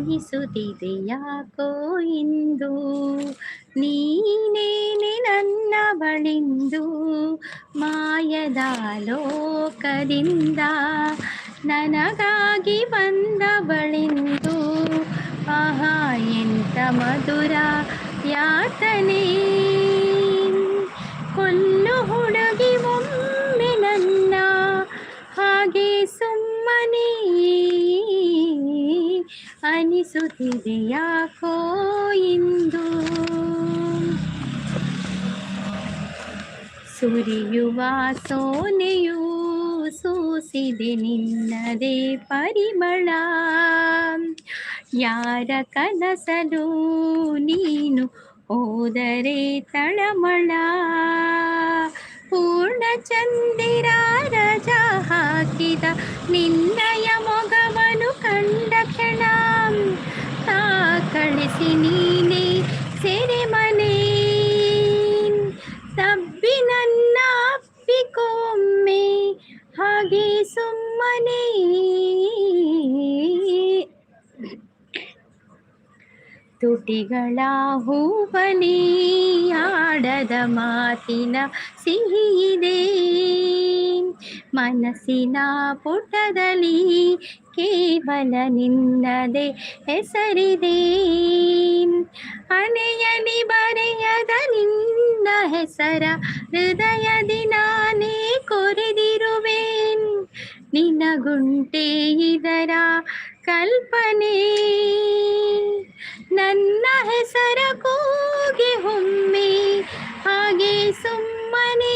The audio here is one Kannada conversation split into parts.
ಅನಿಸುತ್ತಿದೆ ಯಾಕೋ ಇಂದು ನೀನೇನೆ ನನ್ನ ಬಳಿಂದು ಮಾಯದ ಲೋಕದಿಂದ ನನಗಾಗಿ ಬಂದ ಬಳಿಂದು ಆಹಾ ಎಂತ ಮಧುರ ಯಾತನೆ ಕೊಲ್ಲು ಹುಡುಗಿ ಒಮ್ಮೆ ನನ್ನ ಹಾಗೆ ಸುಮ್ಮನೆ ಅನಿಸುತ್ತಿದೆ ಯಾಕೋ ಇಂದು ಸುರಿಯುವ ಸೋನೆಯು ಸೂಸಿದೆ ನಿನ್ನದೇ ಪರಿಮಳ ಯಾರ ಕನಸಲು ನೀನು ಹೋದರೆ ತಳಮಳ ಪೂರ್ಣ ಚಂದಿರ ರಜ ಹಾಕಿದ ನಿನ್ನಯ ಮೊಗವನು ಕಂಡ ಕ್ಷಣ ತಾ ಕಳಿಸಿ ನೀನೇ ಸೆರೆಮನೆ ತಬ್ಬಿ ನನ್ನ ಅಪ್ಪಿಕೊಮ್ಮೆ ಹಾಗೆ ಸುಮ್ಮನೆ ತುಟಿಗಳ ಹೂವಲಿ ಆಡದ ಮಾತಿನ ಸಿಹಿಯಿದೆ ಮನಸ್ಸಿನ ಪುಟದಲ್ಲಿ ಕೇವಲ ನಿನ್ನದೇ ಹೆಸರಿದೆ ಹಣೆಯಲಿ ಬರೆಯದ ನಿನ್ನ ಹೆಸರ ಹೃದಯದಿ ನಾನೇ ಕೊರೆದಿರುವೆ ನಿನಗುಂಟೆ ಇದರ ಕಲ್ಪನೆ ನನ್ನ ಹೆಸರ ಕೂಗಿ ಒಮ್ಮೆ ಹಾಗೆ ಸುಮ್ಮನೆ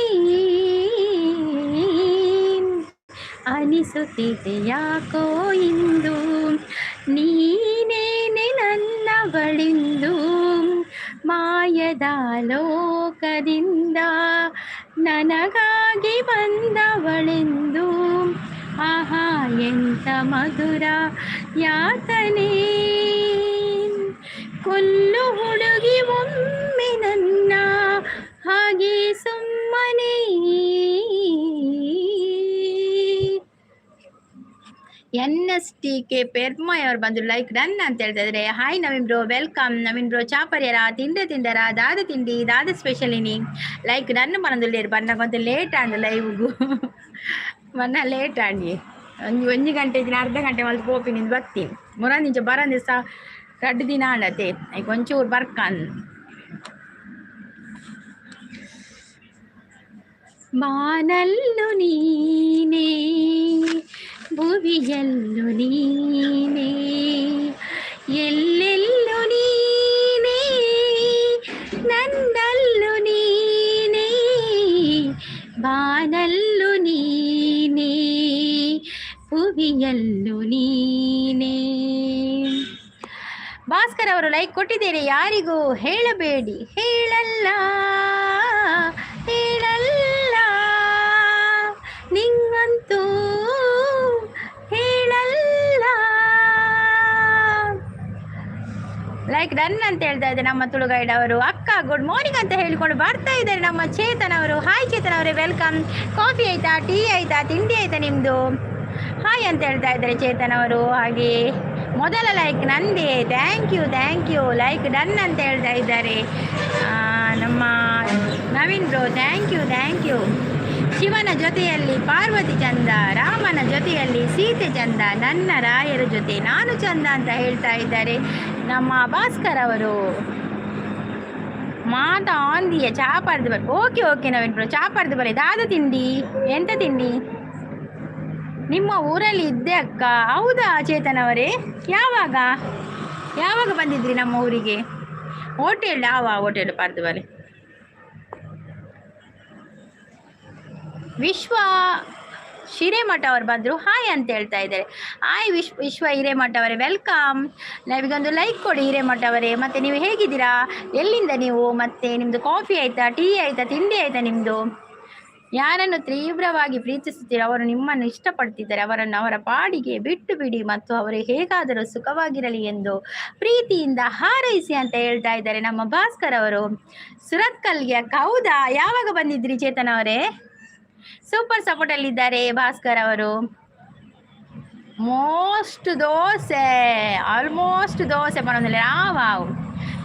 ಅನಿಸುತ್ತಿದೆ ಯಾಕೋ ಇಂದು ನೀನೇನೆ ನನ್ನ ಬಳಿಂದು ಮಾಯದ ಲೋಕದಿಂದ ನನಗಾಗಿ ಬಂದವಳೆಂದು ಆಹಾ ಎಂತ ಮಧುರ ಯಾತನೆ ಕೊಲ್ಲು ಹುಡುಗಿ ಒಮ್ಮೆ ನನ್ನ ಹಾಗೆ ಸುಮ್ಮನೆ NSTK ಪೆರ್ಮಯ್ ಅವರು ಬಂದು ಲೈಕ್ ಡನ್ ಅಂತ ಹೇಳ್ತಾ ಇದ್ದಾರೆ. Hi Naveen bro, welcome Naveen bro. ಚಾಪರ್ಯರ ತಿಂದರ ದಾದ ತಿಂಡಿ ದಾದ ಸ್ಪೆಷಲ್ ಇನಿ ಲೈಕ್ ಡನ್ ಮನದಲ್ಲೇರು ಬನ್ನ ಕೊಂತ ಲೇಟ್ ಆಂಡ್ ಲೈವ್ಗೂ ಬನ್ನ ಲೇಟ್ ಆಂಡಿ ಒಂಜಿ ಗಂಟೆ ಅರ್ಧ ಗಂಟೆ ಮಲ್ತು ಪೋಪಿ ನಿಂದು ಬರ್ತೀನಿ ಮುರ ನಿಂಚ ಬರಂದಿ ಸಹ ರಡ್ಡು ದಿನ ಆಡತೆ ಈಗ ಒಂಚೂರು ಬರ್ಕನ್ ಬಾನಲ್ಲು ನೀನೇ ಭುವಿಯಲ್ಲು ನೀನೇ ಎಲ್ಲೆಲ್ಲು ನೀನೇ ನಂದಲ್ಲು ನೀನೇ ಬಾನಲ್ಲು ನೀನೇ ಭುವಿಯಲ್ಲು ನೀನೇ. ಭಾಸ್ಕರ್ ಅವರು ಲೈಕ್ ಕೊಟ್ಟಿದ್ದೀರಿ, ಯಾರಿಗೂ ಹೇಳಬೇಡಿ, ಹೇಳಲ್ಲ ಹೇಳಲ್ಲ ನಿಂಗಂತೂ ಹೇಳಲ್ಲ. ಲೈಕ್ ಡನ್ ಅಂತ ಹೇಳ್ತಾ ಇದ್ದಾರೆ ನಮ್ಮ ತುಳುಗೈಡ್ ಅವರು. ಅಕ್ಕ ಗುಡ್ ಮಾರ್ನಿಂಗ್ ಅಂತ ಹೇಳಿಕೊಂಡು ಬರ್ತಾ ಇದ್ದಾರೆ ನಮ್ಮ ಚೇತನ್ ಅವರು. ಹಾಯ್ ಚೇತನ್ ಅವರೇ, ವೆಲ್ಕಮ್. ಕಾಫಿ ಆಯ್ತಾ, ಟೀ ಆಯ್ತಾ, ತಿಂಡಿ ಆಯ್ತಾ ನಿಮ್ಮದು? ಹಾಯ್ ಅಂತ ಹೇಳ್ತಾ ಇದ್ದಾರೆ ಚೇತನ್ ಅವರು. ಹಾಗೆ ಮೊದಲ ಲೈಕ್ ನಂದೇ, ಥ್ಯಾಂಕ್ ಯು ಲೈಕ್ ಡನ್ ಅಂತ ಹೇಳ್ತಾ ಇದ್ದಾರೆ ನಮ್ಮ ನವೀನ್ ಬ್ರೋ. Thank you. ಶಿವನ ಜೊತೆಯಲ್ಲಿ ಪಾರ್ವತಿ ಚಂದ, ರಾಮನ ಜೊತೆಯಲ್ಲಿ ಸೀತೆ ಚಂದ, ನನ್ನ ರಾಯರ ಜೊತೆ ನಾನು ಚಂದ ಅಂತ ಹೇಳ್ತಾ ಇದ್ದಾರೆ ನಮ್ಮ ಭಾಸ್ಕರ್ ಅವರು. ಮಾತಾ ಆಂದಿಯ ಚಾಪರ್ದು ಬರ್. ಓಕೆ ನವೀನ್ ಬ್ರೋ, ಚಾಪರ್ದು ಬರ. ದಾದ ತಿಂಡಿ ಎಂತ ತಿಂಡಿ ನಿಮ್ಮ ಊರಲ್ಲಿ ಇದ್ದೆ ಅಕ್ಕ? ಹೌದಾ ಚೇತನ್ ಅವರೇ, ಯಾವಾಗ ಬಂದಿದ್ರಿ ನಮ್ಮ ಊರಿಗೆ? ಹೋಟೆಲ್ ಯಾವ ಹೋಟೆಲ್ ಪಾರ್ದು ಬರೆ? ವಿಶ್ವ ಹಿರೇಮಠ ಅವರು ಬಂದರು, ಹಾಯ್ ಅಂತ ಹೇಳ್ತಾ ಇದ್ದಾರೆ. ಹಾಯ್ ವಿಶ್ವ ಹಿರೇಮಠ ಅವರೇ, ವೆಲ್ಕಮ್. ನಾವೀಗೊಂದು ಲೈಕ್ ಕೊಡಿ ಹಿರೇಮಠ ಅವರೇ. ಮತ್ತು ನೀವು ಹೇಗಿದ್ದೀರಾ, ಎಲ್ಲಿಂದ ನೀವು? ಮತ್ತು ನಿಮ್ಮದು ಕಾಫಿ ಆಯಿತಾ, ಟೀ ಆಯಿತಾ, ತಿಂಡಿ ಆಯಿತಾ ನಿಮ್ಮದು? ಯಾರನ್ನು ತೀವ್ರವಾಗಿ ಪ್ರೀತಿಸುತ್ತೀರೋ ಅವರು ನಿಮ್ಮನ್ನು ಇಷ್ಟಪಡ್ತಿದ್ದಾರೆ, ಅವರನ್ನು ಅವರ ಪಾಡಿಗೆ ಬಿಟ್ಟು ಬಿಡಿ ಮತ್ತು ಅವರು ಹೇಗಾದರೂ ಸುಖವಾಗಿರಲಿ ಎಂದು ಪ್ರೀತಿಯಿಂದ ಹಾರೈಸಿ ಅಂತ ಹೇಳ್ತಾ ಇದ್ದಾರೆ ನಮ್ಮ ಭಾಸ್ಕರ್ ಅವರು. ಸುರತ್ಕಲ್ಗೆ ಅಕ್ಕ? ಹೌದಾ, ಯಾವಾಗ ಬಂದಿದ್ರಿ ಚೇತನ್ ಅವರೇ? ಸೂಪರ್ ಸಪೋರ್ಟಲ್ಲಿದ್ದಾರೆ ಭಾಸ್ಕರ್ ಅವರು. ಮೋಸ್ಟ್ ದೋಸೆ, ಆಲ್ಮೋಸ್ಟ್ ದೋಸೆ ಬರೋದಿಲ್ಲ. ವಾವ್,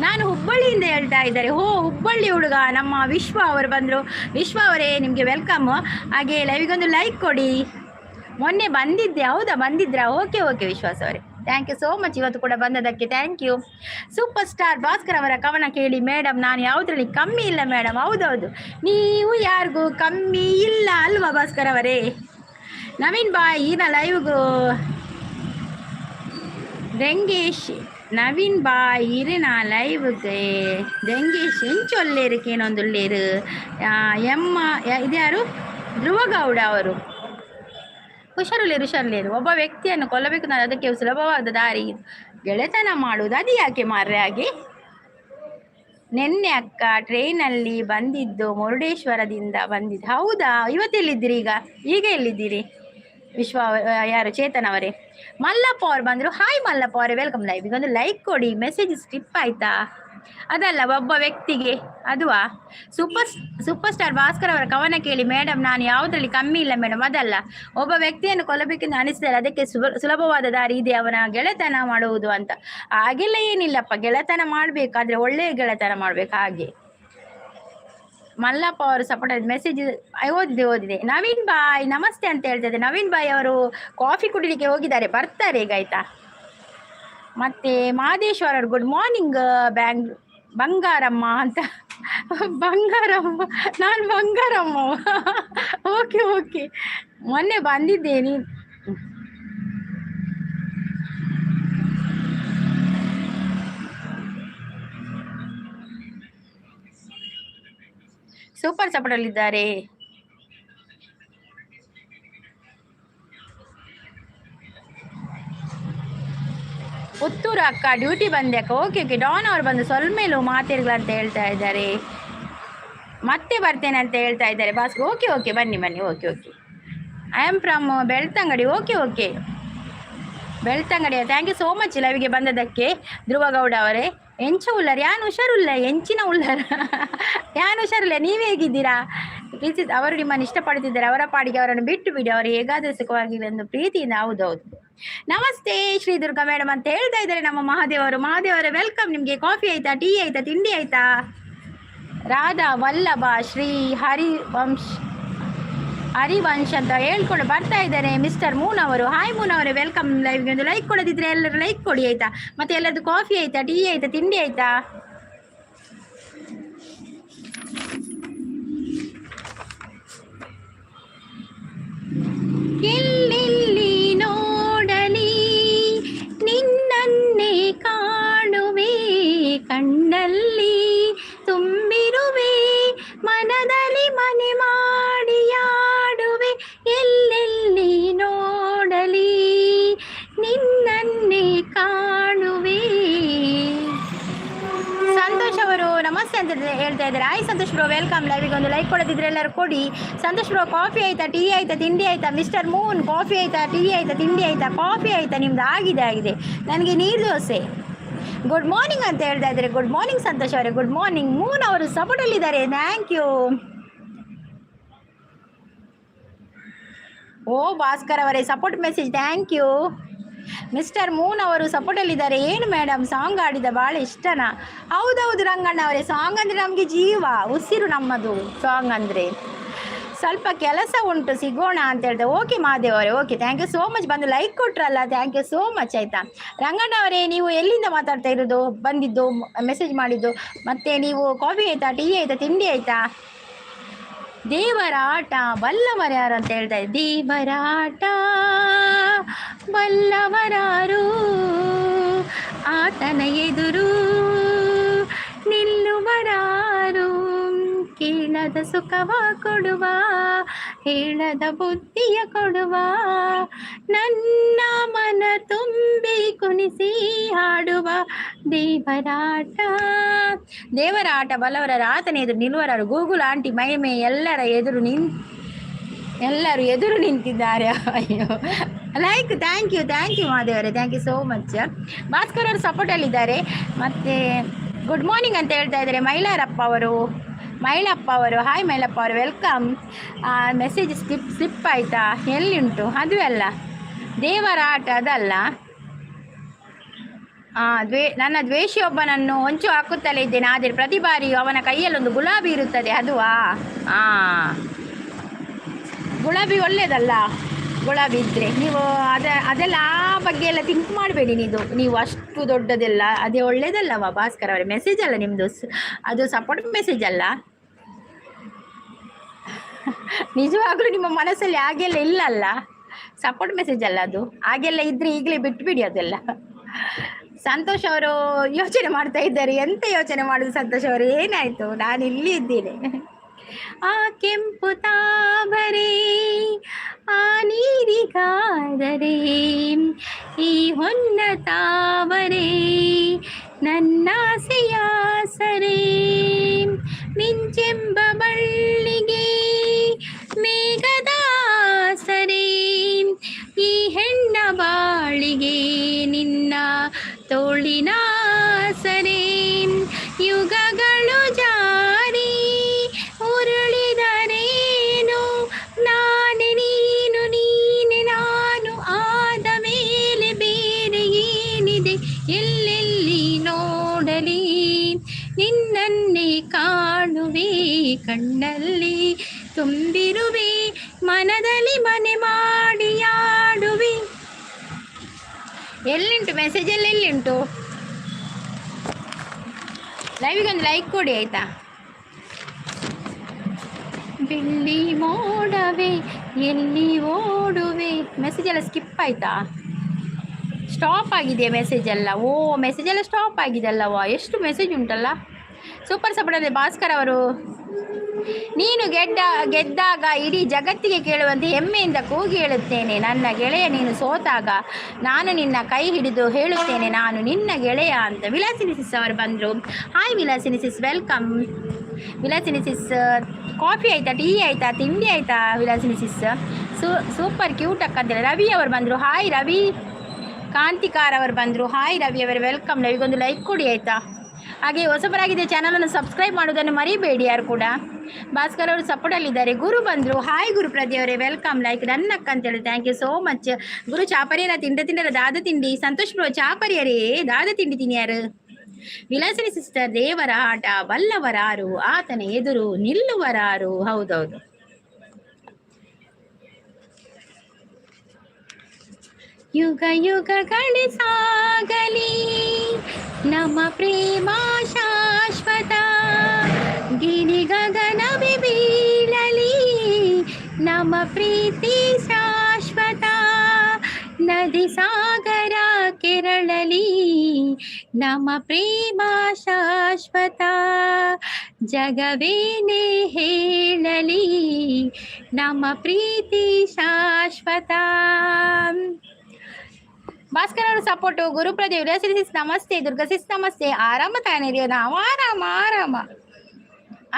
ನಾನು ಹುಬ್ಬಳ್ಳಿಯಿಂದ ಹೇಳ್ತಾ ಇದ್ದಾರೆ. ಹುಬ್ಬಳ್ಳಿ ಹುಡುಗ ನಮ್ಮ ವಿಶ್ವ ಅವರು ಬಂದರು. ವಿಶ್ವ ಅವರೇ, ನಿಮಗೆ ವೆಲ್ಕಮ್. ಹಾಗೆ ಲೈವಿಗೊಂದು ಲೈಕ್ ಕೊಡಿ. ಮೊನ್ನೆ ಬಂದಿದ್ದೆ, ಹೌದಾ? ಬಂದಿದ್ರಾ? ಓಕೆ ಓಕೆ ವಿಶ್ವಾಸ್ ಅವರೇ, ಥ್ಯಾಂಕ್ ಯು ಸೋ ಮಚ್ ಇವತ್ತು ಕೂಡ ಬಂದದಕ್ಕೆ. Thank you. Super star Bhaskar ಅವರ ಕವನ ಕೇಳಿ ಮೇಡಮ್, ನಾನು ಯಾವುದ್ರಲ್ಲಿ ಕಮ್ಮಿ ಇಲ್ಲ ಮೇಡಮ್. ಹೌದೌದು, ನೀವು ಯಾರಿಗೂ ಕಮ್ಮಿ ಇಲ್ಲ ಅಲ್ವಾ ಭಾಸ್ಕರ್ ಅವರೇ? ನವೀನ್ ಬಾಯ್ ಈನ ಲೈವ್ಗೂ ಡೆಂಗೇಶ್ ನವೀನ್ ಬಾಯ್ ಇರಿನ ಲೈವ್ಗೆ ಡೆಂಗೇಶ್ ಎಂಚೊಲ್ಲೇರಿಕೇನೊಂದುಳ್ಳೇರು ಎಮ್ಮ ಇದ್ಯಾರು ಧ್ರುವಗೌಡ ಅವರು. ಹುಷಾರುಲೇರು. ಒಬ್ಬ ವ್ಯಕ್ತಿಯನ್ನು ಕೊಲ್ಲಬೇಕು, ನಾನು ಅದಕ್ಕೆ ಸುಲಭವಾದ ದಾರಿ ಗೆಳೆತನ ಮಾಡುವುದು. ಅದು ಯಾಕೆ ಮಾರ್ರೆ ಹಾಗೆ? ನಿನ್ನೆ ಅಕ್ಕ ಟ್ರೈನಲ್ಲಿ ಬಂದಿದ್ದು, ಮುರುಡೇಶ್ವರದಿಂದ ಬಂದಿದ್ದು. ಹೌದಾ? ಇವತ್ತೆಲ್ಲಿದ್ದೀರಿ? ಈಗ ಎಲ್ಲಿದ್ದೀರಿ? ವಿಶ್ವ ಯಾರು ಚೇತನ್ ಅವರೇ. ಮಲ್ಲಪ್ಪ ಅವ್ರು ಬಂದರು. ಹಾಯ್ ಮಲ್ಲಪ್ಪ ಅವರೇ, ವೆಲ್ಕಮ್ ಲೈವ್. ಈಗೊಂದು ಲೈಕ್ ಕೊಡಿ. ಮೆಸೇಜ್ ಸ್ಕಿಪ್ ಆಯ್ತಾ? ಅದಲ್ಲ, ಒಬ್ಬ ವ್ಯಕ್ತಿಗೆ ಅದುವಾ? ಸೂಪರ್ ಸ್ಟಾರ್ ಭಾಸ್ಕರ್ ಅವರ ಕವನ ಕೇಳಿ ಮೇಡಮ್, ನಾನು ಯಾವುದರಲ್ಲಿ ಕಮ್ಮಿ ಇಲ್ಲ ಮೇಡಮ್. ಅದಲ್ಲ, ಒಬ್ಬ ವ್ಯಕ್ತಿಯನ್ನು ಕೊಲ್ಲಬೇಕೆಂದು ಅನಿಸಿದರೆ ಅದಕ್ಕೆ ಸುಲಭವಾದ ದಾರಿ ಇದೆ, ಅವನ ಗೆಳೆತನ ಮಾಡುವುದು ಅಂತ. ಹಾಗೆಲ್ಲ ಏನಿಲ್ಲಪ್ಪ, ಗೆಳೆತನ ಮಾಡಬೇಕಾದ್ರೆ ಒಳ್ಳೆಯ ಗೆಳೆತನ ಮಾಡಬೇಕು. ಹಾಗೆ ಮಲ್ಲಪ್ಪ ಅವರು ಸಪೋರ್ಟ್ ಮೆಸೇಜ್ ಓದಿದೆ. ನವೀನ್ ಬಾಯ್ ನಮಸ್ತೆ ಅಂತ ಹೇಳ್ತಿದ್ದೆ. ನವೀನ್ ಬಾಯ್ ಅವರು ಕಾಫಿ ಕುಡಿಲಿಕ್ಕೆ ಹೋಗಿದ್ದಾರೆ, ಬರ್ತಾರೆ ಈಗ, ಆಯ್ತಾ? ಮತ್ತೆ ಮಹದೇಶ್ವರ ಅವರು ಗುಡ್ ಮಾರ್ನಿಂಗ್ ಬಂಗಾರಮ್ಮ ಅಂತ. ಬಂಗಾರಮ್ಮ, ನಾನು ಬಂಗಾರಮ್ಮ. ಓಕೆ ಓಕೆ, ಮೊನ್ನೆ ಬಂದಿದ್ದೇನೆ. ಸೂಪರ್ ಸಪೋರ್ಟಲ್ಲಿದ್ದಾರೆ. ಪುತ್ತೂರು ಅಕ್ಕ ಡ್ಯೂಟಿ ಬಂದೆ ಅಕ್ಕ. Okay okay. ಡಾನ್ ಅವರು ಬಂದು ಸ್ವಲ್ಮೇಲೂ ಮಾತಿರ್ಗಳ ಅಂತ ಹೇಳ್ತಾ ಇದ್ದಾರೆ. ಮತ್ತೆ ಬರ್ತೇನೆ ಅಂತ ಹೇಳ್ತಾ ಇದ್ದಾರೆ ಬಾಸ್. ಓಕೆ ಓಕೆ, ಬನ್ನಿ. Okay okay. I am from Belthangady. Okay okay, ಬೆಳ್ತಂಗಡಿಯ. ಥ್ಯಾಂಕ್ ಯು ಸೋ ಮಚ್ ಲೈವಿಗೆ ಬಂದದಕ್ಕೆ ಧ್ರುವಗೌಡ ಅವರೇ. ಎಂಚ ಉಳ್ಳಾರ ಯಾನು ಹುಷಾರುಲ್ಲ, ಎಂಚಿನ ಉಳ್ಳಾರ ಯಾನು ಹುಷಾರಿಲ್ಲ. ನೀವು ಹೇಗಿದ್ದೀರಾ? ಪ್ರೀತಿ ಅವರು ನಿಮ್ಮನ್ನು ಇಷ್ಟಪಡ್ತಿದ್ದಾರೆ. ಅವರ ಪಾಡಿಗೆ ಅವರನ್ನು ಬಿಟ್ಟು ಬಿಡಿ, ಅವರು ಹೇಗಾದರೂ ಸುಖವಾಗಿಲ್ಲ ಎಂದು ಪ್ರೀತಿಯಿಂದ. ಹೌದೌದು. ನಮಸ್ತೆ ಶ್ರೀ ದುರ್ಗಾ ಮೇಡಮ್ ಅಂತ ಹೇಳ್ತಾ ಇದ್ದಾರೆ ನಮ್ಮ ಮಹಾದೇವರು. ಮಹಾದೇವರೇ ವೆಲ್ಕಮ್. ನಿಮಗೆ ಕಾಫಿ ಆಯ್ತಾ, ಟೀ ಆಯ್ತಾ, ತಿಂಡಿ ಆಯ್ತಾ? ರಾಧಾ ವಲ್ಲಭ ಶ್ರೀ ಹರಿವಂಶ್ ಅಂತ ಹೇಳ್ಕೊಂಡು ಬರ್ತಾ ಇದ್ದಾರೆ ಮಿಸ್ಟರ್ ಮೂನ್ ಅವರು. ಹಾಯ್ ಮೂನ್ ಅವರೇ, ವೆಲ್ಕಮ್ ಲೈವ್ಗೆ. ಒಂದು ಲೈಕ್ ಕೊಡೋದಿದ್ರೆ ಎಲ್ಲರೂ ಲೈಕ್ ಕೊಡಿ ಆಯ್ತಾ? ಮತ್ತೆ ಎಲ್ಲರದ್ದು ಕಾಫಿ ಆಯ್ತಾ, ಟೀ ಆಯ್ತಾ, ತಿಂಡಿ ಆಯ್ತಾ? ಎಲ್ಲೆಲ್ಲಿ ನೋಡಲಿ ನಿನ್ನನ್ನೇ ಕಾಣುವೆ, ಕಣ್ಣಲ್ಲಿ ತುಂಬಿರುವೆ, ಮನದಲ್ಲಿ ಮನೆ ಮಾಡಿಯಾಡುವೆ. ಎಲ್ಲೆಲ್ಲಿ ನೋಡಲಿ ನಿನ್ನನ್ನೇ ಕಾಣುವೆ. ಸಂತೋಷ್ ಅವರು ನಮಸ್ತೆ ಅಂತ ಹೇಳ್ತಾ ಇದ್ದಾರೆ. ಹಾಯ್ ಸಂತೋಷ್ ಬ್ರೋ, ವೆಲ್ಕಮ್ ಲೈವಿಗೆ. ಒಂದು ಲೈಕ್ ಕೊಡೋದಿದ್ರೆ ಎಲ್ಲರೂ ಕೊಡಿ. ಸಂತೋಷ್ ಬ್ರೋ, ಕಾಫಿ ಆಯ್ತಾ, ಟೀ ಆಯ್ತಾ, ತಿಂಡಿ ಆಯ್ತಾ? ಮಿಸ್ಟರ್ ಮೂನ್, ಕಾಫಿ ಆಯ್ತಾ, ಟೀ ಆಯ್ತಾ, ತಿಂಡಿ ಆಯ್ತಾ? ಕಾಫಿ ಆಯ್ತಾ ನಿಮ್ದು? ಆಗಿದೆ. ನನಗೆ ನೀರು ದೋಸೆ. ಗುಡ್ ಮಾರ್ನಿಂಗ್ ಅಂತ ಹೇಳ್ತಾ ಇದ್ದಾರೆ. ಗುಡ್ ಮಾರ್ನಿಂಗ್ ಸಂತೋಷ್ ಅವರೇ, ಗುಡ್ ಮಾರ್ನಿಂಗ್. ಮೂನ್ ಅವರು ಸಪೋರ್ಟಲ್ಲಿದ್ದಾರೆ. Thank you. ಓ ಭಾಸ್ಕರ್ ಅವರೇ, support message thank you. Mister Moon ಅವರು ಸಪೋರ್ಟಲ್ಲಿದ್ದಾರೆ. ಏನು ಮೇಡಮ್, ಸಾಂಗ್ ಆಡಿದ ಭಾಳ ಇಷ್ಟನಾ? ಹೌದೌದು ರಂಗಣ್ಣ ಅವರೇ, ಸಾಂಗ್ ಅಂದರೆ ನಮಗೆ ಜೀವ, ಉಸಿರು ನಮ್ಮದು ಸಾಂಗ್ ಅಂದರೆ. ಸ್ವಲ್ಪ ಕೆಲಸ ಉಂಟು, ಸಿಗೋಣ ಅಂತ ಹೇಳಿದೆ. ಓಕೆ ಮಹಾದೇವ್ ಅವರೇ, okay. Thank you so much. ಬಂದು ಲೈಕ್ ಕೊಟ್ರಲ್ಲ, ಥ್ಯಾಂಕ್ ಯು ಸೋ ಮಚ್. ಆಯಿತಾ ರಂಗಣ್ಣ ಅವರೇ, ನೀವು ಎಲ್ಲಿಂದ ಮಾತಾಡ್ತಾ ಇರೋದು? ಬಂದಿದ್ದು ಮೆಸೇಜ್ ಮಾಡಿದ್ದು. ಮತ್ತು ನೀವು ಕಾಫಿ ಆಯಿತಾ, ಟೀ ಆಯಿತಾ, ತಿಂಡಿ ಆಯಿತಾ? ದೇವರ ಆಟ ಬಲ್ಲವರ ಯಾರು ಅಂತ ಹೇಳ್ತಾ ಇದ್ದೆ. ದೇವರ ಆಟ ಬಲ್ಲವರಾರು, ಆತನ ಎದುರು ನಿಲ್ಲುವರಾರು. ಕೇಳದ ಸುಖವ ಕೊಡುವ, ಹೇಳದ ಬುದ್ಧಿಯ ಕೊಡುವ, ನನ್ನ ಮನ ತುಂಬಿ ಕುಣಿಸಿ ಹಾಡುವ ದೇವರಾಟ. ದೇವರ ಆಟ ಬಲ್ಲವರ, ಆತನ ಎದುರು ನಿಲ್ಲುವರಾರು. ಗೂಗುಲ್ ಆಂಟಿ ಮೈಮೆ ಎಲ್ಲರೂ ಎದುರು ನಿಂತಿದ್ದಾರೆ. ಅಯ್ಯೋ ಲೈಕ್, ಥ್ಯಾಂಕ್ ಯು ಮಹಾದೇವರೇ, thank you so much. Bhaskar ಅವರು ಸಪೋರ್ಟಲ್ಲಿದ್ದಾರೆ. ಮತ್ತು ಗುಡ್ ಮಾರ್ನಿಂಗ್ ಅಂತ ಹೇಳ್ತಾ ಇದ್ದಾರೆ ಮೈಲಾರಪ್ಪ ಅವರು. ಹಾಯ್ ಮೈಲಪ್ಪ ಅವರು, ವೆಲ್ಕಮ್. ಮೆಸೇಜ್ ಸ್ಲಿಪ್ ಆಯಿತಾ? ಎಲ್ಲಿ ಉಂಟು? ಅದು ಅಲ್ಲ, ದೇವರ ಆಟ ಅದಲ್ಲ. ನನ್ನ ದ್ವೇಷಿಯೊಬ್ಬನನ್ನು ಹೊಂಚು ಹಾಕುತ್ತಲೇ ಇದ್ದೇನೆ, ಆದರೆ ಪ್ರತಿ ಬಾರಿಯೂ ಅವನ ಕೈಯಲ್ಲೊಂದು ಗುಲಾಬಿ ಇರುತ್ತದೆ, ಅದುವಾ? ಗುಲಾಬಿ ಒಳ್ಳೇದಲ್ಲ. ಗುಲಾಬಿ ಇದ್ದರೆ ನೀವು ಅದೆಲ್ಲ ಆ ಬಗ್ಗೆ ಎಲ್ಲ ಥಿಂಕ್ ಮಾಡಬೇಡಿ. ನೀವು ಅಷ್ಟು ದೊಡ್ಡದೆಲ್ಲ ಅದೇ ಒಳ್ಳೇದಲ್ಲವಾ ಭಾಸ್ಕರ್ ಅವರೇ? ಮೆಸೇಜ್ ಅಲ್ಲ ನಿಮ್ಮದು, ಅದು ಸಪೋರ್ಟ್ ಮೆಸೇಜ್ ಅಲ್ಲ. ನಿಜವಾಗ್ಲೂ ನಿಮ್ಮ ಮನಸ್ಸಲ್ಲಿ ಹಾಗೆಲ್ಲ ಇಲ್ಲಲ್ಲ, ಸಪೋರ್ಟ್ ಮೆಸೇಜ್ ಅಲ್ಲ ಅದು. ಹಾಗೆಲ್ಲ ಇದ್ರೆ ಈಗಲೇ ಬಿಟ್ಬಿಡಿ ಅದೆಲ್ಲ. ಸಂತೋಷ್ ಅವರು ಯೋಚನೆ ಮಾಡ್ತಾ ಇದ್ದಾರೆ. ಎಂತ ಯೋಚನೆ ಮಾಡೋದು ಸಂತೋಷ್ ಅವರು? ಏನಾಯ್ತು? ನಾನು ಇಲ್ಲಿ ಇದ್ದೇನೆ. ಆ ಕೆಂಪು ತಾವರೆ ಆ ನೀರಿಗಾದರೆ, ಈ ಹೊನ್ನ ತಾವರೆ ನನ್ನಾಸೆಯ ಸರೆ, ಮಿಂಚೆಂಬ ಬಳ್ಳಿಗೆ ಮೇಘದ ಸರೆ, ಈ ಹೆಣ್ಣ ಬಾಳಿಗೆ ನಿನ್ನ ತೋಳಿನ ಸರೆ, ಯುಗಗಳು ಜಾರಿ ಉರುಳಿದರೇನು, ನಾನೇ ನೀನು ನೀನೆ ನಾನು, ಆದ ಮೇಲೆ ಬೇರೆ ಏನಿದೆ ಎಲ್ಲೆಲ್ಲಿ ನೋಡಲಿ, ನಿನ್ನನ್ನೇ ಕಾಣುವೆ ಕಣ್ಣಲ್ಲಿ ತುಂಬಿರುವೆ, ಮನದಲ್ಲಿ ಮನೆ ಮಾಡಿ ಆಡುವೆ. ಎಲ್ಲಿಂಟು ಮೆಸೇಜ್ ಎಲ್ಲ ಎಲ್ಲಿಂಟು? ಲೈವಿಗೊಂದು ಲೈಕ್ ಕೊಡಿ ಆಯಿತಾ? ಬಿಲ್ಲಿ ಮೋಡವೆ ಎಲ್ಲಿ ಓಡುವೆ, ಮೆಸೇಜ್ ಎಲ್ಲ ಸ್ಕಿಪ್ ಆಯಿತಾ? ಸ್ಟಾಪ್ ಆಗಿದೆಯಾ ಮೆಸೇಜ್ ಎಲ್ಲ? ಓ, ಮೆಸೇಜ್ ಎಲ್ಲ ಸ್ಟಾಪ್ ಆಗಿದೆ ಅಲ್ಲವಾ? ಎಷ್ಟು ಮೆಸೇಜ್ ಉಂಟಲ್ಲ. ಸೂಪರ್ ಸಪೋರ್ಟ್ ಭಾಸ್ಕರ್ ಅವರು. ನೀನು ಗೆದ್ದಾಗ ಇಡೀ ಜಗತ್ತಿಗೆ ಕೇಳುವಂತೆ ಹೆಮ್ಮೆಯಿಂದ ಕೂಗಿ ಹೇಳುತ್ತೇನೆ, ನನ್ನ ಗೆಳೆಯ ನೀನು ಸೋತಾಗ ನಾನು ನಿನ್ನ ಕೈ ಹಿಡಿದು ಹೇಳುತ್ತೇನೆ, ನಾನು ನಿನ್ನ ಗೆಳೆಯ ಅಂತ. ವಿಲಾಸಿನಿ ಸಿಸ್ ಅವರು ಬಂದರು. Hi Vilasini sis, welcome. Vilasini sis, coffee ಆಯಿತಾ, ಟೀ ಆಯಿತಾ, ತಿಂಡಿ ಆಯಿತಾ? ವಿಲಾಸಿನಿ ಸಿಸ್ ಸೂಪರ್ ಕ್ಯೂಟ್ ಅಕ್ಕಂತೇಳಿ. ರವಿ ಅವರು ಬಂದರು. ಹಾಯ್ ರವಿ. ಕಾಂತಿಕಾರ್ ಅವರು ಬಂದರು. ಹಾಯ್ ರವಿ ಅವರು, ವೆಲ್ಕಮ್. ರವಿಗೊಂದು ಲೈಕ್ ಕೊಡಿ ಆಯಿತಾ? ಹಾಗೆ ಹೊಸಬರಾಗಿದೆ ಚಾನಲನ್ನು ಸಬ್ಸ್ಕ್ರೈಬ್ ಮಾಡೋದನ್ನು ಮರಿಬೇಡಿ ಯಾರು ಕೂಡ. ಭಾಸ್ಕರ್ ಅವರು ಸಪೋರ್ಟಲ್ಲಿದ್ದಾರೆ. ಗುರು ಬಂದರು. ಹಾಯ್ ಗುರುಪ್ರದಿ ಅವರೇ, ವೆಲ್ಕಮ್. ಲೈಕ್ ರನ್ನಕ್ಕ ಅಂತೇಳಿ, ಥ್ಯಾಂಕ್ ಯು ಸೋ ಮಚ್. ಗುರು ಚಾಪರಿಯರ ತಿಂಡರ ದಾದ ತಿಂಡಿ. ಸಂತೋಷ್ ಬ್ರೋ ಚಾಪರಿಯರೇ ದಾದ ತಿಂಡಿ ತಿನ್ಯಾರು. ವಿಲಾಸಿನಿ ಸಿಸ್ಟರ್, ದೇವರ ಆಟ ಬಲ್ಲವರಾರು, ಆತನ ಎದುರು ನಿಲ್ಲುವರಾರು. ಹೌದೌದು. ಯುಗ ಯುಗಗಳೇ ಸಾಗಲಿ ನಮ್ಮ ಪ್ರೇಮ ಶಾಶ್ವತ, ಗಿರಿ ಗಗನವೇ ಬೀಳಲಿ ನಮ್ಮ ಪ್ರೀತಿ ಶಾಶ್ವತ, ನದಿ ಸಾಗರ ಕೆರಳಲಿ ನಮ್ಮ ಪ್ರೇಮ ಶಾಶ್ವತ, ಜಗವೇನೇ ಹೇಳಲಿ ನಮ್ಮ ಪ್ರೀತಿ ಶಾಶ್ವತ. ಭಾಸ್ಕರ್ ಅವರು ಸಪೋರ್ಟು. ಗುರುಪ್ರದೇವ್, ವಿಲಾಸಿಸ್ ನಮಸ್ತೆ. ದುರ್ಗಾ ಸಿಸ್ ನಮಸ್ತೆ. ಆರಾಮ ತಾನೇ? ನಾವು ಆರಾಮ.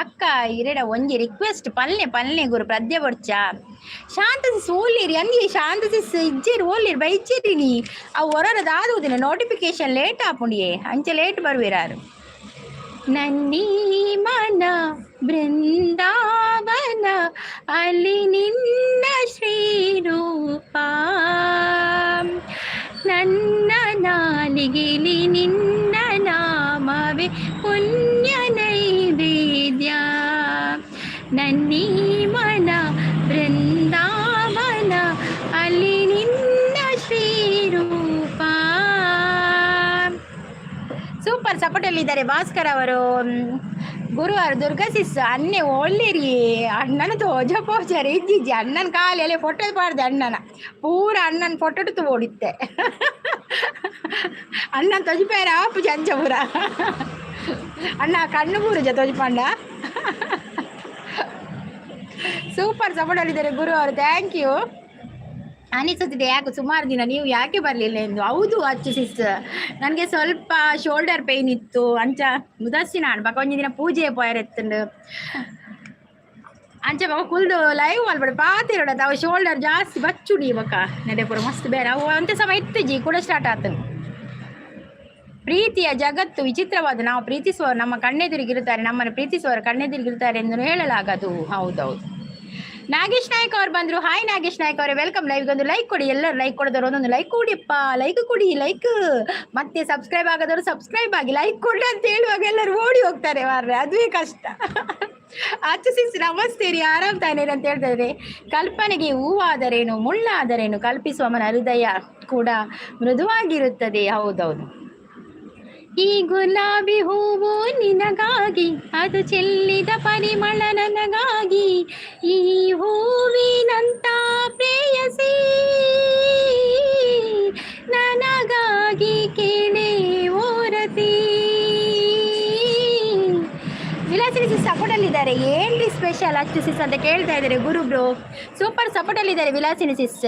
ಅಕ್ಕ ಇರಡ ಒಂಜಿ ರಿಕ್ವೆಸ್ಟ್ ಪಲ್ಲೆ ಗುರು ಪ್ರದ್ಯ ಬೊಡ್ಚ ಶಾಂತ ಸಿಸ್ ಓಲ್ಲಿರಿ ಅಂದಿ. ಶಾಂತ ಸಿಸ್ ಇಜ್ಜೇರಿ ಓಲ್ಲಿರಿ ಬೈಜ್ಜೇರಿ ನೀ ಅವು ಹೊರದ ಆದುದಿನ ನೋಟಿಫಿಕೇಶನ್ ಲೇಟ್ ಆಪುಂಡಿಯೇ ಅಂಚೆ ಲೇಟ್ ಬರುವಿರಾರು. ನನ್ನೀ ಮನ ಬೃಂದಾವನ ಅಲ್ಲಿ ನಿನ್ನ ಶ್ರೀರೂಪ, ನನ್ನ ನಾಲಿಗೆಲಿ ನಿನ್ನ ನಾಮವೇ ಪುಣ್ಯ ನೈವೇದ್ಯ, ನನ್ನೀ ಮನ ಬೃಂದಾವನ ಅಲ್ಲಿ ನಿನ್ನ ಶ್ರೀರೂಪ. ಸೂಪರ್ ಸಪೋರ್ಟಲ್ಲಿದ್ದಾರೆ ಭಾಸ್ಕರ್ ಅವರು. ಗುರುವಾರ ದುರ್ಗಾ ಸಿಸ್ ಅನ್ನೆ ಒಳ್ಳೆರಿ ಅಣ್ಣನ ತೋಜ ಪೋಜಾರೆ ಇಜ್ಜಿಜ್ಜಿ ಅಣ್ಣನ ಕಾಲೆಲ್ಲ ಫೋಟೋ ಪಾಡ್ದೆ ಅಣ್ಣನ ಪೂರ ಅಣ್ಣನ ಫೋಟೋ ಓಡಿತ್ತೆ ಅಣ್ಣನ ತೊಜಿಪಾರ ಆಪು ಜಂಜಪುರ ಅಣ್ಣ ಕಣ್ಣು ಪೂರಜ ತೊಜಿಪಂಡ. ಸೂಪರ್ ಸಪೋರ್ಟಲ್ಲಿದ್ದಾರೆ ಗುರು ಅವರು, ಥ್ಯಾಂಕ್ ಯು. ಅನಿಸುತ್ತಿದೆ ಯಾಕೆ ಸುಮಾರು ದಿನ ನೀವು ಯಾಕೆ ಬರಲಿಲ್ಲ ಎಂದು. ಹೌದು ಅಚ್ಚು ಸಿಸ್, ನನಗೆ ಸ್ವಲ್ಪ ಶೋಲ್ಡರ್ ಪೇಯ್ನ್ ಇತ್ತು ಅಂಚ ಮುದಸ್ಸಿನ ಬಕ ಒಂಜಿ ದಿನ ಪೂಜೆ ಪೋಯರೆತ್ತಂಡು ಅಂಚ ಬಕ ಕುಲ್ದು ಲೈವ್ ಮಲ್ಪಡ ಪಾತಿರೋಡ ಅವು ಶೋಲ್ಡರ್ ಜಾಸ್ತಿ ಬಚ್ಚುಡಿ ಬಕ ನಡೆ ಪೂರ ಮಸ್ತ್ ಬೇರೆ ಅವು ಅಂತೆ ಸಮಯ ಇತ್ತಜಿ ಕೂಡ ಸ್ಟಾರ್ಟ್ ಆತನು. ಪ್ರೀತಿಯ ಜಗತ್ತು ವಿಚಿತ್ರವಾದ, ನಾವು ಪ್ರೀತಿಸುವವರು ನಮ್ಮ ಕಣ್ಣೆದುರಿಗಿರುತ್ತಾರೆ, ನಮ್ಮನ್ನು ಪ್ರೀತಿಸುವವರು ಕಣ್ಣೆದುರಿಗಿರುತ್ತಾರೆ ಎಂದು ಹೇಳಲಾಗದು. ಹೌದೌದು. ನಾಗೇಶ್ ನಾಯಕ್ ಅವ್ರು ಬಂದ್ರು. ಹಾಯ್ ನಾಗೇಶ್ ನಾಯಕ್ ಅವರೇ, ವೆಲ್ಕಮ್. ಲೈವ್ಗೆ ಒಂದು ಲೈಕ್ ಕೊಡಿ. ಎಲ್ಲರೂ ಲೈಕ್ ಕೊಡೋದವ್ರು ಒಂದೊಂದು ಲೈಕ್ ಕೊಡಿಯಪ್ಪ, ಲೈಕ್ ಕೊಡಿ, ಲೈಕ್. ಮತ್ತೆ ಸಬ್ಸ್ಕ್ರೈಬ್ ಆಗೋದವ್ರು ಸಬ್ಸ್ಕ್ರೈಬ್ ಆಗಿ, ಲೈಕ್ ಕೊಡಿ ಅಂತ ಹೇಳುವಾಗ ಎಲ್ಲರೂ ಓಡಿ ಹೋಗ್ತಾರೆ ಮಾರ್ರೆ, ಅದುವೇ ಕಷ್ಟ. ಆಚರಿಸಿ ನಮಸ್ತೆ ರೀ, ಆರಾಮ್ ತಾನೇ ಅಂತ ಹೇಳ್ತಾರೆ. ಕಲ್ಪನೆಗೆ ಹೂವಾದರೇನು ಮುಳ್ಳಾದರೇನು, ಕಲ್ಪಿಸುವವನ ಹೃದಯ ಕೂಡ ಮೃದುವಾಗಿರುತ್ತದೆ. ಹೌದೌದು. ಈ ಗುಲಾಬಿ ಹೂವು ನಿನಗಾಗಿ, ಅದು ಚೆಲ್ಲಿದ ಪರಿಮಳ ನನಗಾಗಿ, ಈ ಹೂವಿನಂತ ಪ್ರೇಯಸಿ ನನಗಾಗಿ ಕೇಳೆ ಓರತಿ. ವಿಲಾಸಿನಿ ಸಿಸ್ ಸಪೋರ್ಟಲ್ಲಿದ್ದಾರೆ. ಏನ್ರಿ ಸ್ಪೆಷಲ್ ಅಚ್ಚು ಸಿಸ್ ಅಂತ ಕೇಳ್ತಾ ಇದ್ದಾರೆ ಗುರು ಬ್ರೋ. ಸೂಪರ್ ಸಪೋರ್ಟಲ್ಲಿದ್ದಾರೆ ವಿಲಾಸಿನಿ ಸಿಸ್.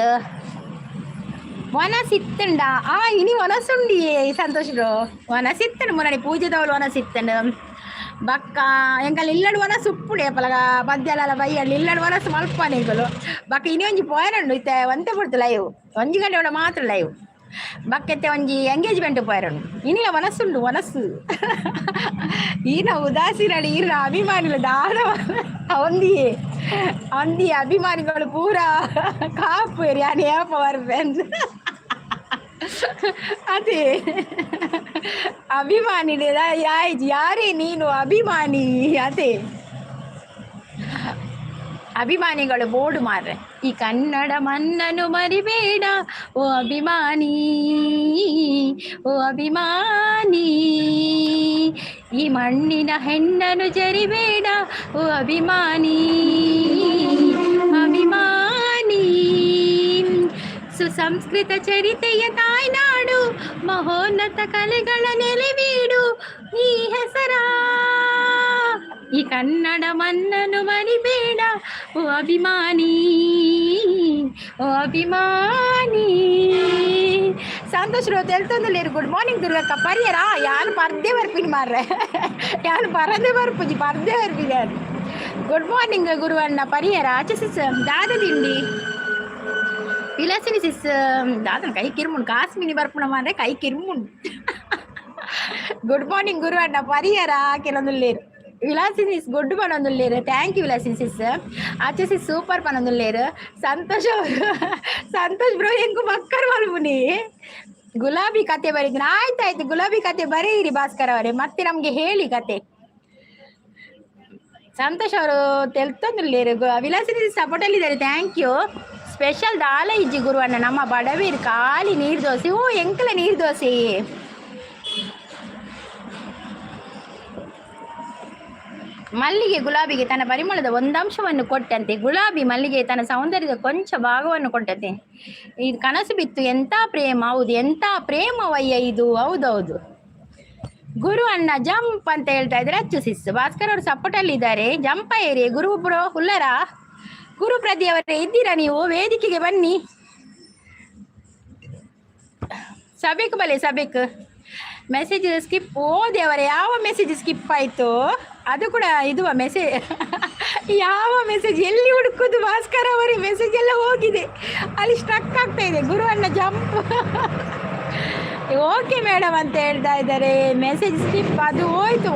వనసిత్తండా ఇని వనసుండి సంతోష్ వనసిత్తండు మొన్న పూజదవులు వనసిత్తండు బక్క ఎంకల్ ఇల్లడు వనసు ఉప్పుడే పలగా పద్యాల బయ్యాడు ఇల్లడు వనసు మల్పని ఎంకలు బక్క ఇని ಒಂಜಿ ಪೋಯರಂಡು ಇತ್ತೆ ಒಂತೆ ಬಿಡ್ತು ಲೈವ್ 1 ಗಂಟೆ ಒಳ ಮಾತ್ರ ಲೈವ್ ಬಕ್ಕೆತ್ತೆ ಒಂಜಿ ಎಂಗೇಜ್ಮೆಂಟ್ ಪೋಯರಂಡು ಇನಿಲ ವನಸುಂಡು ವನಸ್ಸು ಈನ ಉದಾಸೀನಡಿ ಇರ ಅಭಿಮಾನಿಗಳು ದಾನ ಒಂದಿ ಅಭಿಮಾನಿಗಳು ಪೂರಾ ಕಾಪು ಯಾರು ಏಪ ಬರ್ಬೆಂದು ಅದೇ ಅಭಿಮಾನಿ ಯಾರೇ ನೀನು ಅಭಿಮಾನಿ. ಅದೇ ಅಭಿಮಾನಿಗಳು ಬೋರ್ಡು ಮಾರ್ರೆ. ಈ ಕನ್ನಡ ಮಣ್ಣನ್ನು ಮರಿಬೇಡ ಓ ಅಭಿಮಾನಿ, ಓ ಅಭಿಮಾನಿ. ಈ ಮಣ್ಣಿನ ಹೆಣ್ಣನ್ನು ಜರಿಬೇಡ ಓ ಅಭಿಮಾನಿ, ಅಭಿಮಾನಿ. ಸುಸಂಸ್ಕೃತ ಚರಿತೆಯ ತಾಯ್ನಾಡು, ಮಹೋನ್ನತ ಕಲೆಗಳ ನೆಲೆವೀಡು ಈ ಹೆಸರ. ಈ ಕನ್ನಡ ಮಣ್ಣನ್ನು ಮರಿಬೇಡ ಓ ಅಭಿಮಾನಿ, ಓ ಅಭಿಮಾನಿ. ಸಂತೋಷ್ తెలుతుందిలేరు. గుడ్ మార్నింగ్ దుర్గక్క పర్యరా యాను పర్దే వరపిని మార్రే యాను పరదే వరపుజి పర్దే వరపిదారు. గుడ్ మార్నింగ్ గురు అన్న పర్యరా వచ్చేసి దాదా తిండి ವಿಲಾಸಿನಿ ಸಿಸ್ ದಾದನ ಕೈ ಕಿರ್ಮುಂಡು ಕಾಸ್ಮಿನಿ ಬರ್ಪುಣ ಮಾರ್ರೆ ಕೈ ಕಿರ್ಮುಂಡು. ಗುಡ್ ಮಾರ್ನಿಂಗ್ ಗುರು ಅಣ್ಣ ಪರಿಹಾರ ಕೆಲವೊಂದು ಲೇರು ವಿಲಾಸಿನಿ ಸಿಸ್ ಗೊಡ್ಡು ಪನೊಂದು ಲೇರು. ಥ್ಯಾಂಕ್ ಯು ವಿಲಾಸಿನಿ ಸಿಸ್. ಆಚೆ ಸೂಪರ್ ಪನೊಂದು ಲೇರು. ಸಂತೋಷ್ ಬ್ರೋ ಹೆಂಗು ಮಕ್ಕರ್ ಮಲ್ಪುನಿ ಗುಲಾಬಿ ಕತೆ ಬರೀತೀನಿ. ಆಯ್ತಾಯ್ತು ಗುಲಾಬಿ ಕತೆ ಬರೀರಿ ಭಾಸ್ಕರ್ ಅವರೇ, ಮತ್ತೆ ನಮ್ಗೆ ಹೇಳಿ ಕತೆ. ಸಂತೋಷ್ ಅವರು ತೆಲ್ತೊಂದು ಲೇರು. ವಿಲಾಸಿನಿ ಸಿಸ್ ಸಪೋರ್ಟಲ್ಲಿದ್ದಾರೆ. Thank you. ಸ್ಪೆಷಲ್ ದಾಲ ಇಜ್ಜಿ ಗುರು ಅಣ್ಣ ನಮ್ಮ ಬಡವೀರ್ ಖಾಲಿ ನೀರು ದೋಸೆ. ಓ ಎಂಕಲ ನೀರು ದೋಸೆ. ಮಲ್ಲಿಗೆ ಗುಲಾಬಿಗೆ ತನ್ನ ಪರಿಮಳದ ಒಂದಂಶವನ್ನು ಕೊಟ್ಟಂತೆ, ಗುಲಾಬಿ ಮಲ್ಲಿಗೆ ತನ್ನ ಸೌಂದರ್ಯದ ಕೊಂಚ ಭಾಗವನ್ನು ಕೊಟ್ಟಂತೆ. ಇದು ಕನಸು ಬಿತ್ತು ಎಂಥ ಪ್ರೇಮ. ಹೌದು, ಎಂಥ ಪ್ರೇಮವಯ್ಯ ಇದು. ಹೌದೌದು ಗುರು ಅಣ್ಣ ಜಂಪ್ ಅಂತ ಹೇಳ್ತಾ ಇದ್ದಾರೆ. ಅಚ್ಚು ಸಿಸ್ ಭಾಸ್ಕರ್ ಅವರು ಸಪೋರ್ಟಲ್ಲಿದ್ದಾರೆ. ಜಂಪ ಏರಿ ಗುರು ಬ್ರೋ ಹುಲ್ಲರ. ಗುರುಪ್ರದಿ ಅವರೇ ಇದ್ದೀರಾ ನೀವು? ವೇದಿಕೆಗೆ ಬನ್ನಿ. ಸಬೇಕ್ ಬಲೆ ಸಬೇಕ್. Message skip. ಓ ದೇವರೇ, ಯಾವ ಮೆಸೇಜ್ ಸ್ಕಿಪ್ ಆಯಿತು? ಅದು ಕೂಡ ಇದು ಮೆಸೇಜ್ ಯಾವ ಮೆಸೇಜ್ ಎಲ್ಲಿ ಹುಡುಕೋದು ಭಾಸ್ಕರ್ ಅವರೇ? ಮೆಸೇಜ್ ಎಲ್ಲ ಹೋಗಿದೆ, ಅಲ್ಲಿ ಸ್ಟ್ರಕ್ ಆಗ್ತಾ ಇದೆ. ಗುರು ಅಣ್ಣ ಜಂಪ್ ಓಕೆ ಮೇಡಮ್ ಅಂತ ಹೇಳ್ತಾ ಇದ್ದಾರೆ. ಮೆಸೇಜ್ ಸ್ಕಿಪ್ ಅದು ಹೋಯ್ತು.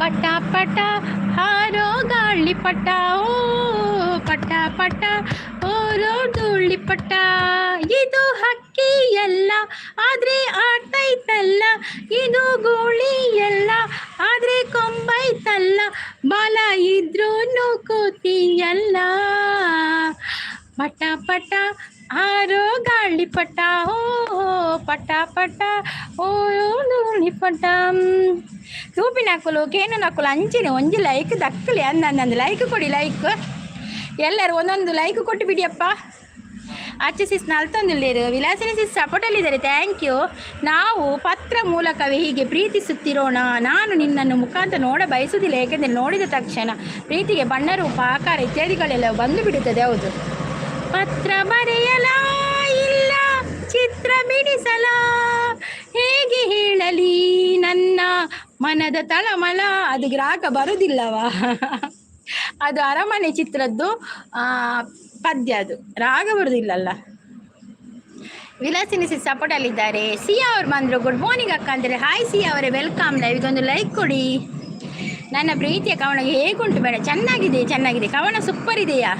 ಪಟ ಪಟ ಹಾರೋ ಗಾಳಿ ಪಟ, ಓ ಪಟ ಪಟ ಓರೋ ಧೂಳಿ ಪಟ. ಇದು ಹಕ್ಕಿ ಎಲ್ಲ ಆದ್ರೆ ಆಡ್ತೈತಲ್ಲ, ಇದು ಗೋಳಿ ಎಲ್ಲ ಆದ್ರೆ ಕೊಂಬೈತಲ್ಲ, ಬಾಲ ಇದ್ರೂ ಕೂತಿಯಲ್ಲ. ಪಟ ಪಟ ಹಾರೋ ಗಾಳಿ ಪಟ, ಓ ಪಟ ಪಟ ಓರೋ ಧೂಳಿ ಪಟ. ಸೂಪಿನ ಹಾಕಲು ಕೇನನ್ ಹಾಕಲು ಅಂಚಿನ ಒಂಜಿ ಲೈಕ್ ದಕ್ಕಲಿ ಅಂದಂದು ಲೈಕ್ ಕೊಡಿ. ಲೈಕ್ ಎಲ್ಲರೂ ಒಂದೊಂದು ಲೈಕ್ ಕೊಟ್ಟು ಬಿಡಿಯಪ್ಪ. ಆಚೆ ಸಿಸ್ ನಲ್ತೊಂದಿಲ್ಲೇರು. ವಿಲಾಸಿನಿ ಸಿಸ್ ಸಪೋರ್ಟಲ್ಲಿದ್ದಾರೆ. Thank you. ನಾವು ಪತ್ರ ಮೂಲಕವೇ ಹೀಗೆ ಪ್ರೀತಿಸುತ್ತಿರೋಣ. ನಾನು ನಿನ್ನನ್ನು ಮುಖಾಂತರ ನೋಡ ಬಯಸುವುದಿಲ್ಲ, ಏಕೆಂದರೆ ನೋಡಿದ ತಕ್ಷಣ ಪ್ರೀತಿಗೆ ಬಣ್ಣ, ರೂಪ, ಆಕಾರ ಇತ್ಯಾದಿಗಳೆಲ್ಲ ಬಂದು ಬಿಡುತ್ತದೆ. ಹೌದು, ಪತ್ರ ಬರೆಯಲ ಇಲ್ಲ ಚಿತ್ರ ಬಿಡಿಸಲ, ಹೇಗೆ ಹೇಳಲಿ ನನ್ನ ಮನದ ತಳಮಳ. ಅದು ಗ್ರಾಹಕ ಬರುವುದಿಲ್ಲವಾ? ಅದು ಅರಮನೆ ಚಿತ್ರದ್ದು ಪದ್ಯ, ಅದು ರಾಗ ಬರುವುದಿಲ್ಲಲ್ಲ. ವಿಲಾಸಿನಿ ಸಿಸ್ ಸಪೋರ್ಟಲ್ಲಿದ್ದಾರೆ. ಸಿಯಾ ಅವ್ರು ಬಂದರು. ಗುಡ್ ಮಾರ್ನಿಂಗ್ ಅಕ್ಕ ಅಂತಾರೆ. ಹಾಯ್ ಸಿಯಾ ಅವರೇ, ವೆಲ್ಕಮ್. ಲೈವ್ಗೊಂದು ಲೈಕ್ ಕೊಡಿ. ನನ್ನ ಪ್ರೀತಿಯ ಕವನಗೆ ಹೇಗುಂಟು ಬೇಡ? ಚೆನ್ನಾಗಿದೆ, ಚೆನ್ನಾಗಿದೆ. ಕವನ ಸೂಪರ್ ಇದೆಯಾ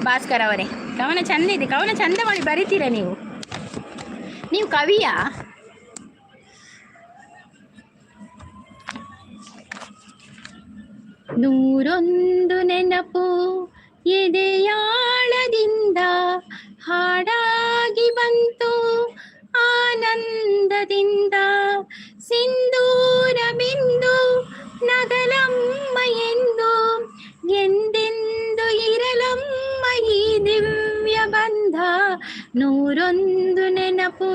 ಭಾಸ್ಕರ್ ಅವರೇ? ಕವನ ಚಂದ ಇದೆ. ಕವನ ಚಂದ ಮಾಡಿ ಬರಿತೀರಾ ನೀವು? ನೀವು ಕವಿಯಾ? ನೂರೊಂದು ನೆನಪು ಎದೆಯಾಳದಿಂದ ಹಾಡಾಗಿ ಬಂತು ಆನಂದದಿಂದ. ಸಿಂಧೂರ ಬಿಂದು ನಗಲಮ್ಮ ಎಂದು ಎಂದೆಂದು ಇರಲಮ್ಮ ಈ ದಿವ್ಯ ಬಂಧ. ನೂರೊಂದು ನೆನಪು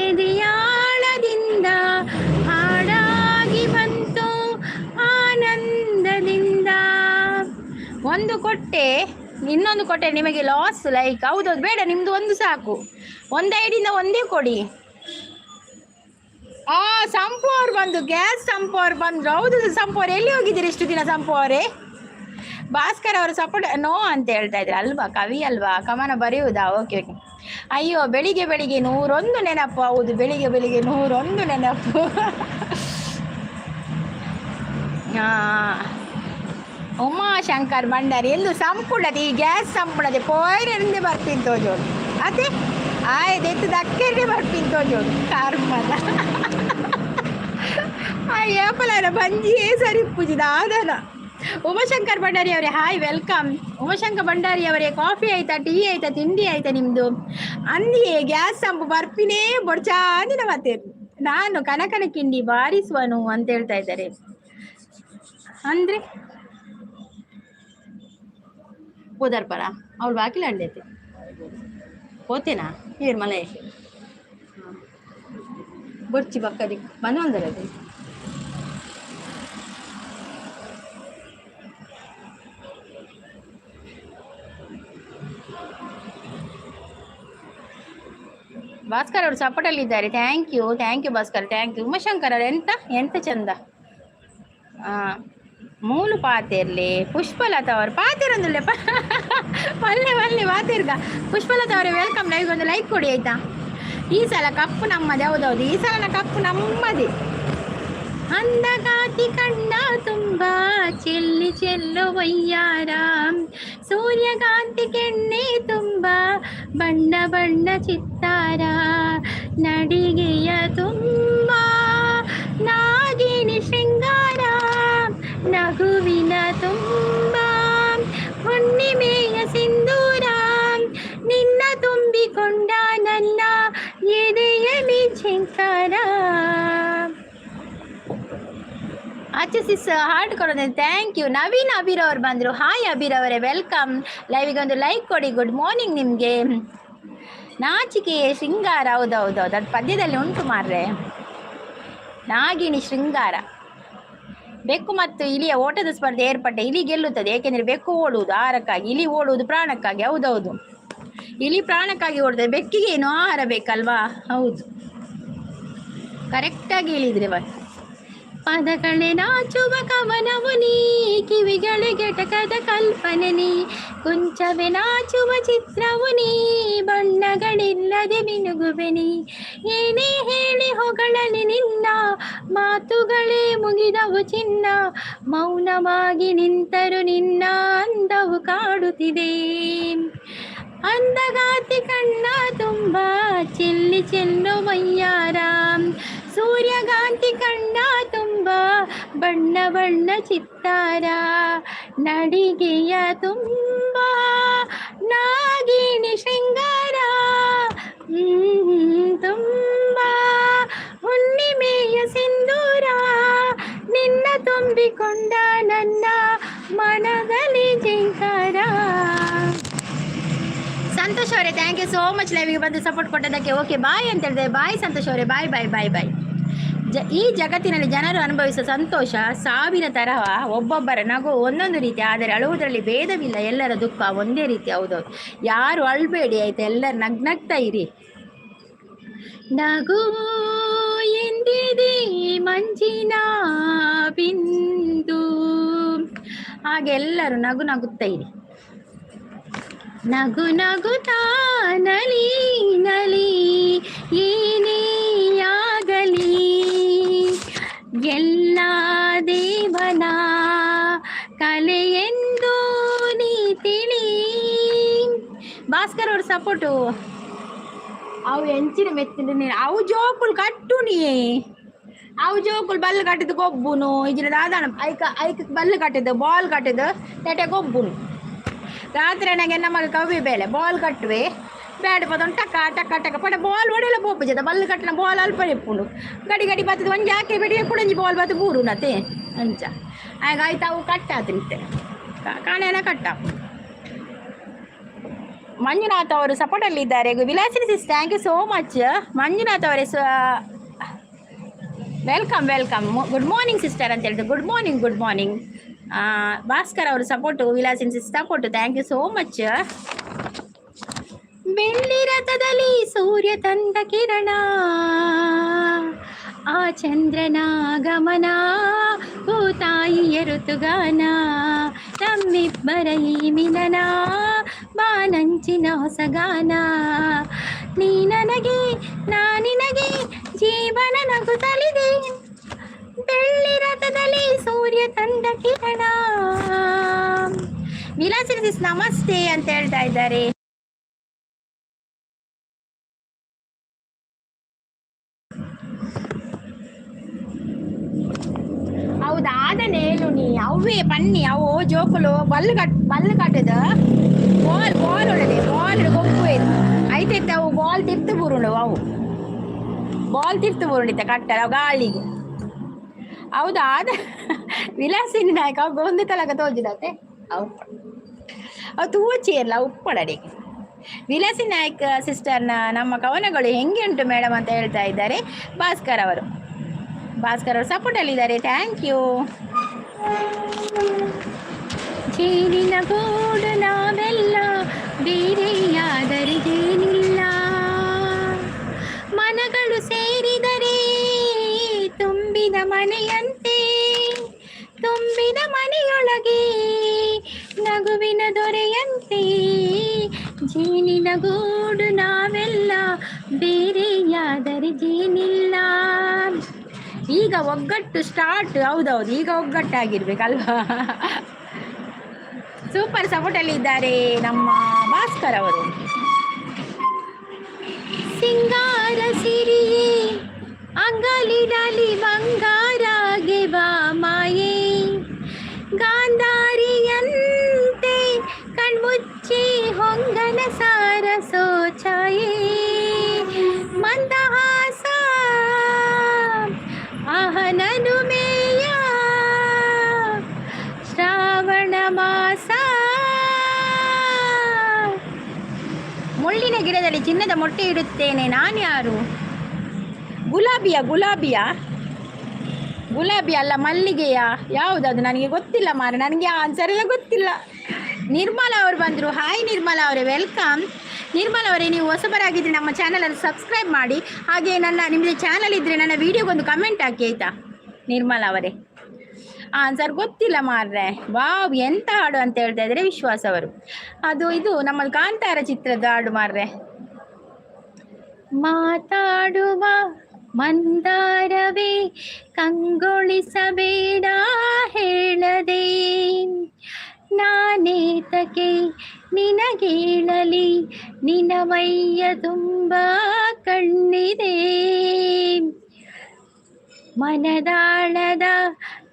ಎದೆಯಾಳದಿಂದ ಹಾಡಾಗಿ ಬಂತು ಆನಂದದಿಂದ. ಒಂದು ಕೊಟ್ಟೆ, ಇನ್ನೊಂದು ಕೊಟ್ಟೆ ನಿಮಗೆ ಲಾಸ್. ಲೈಕ್ ಹೌದೌದು, ಬೇಡ ನಿಮ್ದು ಒಂದು ಸಾಕು. ಒಂದು ಐಡಿಯಿಂದ ಒಂದೇ ಕೊಡಿ. ಸಂಪು ಅವ್ರು ಬಂದು, ಗ್ಯಾಸ್ ಸಂಪು ಅವ್ರು ಬಂದರು. ಹೌದು ಸಂಪು ಅವ್ರು, ಎಲ್ಲಿ ಹೋಗಿದ್ದೀರಿ ಇಷ್ಟು ದಿನ ಸಂಪು ಅವರೇ? ಭಾಸ್ಕರ್ ಅವರು ಸಪೋರ್ಟ್ ನೋ ಅಂತ ಹೇಳ್ತಾ ಇದ್ರು ಅಲ್ವಾ? ಕವಿ ಅಲ್ವಾ, ಕವನ ಬರೆಯುವುದಾ? Okay okay. ಅಯ್ಯೋ, ಬೆಳಿಗ್ಗೆ ಬೆಳಿಗ್ಗೆ 101 ನೆನಪು. ಹೌದು, ಬೆಳಿಗ್ಗೆ ಬೆಳಿಗ್ಗೆ 101 ನೆನಪು. ಉಮಾಶಂಕರ್ ಭಂಡಾರಿ ಎಂದು ಸಂಪುಣತೆ, ಈ ಗ್ಯಾಸ್ ಸಂಪುಣತೆ ಪೋಯ್ರೆ ಬರ್ತೀನಿ ತೋಜೋಡು. ಅದೇ ಆಯ್ದೆತ್ತು ದಕ್ಕರೆ ಬರ್ತೀನಿ ತೋಜೋಡು ಕಾರ್ಮದ. ಏಪಲರ ಬಂಜಿಯೇ ಸರಿ ಪೂಜಿದ ಆದನ. ಉಮಾಶಂಕರ್ ಭಂಡಾರಿ ಅವರೇ ಹಾಯ್, ವೆಲ್ಕಮ್. ಉಮಾಶಂಕರ್ ಭಂಡಾರಿ ಅವರೇ, ಕಾಫಿ ಆಯ್ತಾ, ಟೀ ಆಯ್ತಾ, ತಿಂಡಿ ಆಯ್ತಾ ನಿಮ್ಮದು? ಅಂದಿಯೇ ಗ್ಯಾಸ್ ಸಂಪು ಬರ್ಪಿನೇ ಬೊಡ್ಚಾಂದಿನ ಮತ್ತೆ ನಾನು ಕನಕನ ಕಿಂಡಿ ಬಾರಿಸುವನು ಅಂತ ಹೇಳ್ತಾ ಇದ್ದಾರೆ. ಅಂದರೆ ಓದರ್ ಪರ ಅವಳು ಬಾಕಿಲ ಅಂಡೈತೆ ಓತೇನಾ ಏರ್ ಮಲೆ ಬೊಡ್ಚಿ ಬಕ್ಕದಿ ಬಂದು ಒಂದರದು. ಭಾಸ್ಕರ್ ಅವರು ಸಪೋರ್ಟಲ್ಲಿದ್ದಾರೆ. Thank you Bhaskar, thank you. Umashankar ಅವರು ಎಂತ ಚಂದ. ಮೂಲು ಪಾತೆರ್ಲಿ ಪುಷ್ಪಲತಾ ಅವರು ಪಾತೆರೊಂದುಲ್ಲೆ ಪಲ್ಲೆ ಪಾತೆರ್ಗ. ಪುಷ್ಪಲತಾ ಅವರೇ ವೆಲ್ಕಮ್. ಲೈವ್ ಒಂದು ಲೈಕ್ ಕೊಡಿ ಆಯ್ತಾ? ಈ ಸಲ ಕಪ್ಪು ನಮ್ಮದೇ. ಹೌದೌದು, ಈ ಸಲ ಕಪ್ಪು ನಮ್ಮದೇ. ಅಂದಗಾತಿ ಕಣ್ಣ ತುಂಬ ಚೆಲ್ಲಿ ಚೆಲ್ಲುವಯ್ಯಾರ, ಸೂರ್ಯಕಾಂತಿ ಕೆಣ್ಣೆ ತುಂಬ ಬಣ್ಣ ಬಣ್ಣ ಚಿತ್ತಾರ, ನಡಿಗೆಯ ತುಂಬ ನಾಗಿಣಿ ಶೃಂಗಾರ, ನಗುವಿನ ತುಂಬ ಹುಣ್ಣಿಮೆಯ ಸಿಂಧೂರ, ನಿನ್ನ ತುಂಬಿಕೊಂಡ ನನ್ನ ಎದೆಯಲಿ ಝಂಕಾರ. ಸಿಸ್ ಹಾರ್ಟ್ ಕೊಡೋದು, ಥ್ಯಾಂಕ್ ಯು. ನವೀನ್ ಅಬೀರ್ ಅವ್ರು ಬಂದರು. ಹಾಯ್ ಅಬೀರ್ ಅವರೇ, ವೆಲ್ಕಮ್. ಲೈವಿಗೆ ಒಂದು ಲೈಕ್ ಕೊಡಿ. ಗುಡ್ ಮಾರ್ನಿಂಗ್ ನಿಮಗೆ. ನಾಚಿಕೆ ಶೃಂಗಾರ, ಹೌದೌದೌದು, ಅದು ಪದ್ಯದಲ್ಲಿ ಉಂಟು ಮಾರ್ರೆ. ನಾಗಿಣಿ ಶೃಂಗಾರ. ಬೆಕ್ಕು ಮತ್ತು ಇಲಿಯ ಓಟದ ಸ್ಪರ್ಧೆ ಏರ್ಪಟ್ಟ. ಇಲಿ ಗೆಲ್ಲುತ್ತದೆ, ಏಕೆಂದರೆ ಬೆಕ್ಕು ಓಡುವುದು ಆಹಾರಕ್ಕಾಗಿ, ಇಲಿ ಓಡುವುದು ಪ್ರಾಣಕ್ಕಾಗಿ. ಹೌದೌದು, ಇಲಿ ಪ್ರಾಣಕ್ಕಾಗಿ ಓಡ್ತದೆ, ಬೆಕ್ಕಿಗೆ ಏನೋ ಆಹಾರ ಬೇಕಲ್ವಾ? ಹೌದು, ಕರೆಕ್ಟಾಗಿ ಹೇಳಿದ್ರಿ. ಪದಗಳೇ ನಾಚುವ ಕವನವು ನೀ, ಕಿವಿಗಳೇ ಘಟಕದ ಕಲ್ಪನೆ ನೀ, ಕುಂಚವೇ ನಾಚುವ ಚಿತ್ರವು ನೀ, ಬಣ್ಣಗಳಿಲ್ಲದೆ ಮಿನುಗುವೆ ನೀ. ಏನೇ ಹೇಳಿ ಹೊಗಳಲಿ ನಿನ್ನ, ಮಾತುಗಳೇ ಮುಗಿದವು ಚಿನ್ನ, ಮೌನವಾಗಿ ನಿಂತರು ನಿನ್ನ ಅಂದವು ಕಾಡುತ್ತಿದೆ. ಅಂದಗಾತಿ ಕಣ್ಣ ತುಂಬ ಚೆಲ್ಲಿ ಚೆಲ್ಲುವಯ್ಯಾರ, ಸೂರ್ಯಕಾಂತಿ ಕಣ್ಣ ತುಂಬ ಬಣ್ಣ ಬಣ್ಣ ಚಿತ್ತಾರ, ನಡಿಗೆಯ ತುಂಬ ನಾಗಿಣಿ ಶೃಂಗಾರ, ತುಂಬ ಹುಣ್ಣಿಮೆಯ ಸಿಂಧೂರ, ನಿನ್ನ ತುಂಬಿಕೊಂಡ ನನ್ನ ಮನದಲ್ಲಿ ಜಿಂಕಾರ. ಸಂತೋಷ್ ಅವರೇ, ಥ್ಯಾಂಕ್ ಯು ಸೋ ಮಚ್ ಲೈವಿಗೆ ಬಂದು ಸಪೋರ್ಟ್ ಕೊಟ್ಟದಕ್ಕೆ. ಓಕೆ, ಬಾಯ್ ಅಂತ ಹೇಳಿದೆ. ಬಾಯ್ ಸಂತೋಷ್ ಅವರೇ, ಬಾಯ್ ಬಾಯ್ ಬಾಯ್ ಬಾಯ್. ಈ ಜಗತ್ತಿನಲ್ಲಿ ಜನರು ಅನುಭವಿಸುವ ಸಂತೋಷ ಸಾವಿರ ತರಹ, ಒಬ್ಬೊಬ್ಬರ ನಗು ಒಂದೊಂದು ರೀತಿ, ಆದರೆ ಅಳುವುದರಲ್ಲಿ ಭೇದವಿಲ್ಲ, ಎಲ್ಲರ ದುಃಖ ಒಂದೇ ರೀತಿ. ಹೌದೌದು, ಯಾರು ಅಳ್ಬೇಡಿ ಆಯ್ತು, ಎಲ್ಲರೂ ನಗ್ನಗ್ತಾ ಇರಿ. ನಗು ಎಂದಿದೆ ಮಂಜಿನ ಬಿಂದು, ಹಾಗೆ ಎಲ್ಲರೂ ನಗು ನಗುತ್ತಾ ಇರಿ. ನಗು ನಗುತ್ತಾ ನಲಿ ನಲಿ ಏನೇ ಆಗಲಿ, ಎಲ್ಲ ದೇವನ ಸಪೋರ್ಟು. ಅವು ಎಂಚಿನ ಮೆತ್ತಿನ ನೀನು ಅವು ಜೋಕುಲು ಕಟ್ಟು ನೀ ಅವು ಜೋಕುಲು ಬಲ್ಲು ಕಟ್ಟಿದ ಕೊಬ್ಬುನು ಇಜಿನ ದಾದಾನ ಐಕ ಐಕ ಬಲ್ಲು ಕಟ್ಟಿದ್ದು ಬಾಲ್ ಕಟ್ಟಿದ್ದು ತೆಟೆ ಕೊಬ್ಬುನು ರಾತ್ರಿ ನನಗೆ ನಮಗೆ ಕವಿ ಬೇಳೆ ಬಾಲ್ ಕಟ್ಟುವೆ ಬೇಡ ಪದೊಂದು ಟಕ್ಕ ಟಕ್ಕ ಟಕ್ಕ ಪಟ ಬಾಲ್ ಹೊಡೆಯಲ್ಲ ಪೋಪು ಜದ ಬಲ್ಲು ಕಟ್ಟಿನ ಬಾಲ್ ಅಲ್ಪ ಎಪ್ಪುಂಡು ಗಡಿ ಗಡಿ ಬತ್ತದ ಒಂದು ಯಾಕೆ ಬೆಡಿ ಕುಡಂಜಿ ಬಾಲ್ ಬತ್ತು ಬೂರು ನತೆ ಅಂಚ ಆಗ ಆಯ್ತು ಅವು ಕಟ್ಟಾತಿಂತೆ ಕಾಣೆನ ಕಟ್ಟ. ಮಂಜುನಾಥ್ ಅವರು ಸಪೋರ್ಟಲ್ಲಿದ್ದಾರೆ. Vilasini sis thank you so much. Manjunath ಅವರೇ welcome welcome. Good morning sister ಅಂತ ಹೇಳಿದ್ರು. Good morning good morning. Bhaskar ಅವರು support, Vilasini sis support, thank you so much. ಬೆಳ್ಳಿ ರಥದಲ್ಲಿ ಸೂರ್ಯ ತಂದ ಕಿರಣ, ಆ ಚಂದ್ರನ ಗಮನ, ಓ ತಾಯಿಯ ಋತುಗಾನ, ನಮ್ಮಿಬ್ಬರ ಈ ಮಿಲನ, ಬಾನಂಚಿನ ಹೊಸಗಾನ, ನೀ ನನಗೆ ನಾ ನಿನಗೆ ಜೀವನ ನಗುತ್ತಲಿದೆ, ಬೆಳ್ಳಿ ರಥದಲ್ಲಿ ಸೂರ್ಯ ತಂದ ಕಿರಣ. ವಿಲಾಸಿನಿ ನಮಸ್ತೆ ಅಂತ ಹೇಳ್ತಾ ಇದ್ದಾರೆ. ಹೌದಾದನೆ ಹೇಳು ನೀ ಅವೇ ಪನ್ನಿ ಅವು ಜೋಕುಲು ಬಲ್ಲು ಕಟ್ಟದ ಬಾಲ್ ಒಳಗೆ ಬಾಲ್ ಗೊಬ್ಬು ಐತೈತೆ ಅವು ಬಾಲ್ ತಿರ್ತು ಬುರುಂಡು ಅವು ಬಾಲ್ ತಿರ್ತು ಬುರುಂಡಿತ್ತ ಕಟ್ಟಲ್ಲ ಅವು ಗಾಳಿಗೆ. ಹೌದಾ ಆದ ವಿಲಾಸಿನಿ ನಾಯಕ ಅವು ಗೊಂದು ತಲಕ ತೋಜಿದತೆ ಅವು ಅವು ತೂಚಿಯಲ್ಲ ಉಪ್ಪಡಡಿ. ವಿಲಾಸಿನಿ ನಾಯಕ್ ಸಿಸ್ಟರ್ನ ನಮ್ಮ ಕವನಗಳು ಹೆಂಗೆ ಉಂಟು ಮೇಡಮ್ ಅಂತ ಹೇಳ್ತಾ ಇದ್ದಾರೆ ಭಾಸ್ಕರ್ ಅವರು. ಭಾಸ್ಕರ್ ಅವರು ಸಪೋರ್ಟಲ್ಲಿದ್ದಾರೆ, ಥ್ಯಾಂಕ್ ಯು. ಜೇನಿನ ಗೂಡು ನಾವೆಲ್ಲ ಬೇರೆಯಾದರೆ ಜೇನಿಲ್ಲ, ಮನಗಳು ಸೇರಿದರೆ ತುಂಬಿದ ಮನೆಯಂತೆ, ತುಂಬಿದ ಮನೆಯೊಳಗೆ ನಗುವಿನ ದೊರೆಯಂತೆ, ಜೇನಿನ ಗೂಡು ನಾವೆಲ್ಲ ಬೇರೆಯಾದರೆ ಜೇನಿಲ್ಲ. ಈಗ ಒಗ್ಗಟ್ಟು ಸ್ಟಾರ್ಟ್. ಹೌದೌದು, ಈಗ ಒಗ್ಗಟ್ಟಾಗಿರ್ಬೇಕಲ್ವಾ. ಸೂಪರ್ ಸಪೋರ್ಟಲ್ಲಿ ಇದ್ದಾರೆ ನಮ್ಮ ಭಾಸ್ಕರ್ ಅವರು. ಸಿಂಗಾರ ಸಿರಿಯೇ ಅಂಗಲಿಡಲಿ ಬಂಗಾರಾಗೆ ಬಾ ಮಾಯೇ, ಗಾಂಧಾರಿಯಂತೆ ಕಣ್ಮುಚ್ಚಿ ಹೊಂಗನ ಸಾರ ಸೋಚಾಯೇ, ಮಂದಹಾಸ ಆಹನನು ಮೇಯ ಶ್ರಾವಣ ಮಾಸ, ಮುಳ್ಳಿನ ಗಿಡದಲ್ಲಿ ಚಿನ್ನದ ಮೊಟ್ಟೆ ಇಡುತ್ತೇನೆ ನಾನು ಯಾರು. ಗುಲಾಬಿಯ ಗುಲಾಬಿ ಅಲ್ಲ ಮಲ್ಲಿಗೆಯ ಯಾವುದದು ನನಗೆ ಗೊತ್ತಿಲ್ಲ ಮಾರೆ, ನನಗೆ ಆನ್ಸರ್ ಎಲ್ಲ ಗೊತ್ತಿಲ್ಲ. ನಿರ್ಮಲಾ ಅವರು ಬಂದರು. ಹಾಯ್ ನಿರ್ಮಲಾ ಅವರೇ, ವೆಲ್ಕಮ್. ನಿರ್ಮಲಾ ಅವರೇ, ನೀವು ಹೊಸಬರಾಗಿದ್ದರೆ ನಮ್ಮ ಚಾನಲನ್ನು ಸಬ್ಸ್ಕ್ರೈಬ್ ಮಾಡಿ, ಹಾಗೆ ನಿಮ್ಮದು ಚಾನಲ್ ಇದ್ದರೆ ನನ್ನ ವೀಡಿಯೋಗೊಂದು ಕಮೆಂಟ್ ಹಾಕಿ ಆಯಿತಾ. ನಿರ್ಮಲಾ ಅವರೇ ಆನ್ಸರ್ ಗೊತ್ತಿಲ್ಲ ಮಾರ್ರೆ. ವಾವ್, ಎಂಥ ಹಾಡು ಅಂತ ಹೇಳ್ತಾ ಇದ್ದಾರೆ ವಿಶ್ವಾಸ ಅವರು. ಇದು ನಮ್ಮ ಕಾಂತಾರ ಚಿತ್ರದ ಹಾಡು ಮಾರ್ರೆ. ಮಾತಾಡುವ ಮಂದಾರವೇ ಕಂಗೊಳಿಸಬೇಡ ಹೇಳದೆ, ನಾನೇತಕ್ಕೆ ನಿನಗೇಳಲಿ, ನಿನವಯ್ಯ ತುಂಬ ಕಣ್ಣಿದೆ, ಮನದಾಳದ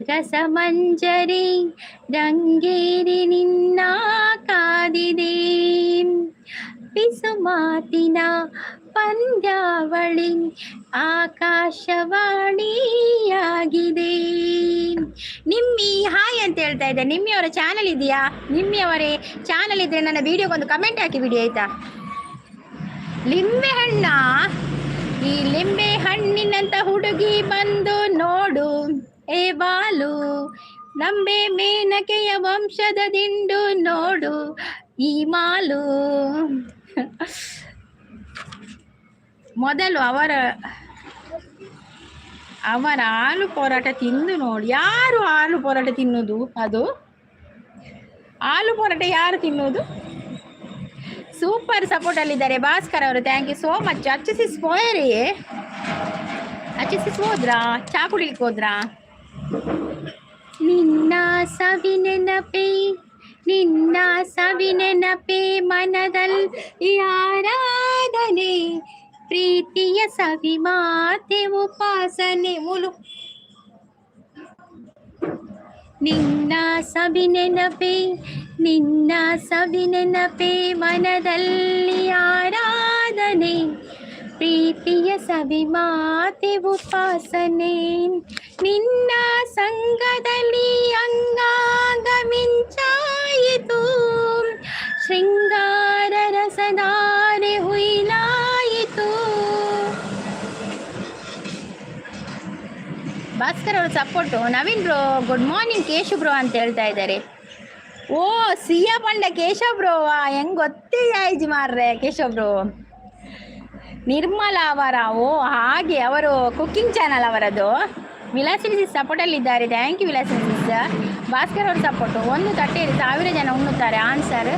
ರಸಮಂಜರಿ ರಂಗೇರಿ ನಿನ್ನ ಕಾದಿದೆ, ಪಿಸು ಮಾತಿನ ಪಂದ್ಯಾವಳಿ ಆಕಾಶವಾಣಿಯಾಗಿದೆ. ನಿಮ್ಮಿ ಹಾಯ್ ಅಂತ ಹೇಳ್ತಾ ಇದ್ದೆ. ನಿಮ್ಮಿಯವರ ಚಾನಲ್ ಇದೆಯಾ? ನಿಮ್ಮಿಯವರೇ ಚಾನಲ್ ಇದ್ದರೆ ನನ್ನ ವೀಡಿಯೋಗೊಂದು ಕಮೆಂಟ್ ಹಾಕಿ ಬಿಡಿ ಆಯಿತಾ. ಲಿಂಬೆ ಹಣ್ಣ, ಈ ಲಿಂಬೆ ಹಣ್ಣಿನಂತ ಹುಡುಗಿ ಬಂದು ನೋಡು, ಏ ಬಾಲು ನಂಬೆ ಮೇನಕೆಯ ವಂಶದ ದಿಂಡು ನೋಡು ಈ ಮಾಲು. ಮೊದಲು ಅವರ ಹಾಲು ಪರೋಟ ತಿಂದು ನೋಡಿ. ಯಾರು ಹಾಲು ಪರೋಟ ತಿನ್ನೋದು? ಅದು ಹಾಲು ಪರೋಟ ಯಾರು ತಿನ್ನೋದು? ಸೂಪರ್ ಸಪೋರ್ಟಲ್ಲಿದ್ದಾರೆ ಭಾಸ್ಕರ್ ಅವರು, ಥ್ಯಾಂಕ್ ಯು ಸೋ ಮಚ್. ಅಚ್ಚಿಸಿಸ್ ಹೋದ್ರಾ? ಚಾ ಕುಡಿಲಿಕ್ಕೆ ಹೋದ್ರಾ? ನಿನ್ನ ಸವಿ ನೆನಪೆ ನಿನ್ನ ಸವಿನೆನಪೆ ಮನದಲ್ಲಿ ಆರಾಧನೆ, ಪ್ರೀತಿಯ ಸವಿ ಮಾತೆ ಉಪಾಸನೆ ಮುಲು. ನಿನ್ನ ಸವಿನೆನಪೆ, ನಿನ್ನ ಸವಿನೆನಪೆ ಮನದಲ್ಲಿ ಆರಾಧನೆ, ಪ್ರೀತಿಯ ಸವಿ ಮಾತೆ ಉಪಾಸನೆ. ನಿನ್ನ ಸಂಗದಲ್ಲಿ ಅಂಗಾಂಗ ಮಿಂಚಾಯಿತು, ಶೃಂಗಾರ ರಸದಾರೆ ಹುಯಿಲಾಯಿತು. ಭಾಸ್ಕರ್ ಅವರು support. Naveen bro good morning Keshav bro ಅಂತ ಹೇಳ್ತಾ ಇದ್ದಾರೆ. ಓ ಸಿಯಾ ಪಂಡ ಕೇಶವ್ ಬ್ರೋ, ಹೆಂಗ್ ಗೊತ್ತಿಲ್ಲ ಐಜಿ ಮಾರ್ರೆ ಕೇಶವ್ ಬ್ರೋ. ನಿರ್ಮಲಾ ಅವರ, ಓ ಹಾಗೆ ಅವರು ಕುಕ್ಕಿಂಗ್ ಚಾನಲ್ ಅವರದು. ವಿಲಾಸಿನಿ ಸಿಸ್ ಸಪೋರ್ಟಲ್ಲಿ ಇದ್ದಾರೆ, ಥ್ಯಾಂಕ್ ಯು ವಿಲಾಸಿನಿ ಸಿಸ್. ಭಾಸ್ಕರ್ ಅವರು ಸಪೋರ್ಟು. ಒಂದು ತಟ್ಟೆಯಲ್ಲಿ 1000 ಜನ ಉಣ್ಣುತ್ತಾರೆ, ಆನ್ಸರ್.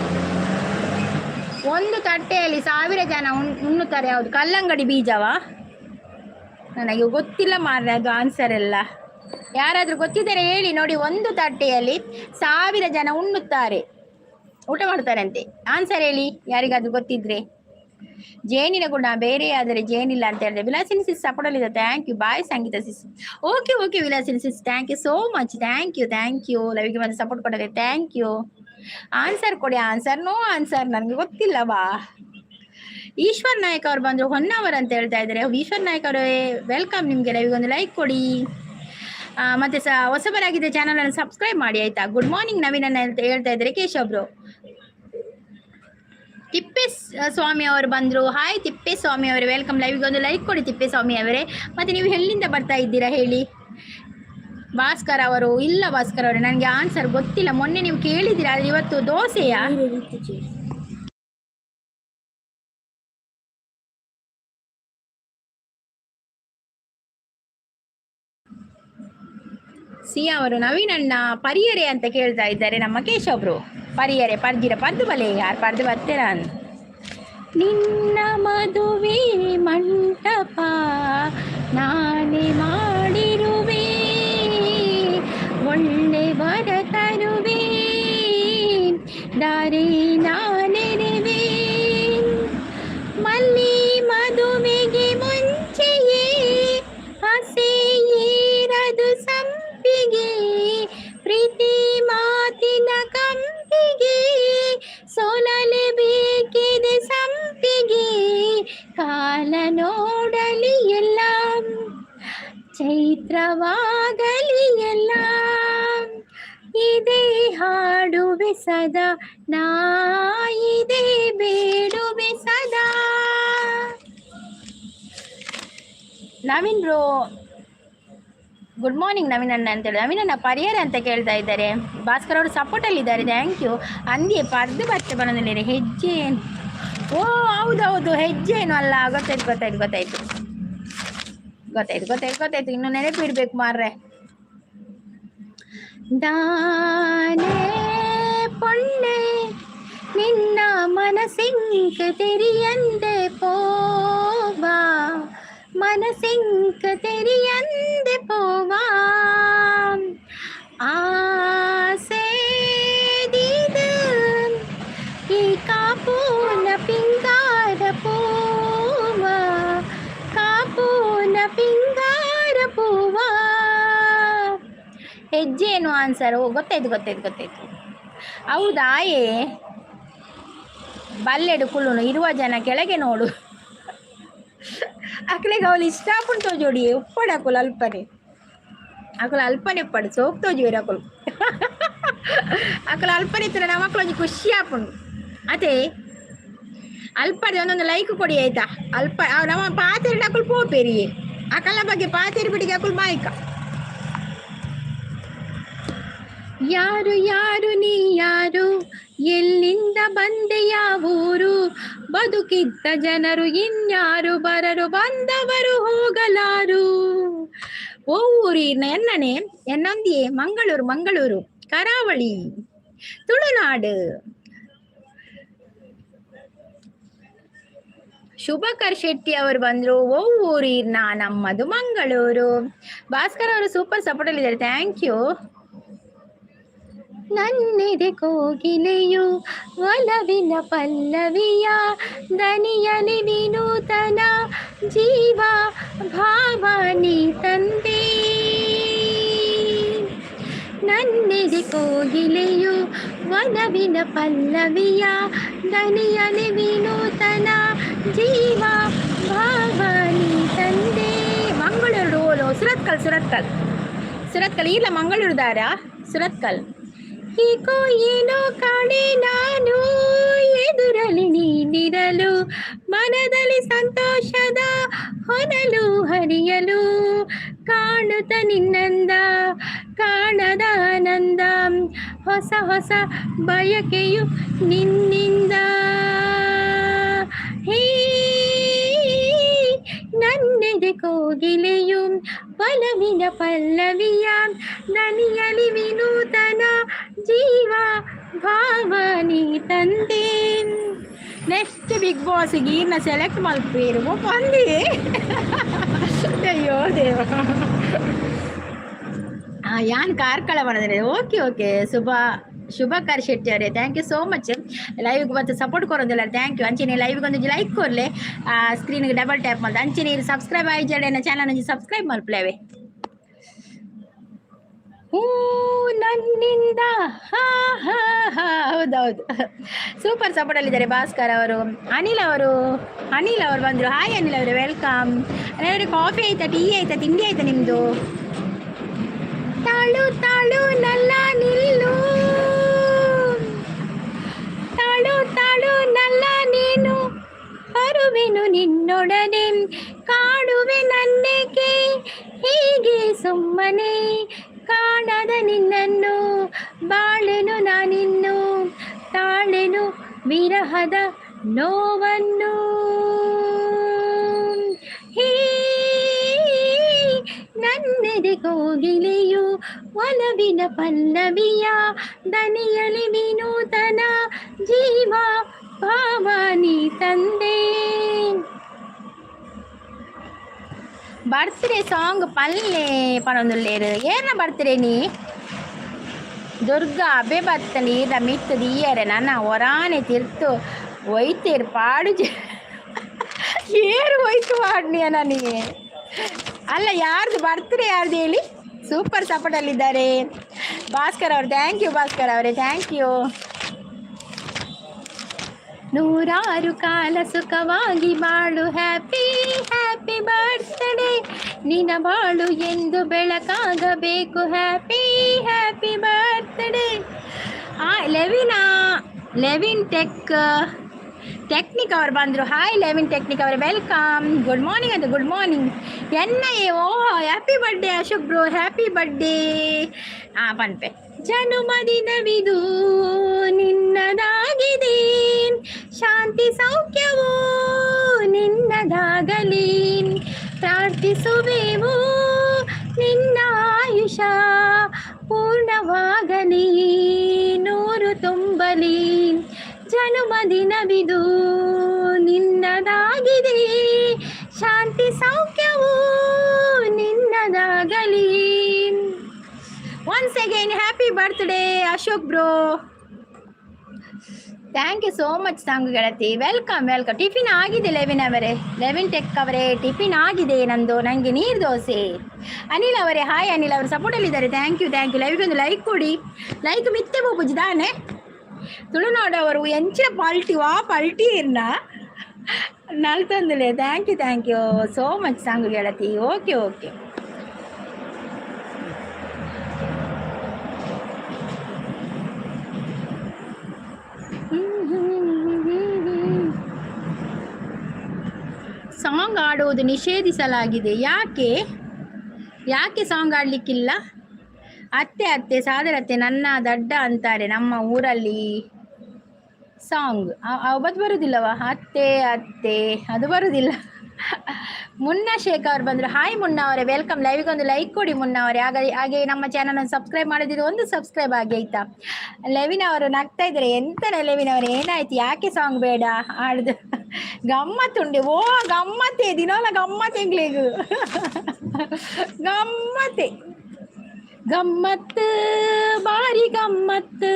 ಒಂದು ತಟ್ಟೆಯಲ್ಲಿ 1000 ಜನ ಉಣ್ಣುತ್ತಾರೆ, ಯಾವುದು ಕಲ್ಲಂಗಡಿ ಬೀಜವಾ? ನನಗೆ ಗೊತ್ತಿಲ್ಲ ಮಾರ್ರೆ ಅದು ಆನ್ಸರ್ ಎಲ್ಲ. ಯಾರಾದರೂ ಗೊತ್ತಿದ್ದರೆ ಹೇಳಿ ನೋಡಿ. ಒಂದು ತಟ್ಟೆಯಲ್ಲಿ 1000 ಜನ ಉಣ್ಣುತ್ತಾರೆ, ಊಟ ಮಾಡ್ತಾರೆ ಅಂತೆ. ಆನ್ಸರ್ ಹೇಳಿ ಯಾರಿಗಾದ್ರೂ ಗೊತ್ತಿದ್ರೆ. ಜೇನಿನ ಗುಣ ಬೇರೆ ಆದರೆ ಜೇನಿಲ್ಲ ಅಂತ ಹೇಳಿದೆ. ವಿಲಾಸಿನಿ ಸಿಸ್ ಸಪೋರ್ಟಲ್ಲಿದೆ, thank you. Bye Sangeetha sis. Okay okay Vilasini sis, thank you so much, thank you thank you. ಲವಿಗೆ ಬಂದು ಸಪೋರ್ಟ್ ಕೊಡೋದೆ, ಥ್ಯಾಂಕ್ ಯು. ಆನ್ಸರ್ ಕೊಡಿ, ಆನ್ಸರ್. ನೋ ಆನ್ಸರ್, ನನಗೆ ಗೊತ್ತಿಲ್ಲವಾ. ಈಶ್ವರ್ ನಾಯಕ್ ಅವ್ರು ಬಂದರು, ಹೊನ್ನಾವರ್ ಅಂತ ಹೇಳ್ತಾ ಇದ್ದಾರೆ. ಈಶ್ವರ್ ನಾಯಕ್ ಅವರೇ ವೆಲ್ಕಮ್ ನಿಮಗೆ. ಲವಿಗೊಂದು ಲೈಕ್ ಕೊಡಿ, ಮತ್ತೆ ಹೊಸಬರಾಗಿದೆ ಚಾನಲನ್ನು ಸಬ್ಸ್ಕ್ರೈಬ್ ಮಾಡಿ ಆಯ್ತಾ. ಗುಡ್ ಮಾರ್ನಿಂಗ್ ನವೀನ್ ಅನ್ನ ಹೇಳ್ತಾ ಇದ್ದಾರೆ ಕೇಶವ್ ಬ್ರೋ. ತಿಪ್ಪೇಸ್ವಾಮಿ ಅವರು ಬಂದರು, ಹಾಯ್ ತಿಪ್ಪೇಸ್ವಾಮಿ ಅವರೇ ವೆಲ್ಕಮ್. ಲೈವ್ಗೆ ಲೈಕ್ ಕೊಡಿ ತಿಪ್ಪೇಸ್ವಾಮಿ ಅವರೇ. ಮತ್ತು ನೀವು ಎಲ್ಲಿಂದ ಬರ್ತಾ ಇದ್ದೀರಾ ಹೇಳಿ. ಭಾಸ್ಕರ್ ಅವರು, ಇಲ್ಲ ಭಾಸ್ಕರ್ ಅವರೇ ನನಗೆ ಆನ್ಸರ್ ಗೊತ್ತಿಲ್ಲ. ಮೊನ್ನೆ ನೀವು ಕೇಳಿದ್ದೀರಾ, ಆದರೆ ಇವತ್ತು ದೋಸೆಯಾ? ಸಿಯಾ ಅವರು ನವೀನಣ್ಣ ಪರಿಯರೆ ಅಂತ ಕೇಳ್ತಾ ಇದ್ದಾರೆ ನಮ್ಮ ಕೇಶವ್ರು. ಪರಿಯರೆ ಪರ್ದಿರ ಪರ್ದು ಬಲೆ ಯಾರು ಪರ್ದು ಬರ್ತೀರ. ನಿನ್ನ ಮದುವೆ ಮಂಟಪ ನಾನೇ ಮಾಡಿರುವೆ, ಒಳ್ಳೆ ವರ ತರುವೆ, ದಾರಿ ನಾನೆರುವೆ. ಮಲ್ಲಿ ಮದುವೆಗೆ ಮುಂಚೆಯೇ ಹಸೆ ಏರದು ಸಂಪಿಗೆ, ಪ್ರೀತಿ ಮಾತಿನ ಕಂಪಿಗೆ ಸೋಲಲೇಬೇಕಿದೆ ಸಂಪಿಗೆ. ಕಾಲ ನೋಡಲಿ ಎಲ್ಲ, ಚೈತ್ರವಾಗಲಿ ಎಲ್ಲ, ಇದೇ ಹಾಡುವೆ ಸದಾ, ನಾ ಇದೇ ಬೇಡುವೆ ಸದಾ. Naveen bro good morning Naveen ಅಣ್ಣ ಅಂತೇಳಿ. ನವೀನ್ ಅಣ್ಣ ಪರಿಹಾರ ಅಂತ ಕೇಳ್ತಾ ಇದ್ದಾರೆ. ಭಾಸ್ಕರ್ ಅವರು ಸಪೋರ್ಟಲ್ಲಿ ಇದ್ದಾರೆ, ಥ್ಯಾಂಕ್ ಯು. ಅಂದಿಯೇ ಪರ್ದು ಬತ್ತೆ ಬರೋದಿಲ್ಲ ಹೆಜ್ಜೆ ಏನು? ಓ ಹೌದೌದು, ಹೆಜ್ಜೆ ಏನು ಅಲ್ಲ. ಗೊತ್ತಾಯ್ತು ಗೊತ್ತಾಯ್ತು ಗೊತ್ತಾಯ್ತು ಗೊತ್ತಾಯ್ತು ಗೊತ್ತಾಯ್ತು ಗೊತ್ತಾಯ್ತು. ಇನ್ನು ನೆನಪಿಡ್ಬೇಕು ಮಾರ್ರೆ. ದಾನೆ ಪೊಣ್ಣೆ ನಿನ್ನ ಮನಸಿಂಕ ತೆರಿಯಂದೆ ಪೋವಾ, ಮನಸಿಂಕ ತೆರಿಯಂದೆ ಪೋವಾ. ಆಸೆದಿದು ಈ ಕಾಪೂನ ಪಿಂಗಾರ ಪೂವಾ, ಕಾಪೂನ ಪಿಂಗಾರ ಪೂವಾ. ಹೆಜ್ಜೆ ಏನು ಆನ್ಸರು? ಗೊತ್ತಾಯ್ತು ಗೊತ್ತಾಯ್ತು ಗೊತ್ತಾಯ್ತು. ಹೌದಾ ಏ ಬಲ್ಲೆಡು ಕುಳ್ಳುನು ಇರುವ ಜನ ಕೆಳಗೆ ನೋಡು. ಅಕ್ಲೆಗೆ ಅವಳು ಇಷ್ಟಪುಂಟು ಜೋಡಿ ಉಪ್ಪಡ ಅಕುಲು ಅಲ್ಪನೆ, ಅಕುಲು ಅಲ್ಪನೆ ಪಡು ಸೋಕ್ತೋ ಜೋಡಿ ಅಕುಲು. ಅಕುಲು ಅಲ್ಪನೆ ಇತ್ತು ನಮ್ಮ ಮಕ್ಕಳು ಖುಷಿ ಆಪುಂಡು. ಅದೇ ಅಲ್ಪಡೆ ಒಂದೊಂದು ಲೈಕ್ ಕೊಡಿ ಆಯ್ತಾ. ಅಲ್ಪ ನಮ್ಮ ಪಾತೆರಡು ಅಕುಲು ಪೋಪೇರಿ ಅಕಲ ಬಗ್ಗೆ ಪಾತೆರಿ ಬಿಡಿಗೆ ಅಕುಲು ಮಾಯ್ಕ. ಯಾರು ಯಾರು ನೀ ಯಾರು, ಎಲ್ಲಿಂದ ಬಂದೆ ಯಾವೂರು, ಬದುಕಿದ್ದ ಜನರು ಇನ್ಯಾರು ಬರರು, ಬಂದವರು ಹೋಗಲಾರು. ಓ ಊರಿನ ಎನ್ನನೆ ಎನ್ನೊಂದಿಯೇ ಮಂಗಳೂರು, ಮಂಗಳೂರು ಕರಾವಳಿ ತುಳುನಾಡು. ಶುಭಕರ್ ಶೆಟ್ಟಿ ಅವರು ಬಂದರು. ಓ ಊರಿನ ನಮ್ಮದು ಮಂಗಳೂರು. ಭಾಸ್ಕರ್ ಅವರು ಸೂಪರ್ ಸಪೋರ್ಟಲ್ಲಿ ಇದ್ದಾರೆ, ಥ್ಯಾಂಕ್ ಯು. ನನ್ನೆದೆ ಕೋಗಿಲೆಯು ಒಲವಿನ ಪಲ್ಲವಿಯ ದನಿಯಲಿ ವಿನೂತನ ಜೀವ ಭಾವ ನೀ ತಂದೆ. ನನ್ನೆದೆ ಕೋಗಿಲೆಯು ಒಲವಿನ ಪಲ್ಲವಿಯ ದನಿಯಲಿ ವಿನೂತನ ಜೀವ ಭಾವ ನೀ ತಂದೆ. ಮಂಗಳೂರು ಸುರತ್ಕಲ್ ಇಲ್ಲ ಮಂಗಳೂರು ದಾರ ಸುರತ್ಕಲ್. ಹೀಗೋ ಏನೋ ಕಾಣೆ ನಾನು ಎದುರಲಿ ನೀನಿರಲು, ಮನದಲ್ಲಿ ಸಂತೋಷದ ಹೊನಲು ಹರಿಯಲು, ಕಾಣುತ್ತ ನಿನ್ನಂದ ಕಾಣದ ಆನಂದ, ಹೊಸ ಹೊಸ ಬಯಕೆಯು ನಿನ್ನಿಂದ. ಹೇ ನನ್ನೆದೆ ಕೋಗಿಲೆಯು ಒಲವಿನ ಪಲ್ಲವಿಯ ದನಿಯಲಿ ವಿನೂತನ ಜೀವ ಭಾವ ನೀ ತಂದೆ. ನೆಕ್ಸ್ಟ್ ಬಿಗ್ ಬಾಸ್ ಗೀರ್ನ ಸೆಲೆಕ್ಟ್ ಮಲ್ಪೇರು ಬಂದಿ. ಅಯ್ಯೋ ದೇವ ಯಾನ್ ಕಾರ್ಕಳ ಮಾಡಿದ್ರೆ. ಓಕೆ ಶುಭಕರ್ ಶೆಟ್ಟಿ ಅವರೇ ಥ್ಯಾಂಕ್ ಯು ಸೋ ಮಚ್. ಲೈವ್ಗೆ ಮತ್ತೆ ಸಪೋರ್ಟ್ ಕೊರೋದಿಲ್ಲ ಥ್ಯಾಂಕ್ ಯು. ಅಂಚೆ ಲೈವ್ಗೆ ಒಂದು ಲೈಕ್ ಕೊರಲೆ, ಸ್ಕ್ರೀನ್ಗೆ ಡಬಲ್ ಟ್ಯಾಪ್ ಮಾಡಿದೆ ಅಂಚೆ ನೀರು ಸಬ್ಸ್ಕ್ರೈಬ್ ಆಗಿ ಜಡೆನ ಚಾನಲ್ ಸಬ್ಸ್ಕ್ರೈಬ್ ಮಲ್ಪಲೇವೆ. ನನ್ನಿಂದ ಹೌದೌದು ಸೂಪರ್ ಸಪೋರ್ಟ್ ಅಲ್ಲಿದ್ದಾರೆ ಭಾಸ್ಕರ್ ಅವರು. ಅನಿಲ್ ಅವರು ಬಂದರು. ಹಾಯ್ ಅನಿಲ್ ಅವರು ವೆಲ್ಕಮ್. ಕಾಫಿ ಆಯ್ತಾ, ಟೀ ಆಯ್ತಾ, ತಿಂಡಿ ಆಯ್ತಾ ನಿಮ್ಮದು? ತಾಳು ತಾಳು ನಲ್ಲ ನಿಲ್ಲು, ತಾಳು ನಲ್ಲ ನೀನು, ಬರುವೆನು ನಿನ್ನೊಡನೆ, ಕಾಡುವೆ ನನ್ನೇಕೆ ಹೀಗೆ ಸುಮ್ಮನೆ, ಕಾಣದ ನಿನ್ನನ್ನು ಬಾಳೆನು ನಾನಿನ್ನು, ತಾಳೆನು ವಿರಹದ ನೋವನ್ನು. ಹೇ ನನ್ನೆದೆ ಕೋಗಿಲೆಯು ಒಲವಿನ ಪಲ್ಲವಿಯ ದನಿಯಲಿ ವಿನೂತನ ಜೀವ ಭಾವ ನೀ ತಂದೆ. ಬರ್ತ್ಡೇ ಸಾಂಗ್ ಪಲ್ಲೆ ಪನೊಂದುಲ್ಲೇರು ಏನ ಬರ್ತ್ಡೇ ನೀ ದುರ್ಗಾ ಅಬೆ ಬತ್ತ ನೀರ ಮಿತ್ತು ದೀಯರೆ ನನ್ನ ಹೊರಾನೆ ತಿರ್ತು ಒಯ್ತೇರು ಪಾಡು ಏರು ಒಯ್ತು ಮಾಡ್ನಿಯ ನನಗೆ ಅಲ್ಲ. ಯಾರ್ದು ಬರ್ತ್ಡೇ ಯಾರ್ದು ಹೇಳಿ? ಸೂಪರ್ ಸಪೋರ್ಟಲ್ಲಿದ್ದಾರೆ ಭಾಸ್ಕರ್ ಅವರು. ಥ್ಯಾಂಕ್ ಯು ಭಾಸ್ಕರ್ ಅವರೇ, ಥ್ಯಾಂಕ್ ಯು. ನೂರಾರು ಕಾಲ ಸುಖವಾಗಿ ಬಾಳು, ಹ್ಯಾಪಿ ಹ್ಯಾಪಿ ಬರ್ತ್ಡೇ, ನಿನ್ನ ಬಾಳು ಎಂದು ಬೆಳಕಾಗಬೇಕು, happy happy birthday. Levin technic ಅವರು ಬಂದರು. ಹಾಯ್ ಲೆವಿನ್ ಟೆಕ್ನಿಕ್ ಅವರೇ ವೆಲ್ಕಮ್. ಗುಡ್ ಮಾರ್ನಿಂಗ್ ಅಂತ good morning. Happy birthday Ashok bro, happy birthday. ಪನ್ಪೆ ಜನ್ಮದಿನವಿದು ನಿನ್ನದಾಗಿದೆ, ಶಾಂತಿ ಸೌಖ್ಯವೂ ನಿನ್ನದಾಗಲಿ, ಪ್ರಾರ್ಥಿಸುವೆವು ನಿನ್ನ ಆಯುಷ ಪೂರ್ಣವಾಗಲಿ, ನೂರು ತುಂಬಲಿ. ಜನ್ಮದಿನವಿದು ನಿನ್ನದಾಗಿದೆ, ಶಾಂತಿ ಸೌಖ್ಯವೂ ನಿನ್ನದಾಗಲಿ. Once again happy birthday Ashok bro. Thank you so much song ಗೆಳತಿ. ವೆಲ್ಕಮ್. ಟಿಫಿನ್ ಆಗಿದೆ ಲೆವಿನ್ ಟೆಕ್ ಅವರೇ, ಟಿಫಿನ್ ಆಗಿದೆ ನಂದು, ನನಗೆ ನೀರು ದೋಸೆ. ಅನಿಲ್ ಅವರೇ ಹಾಯ್ ಅನಿಲ್ ಅವರು ಸಪೋರ್ಟಲ್ಲಿದ್ದಾರೆ. Thank you. ಲೈವ್ಗೆ ಒಂದು ಲೈಕ್ ಕೊಡಿ. ಲೈಕ್ ಮಿತ್ತೆ ಬೋಪುಜಿದಾನೆ ತುಳುನಾಡವರು ಎಂಚಿನ ಪಲ್ಟಿ ಇರ್ನ ನಲ್ತಂದಿಲೆ. Thank you so much song ಗೆಳತಿ. ಓಕೆ ಸಾಂಗ್ ಆಡುವುದು ನಿಷೇಧಿಸಲಾಗಿದೆ. ಯಾಕೆ ಸಾಂಗ್ ಆಡಲಿಕ್ಕಿಲ್ಲ? ಅತ್ತೆ ಸಾದರತ್ತೆ ನನ್ನ ದಡ್ಡ ಅಂತಾರೆ ನಮ್ಮ ಊರಲ್ಲಿ. ಸಾಂಗ್ ಅವತ್ತು ಬರುವುದಿಲ್ಲವ? ಅತ್ತೆ ಅದು ಬರುವುದಿಲ್ಲ. ಮುನ್ನಾ ಶೇಖ್ ಅವ್ರು ಬಂದರು. ಹಾಯ್ ಮುನ್ನಾ ಅವರೇ ವೆಲ್ಕಮ್. ಲೈವ್ಗೆ ಒಂದು ಲೈಕ್ ಕೊಡಿ ಮುನ್ನಾ ಅವರೇ. ಹಾಗೆ ನಮ್ಮ ಚಾನಲ್ ಸಬ್ಸ್ಕ್ರೈಬ್ ಮಾಡಿದ್ದು ಒಂದು ಸಬ್ಸ್ಕ್ರೈಬ್ ಆಗಿ ಆಯ್ತಾ? ಲೆವಿನ್ ಅವರು ನಗ್ತಾ ಇದ್ದಾರೆ. ಎಂತನೇ ಲೆವಿನ್ ಅವರು ಏನಾಯ್ತು? ಯಾಕೆ ಸಾಂಗ್ ಬೇಡ ಆಡುದು? ಗಮ್ಮತ್ತುಂಡೆ. ಗಮ್ಮತ್ತೆ ದಿನೋಲ ಗಮ್ಮತ್ತೆ ಎಂಗ್ಲೇಗು ಗಮ್ಮತ್ತೆ. ಗಮ್ಮತ್ತು ಬಾರಿ ಗಮ್ಮತ್ತು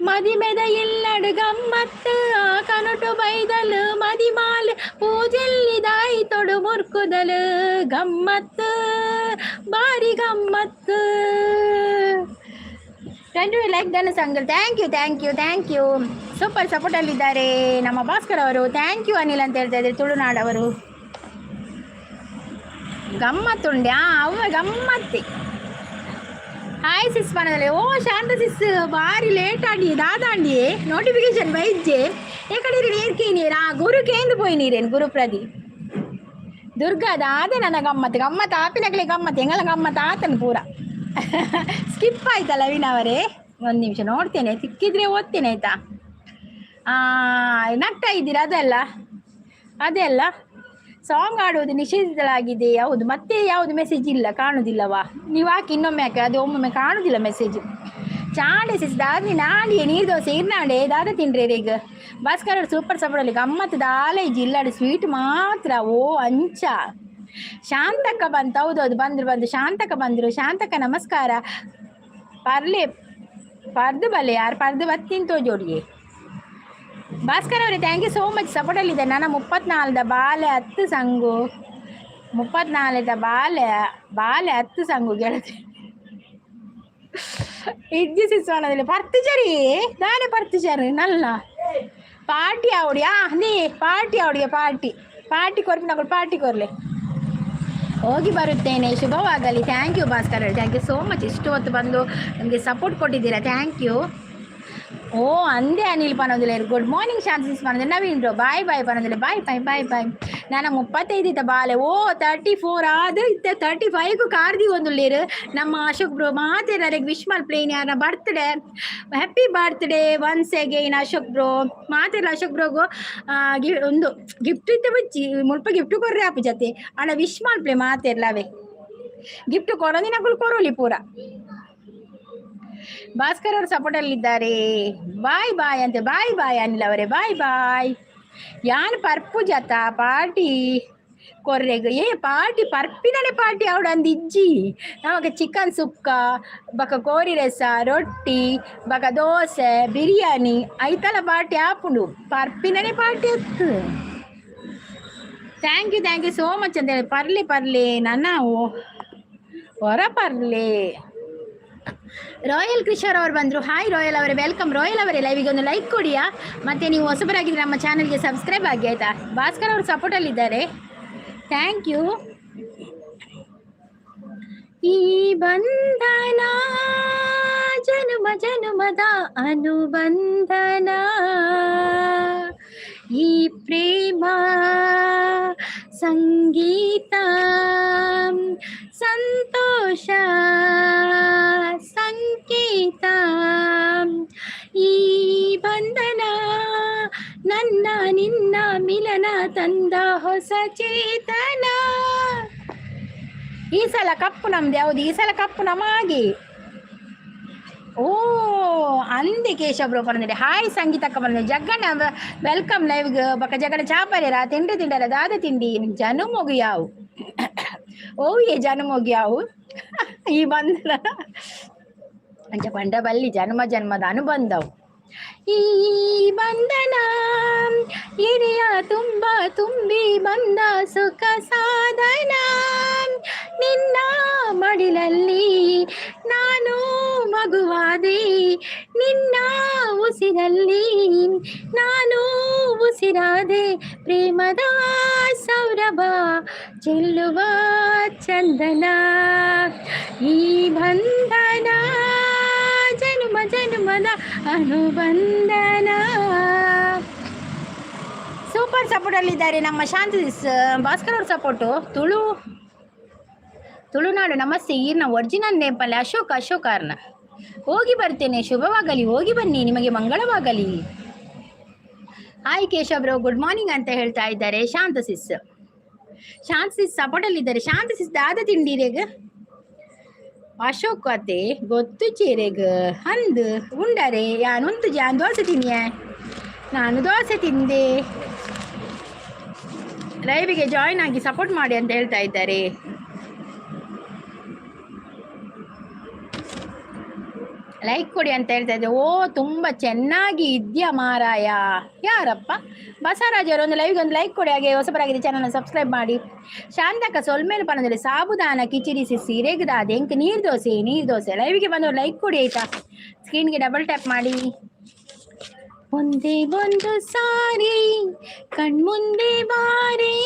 ಮದಿಮೆದ ಇಲ್ಲಡು ಗಮ್ಮತ್ತು ಆ ಕನಟು ಬೈದಲು ಮದಿಮಾಲ್ ಪೂಜೆಲ್ಲಿದಾಯಿ ತೊಡು ಮುರ್ಕುದಲು ಗಮ್ಮತ್ತು ಬಾರಿ ಗಮ್ಮತ್ತು. ಲೈಕ್ ದನ್ ಸಂಗಲ್ ಥ್ಯಾಂಕ್ ಯು ಸೂಪರ್ ಸಪೋರ್ಟಲ್ಲಿದ್ದಾರೆ ನಮ್ಮ ಭಾಸ್ಕರ್ ಅವರು. ಥ್ಯಾಂಕ್ ಯು ಅನಿಲ್ ಅಂತ ಹೇಳ್ತಾ ಇದ್ದಾರೆ ತುಳುನಾಡವರು. ಗಮ್ಮತ್ತುಂಡೆ ಅವ ಗಮ್ಮತ್ತೆ. ಹಾಯ್ ಸಿಸ್ ಮನದಲ್ಲಿ ಓ ಶಾಂತ ಸಿಸ್ ಬಾರಿ ಲೇಟ್ ಆಡಿ ದಾದಾಂಡಿ ನೋಟಿಫಿಕೇಶನ್ ಬೈಜ್ಜೆ ಏಕಡೆ ನೀರ್ಕೀನೀರಾ ಗುರು ಕೇಂದು ಪೋಯಿ ನೀರೇನು ಗುರು ಪ್ರದಿ ದುರ್ಗಾದ ಅದೇ ನನ್ನ ಗಮ್ಮತ್ತು ಆಪಿನಗಲಿ ಗಮ್ಮತ್ತು ಎಂಗಲ ಗಮ್ಮತ್ತು ಆತನು ಪೂರ ಸ್ಕಿಪ್ ಆಯ್ತಲ್ಲ ವಿನವರೇ. ಒಂದು ನಿಮಿಷ ನೋಡ್ತೇನೆ, ಸಿಕ್ಕಿದ್ರೆ ಓದ್ತೇನೆ ಆಯ್ತಾ. ನಗ್ತಾ ಇದ್ದೀರಾ ಅದೆಲ್ಲ ಸಾಂಗ್ ಆಡುವುದು ನಿಷೇಧಿಸಲಾಗಿದೆ. ಹೌದು, ಮತ್ತೆ ಯಾವುದು ಮೆಸೇಜ್ ಇಲ್ಲ, ಕಾಣುವುದಿಲ್ಲವಾ? ನೀವು ಹಾಕಿ ಇನ್ನೊಮ್ಮೆ ಹಾಕಿ, ಅದು ಒಮ್ಮೊಮ್ಮೆ ಕಾಣುವುದಿಲ್ಲ ಮೆಸೇಜ್. ಚಾಂಡೆ ಸಿಸ್ ದಾದಿ ನಾಳೆ ನೀರು ದೋಸೆ ಇರ್ನಾಡೆ ದಾದ ತಿನ್ರಿ ಈಗ. ಭಾಸ್ಕರ್ ಸೂಪರ್ ಸಪೋರ್ಟಲ್ಲಿ ಗಮ್ಮತ್ತು ದಾಲೇಜ್ ಇಲ್ಲಾಡಿ ಸ್ವೀಟ್ ಮಾತ್ರ. ಓ ಅಂಚ ಶಾಂತಕ್ಕ ಬಂತು. ಹೌದೌದು ಬಂದರು ಶಾಂತಕ್ಕ ಬಂದರು. ಶಾಂತಕ್ಕ ನಮಸ್ಕಾರ. ಪರ್ದು ಬಲ್ಲೆ ಯಾರು ಪರ್ದು ಬತ್ತಿಂತೋ ಜೋಡಿಗೆ. ಭಾಸ್ಕರ್ ಅವರೇ ಥ್ಯಾಂಕ್ ಯು ಸೋ ಮಚ್ ಸಪೋರ್ಟಲ್ಲಿದೆ. ನನ್ನ 34 ಬಾಲೆ 10 ಸಂಗು 34 ಬಾಲೆ 10 ಸಂಗು ಗೆಳತಿ ಇಡ್ಜಿ ಸಿಸ್ವಾನದಲ್ಲಿ ಪರ್ತಿಚರಿ ದಾನೆ ಪರ್ತಿಚರಿ ನಲ್ಲ ಪಾರ್ಟಿ ಅವಡಿಯಾ ನೀ ಪಾರ್ಟಿ ಅವಡಿಗೆ ಪಾರ್ಟಿ ಕೊರ್ಪಿನಗಳು ಪಾರ್ಟಿ ಕೊರ್ಲೆ ಹೋಗಿ ಬರುತ್ತೇನೆ. ಶುಭವಾಗಲಿ. ಥ್ಯಾಂಕ್ ಯು ಭಾಸ್ಕರ್ ಅವರೇ, ಥ್ಯಾಂಕ್ ಯು ಸೋ ಮಚ್. ಇಷ್ಟು ಹೊತ್ತು ಬಂದು ನಮಗೆ ಸಪೋರ್ಟ್ ಕೊಟ್ಟಿದ್ದೀರಾ, ಥ್ಯಾಂಕ್ ಯು. ಓ ಅಂದೇ ಅನಿಲ್ ಪನೋದಿಲ್ಲ. ಗುಡ್ ಮಾರ್ನಿಂಗ್ ಶಾಂತಿಸ್ ಪನೋದಿಲ್ಲ. ನವೀನ್ ಬ್ರೋ ಬಾಯ್ ಪನೋದಿಲ್ಲ. ಬಾಯ್. ನಾನು 35 ಬಾಲೆ. ಓ 34 ಆದ್ರೆ 35 ಕಾರ್ದಿ ಒಂದುಳ್ಳೇರು ನಮ್ಮ ಅಶೋಕ್ ಬ್ರೋ ಮಾತೇರಿಗೆ ವಿಶ್ಮಲ್ ಪ್ಲೇನ್ ಯಾರ birthday. Happy birthday once again Ashok bro. ಮಾತೇರ ಅಶೋಕ್ ಬ್ರೋಗು ಒಂದು ಗಿಫ್ಟ್ ಇತ್ತು ಬಚ್ಚಿ ಮುಲ್ಪ ಗಿಫ್ಟ್ ಕೊರ್ರೆ ಆಪು ಜೊತೆ ಅಣ್ಣ ವಿಶ್ಮಲ್ ಪ್ಲೇ ಮಾತೇರ್ಲವೇ ಗಿಫ್ಟ್ ಕೊಡೋದಿನಗಳು ಕೊರೋಲಿ ಪೂರ. ಭಾಸ್ಕರ್ ಅವರು ಸಪೋರ್ಟಲ್ಲಿದ್ದಾರೆ. ಬಾಯ್ ಅಂತೆ. ಬಾಯ್ ಅನಿಲ್ ಅವರೇ ಬಾಯ್. ಯಾನ್ ಪರ್ಪು ಜತ ಪಾರ್ಟಿ ಕೊರ್ರೆಗ್ ಪಾರ್ಟಿ ಪರ್ಪಿನನೆ ಪಾರ್ಟಿ ಅವಡಂದಿಜ್ಜಿ ನಮಗೆ ಚಿಕನ್ ಸುಕ್ಕ ಬಕ ಕೋರಿ ರಸ ರೊಟ್ಟಿ ಬಕ ದೋಸೆ ಬಿರಿಯಾನಿ ಐತಲ ಪಾರ್ಟಿ ಆಪುಂಡು ಪರ್ಪಿನನೆ ಪಾರ್ಟಿ ಅತ್ತು. ಥ್ಯಾಂಕ್ ಯು ಸೋ ಮಚ್ ಅಂತ ಹೇಳಿ ಪರ್ಲಿ ನನ್ನ ಹೊರ ಪರ್ಲೆ. ರಾಯಲ್ ಕಿಶೋರ್ ಅವರು ಬಂದರು. ಹಾಯ್ ರಾಯಲ್ ಅವರೇ, ವೆಲ್ಕಮ್. ರಾಯಲ್ ಅವರೇ ಲೈವಿಗೆ ಒಂದು ಲೈಕ್ ಕೊಡಿಯಾ, ಮತ್ತು ನೀವು ಹೊಸಬರಾಗಿದ್ದರೆ ನಮ್ಮ ಚಾನಲ್ಗೆ ಸಬ್ಸ್ಕ್ರೈಬ್ ಆಗಿ ಆಯಿತಾ. ಭಾಸ್ಕರ್ ಅವರು ಸಪೋರ್ಟಲ್ಲಿದ್ದಾರೆ, ಥ್ಯಾಂಕ್ ಯು. ಈ ಬಂಧನ ಜನುಮದ ಅನುಬಂಧನ, ಈ ಪ್ರೇಮ ಸಂಗೀತ ಸಂತೋಷ ಸಂಕೇತ, ಈ ಬಂಧನ ನನ್ನ ನಿನ್ನ ಮಿಲನ ತಂದ ಹೊಸ ಚೇತನ. ಈ ಸಲ ಕಪ್ಪು ನಮ್ದು ಯಾವುದು? ಈ ಸಲ ಕಪ್ಪು ನಮಗೆ. ಓ ಅಂದೆ ಕೇಶಬ್ರು ಬಂದಿದೆ. ಹಾಯ್ ಸಂಗೀತಕ್ಕ ಬಂದಿದೆ. ಜಗ್ಗಣ್ಣ ವೆಲ್ಕಮ್ ಲೈವ್ಗೆ. ಬಕ್ಕ ಜಗಣ ಚಾಪರ್ಯರ ತಿಂಡರ ದಾದ ತಿಂಡಿ ಜನ ಮೊಗು ಯಾವು? ಓ ಜನ ಮೊಗು ಯಾವು? ಈ ಬಂಧನ ಅಂಚ ಪಂಡ ಬಲ್ಲಿ ಜನ್ಮದ ಅನುಬಂಧವು. ಈ ಬಂಧನ ಹಿರಿಯ ತುಂಬಿ ಬಂದ ಸುಖ ಸಾಧನ, ನಿನ್ನ ಮಡಿಲಲ್ಲಿ ನಾನು ಮಗುವಾದೆ, ನಿನ್ನ ಉಸಿರಲ್ಲಿ ನಾನು ಉಸಿರಾದೆ, ಪ್ರೇಮದ ಸೌರಭ ಚೆಲ್ಲುವ ಚಂದನ, ಈ ಬಂಧನ ಜನುಮದ ಅನುಬಂಧನ. ಸೂಪರ್ ಸಪೋರ್ಟಲ್ಲಿದ್ದಾರೆ ನಮ್ಮ ಶಾಂತಿ ಭಾಸ್ಕರ್ ಅವ್ರ ಸಪೋರ್ಟು. ತುಳುನಾಡು ನಮಸ್ತೆ. ಈರ್ನ ಒರಿಜಿನಲ್ ನೇಪಲ್ಲಿ ಅಶೋಕಾರ್ನ. ಹೋಗಿ ಬರ್ತೇನೆ, ಶುಭವಾಗಲಿ. ಹೋಗಿ ಬನ್ನಿ, ನಿಮಗೆ ಮಂಗಳವಾಗಲಿ. ಹಾಯ್ ಕೇಶವ್ರು ಗುಡ್ ಮಾರ್ನಿಂಗ್ ಅಂತ ಹೇಳ್ತಾ ಇದ್ದಾರೆ. ಶಾಂತಸಿಸ್ ಸಪೋರ್ಟಲ್ಲಿದ್ದಾರೆ. ಶಾಂತಸಿಸ್ ದಾದ ತಿಂಡಿರೇಗ ಅಶೋಕ್ ಅತ್ತೆ ಗೊತ್ತು ಚೀರೆಗ ಅಂದು ಉಂಡರೆ ಯಾನೊಂದು ಜಾನ್ ದೋಸೆ ತಿನ್ನಿಯ. ನಾನು ದೋಸೆ ತಿಂದೆ. ಲೈವಿಗೆ ಜಾಯಿನ್ ಆಗಿ ಸಪೋರ್ಟ್ ಮಾಡಿ ಅಂತ ಹೇಳ್ತಾ ಇದ್ದಾರೆ. ಲೈಕ್ ಕೊಡಿ ಅಂತ ಹೇಳ್ತಾ ಇದ್ದೆ. ಓ ತುಂಬ ಚೆನ್ನಾಗಿ ಇದೆಯಾ ಮಾರಾಯ. ಯಾರಪ್ಪ? ಬಸವರಾಜ್ ಅವರು ಒಂದು ಲೈವ್ಗೆ ಒಂದು ಲೈಕ್ ಕೊಡಿ, ಹಾಗೆ ಹೊಸಬರಾಗಿದೆ ಚಾನಲ್ನ ಸಬ್ಸ್ಕ್ರೈಬ್ ಮಾಡಿ. ಶಾಂತಕ ಸೊಲ್ಮೇಲೆ ಪನದಲ್ಲಿ ಸಾಬುದಾನ ಕಿಚಿಡಿ ಸಿಸಿ ರೇಗದಾದೆ ಎಂಕ್ ನೀರು ದೋಸೆ ಲೈವ್ಗೆ ಬಂದವರು ಲೈಕ್ ಕೊಡಿ ಆಯ್ತಾ. ಸ್ಕ್ರೀನ್ಗೆ ಡಬಲ್ ಟ್ಯಾಪ್ ಮಾಡಿ. ಒಂದೇ ಒಂದು ಸಾರಿ ಕಣ್ಮುಂದೆ ಬಾರಿ,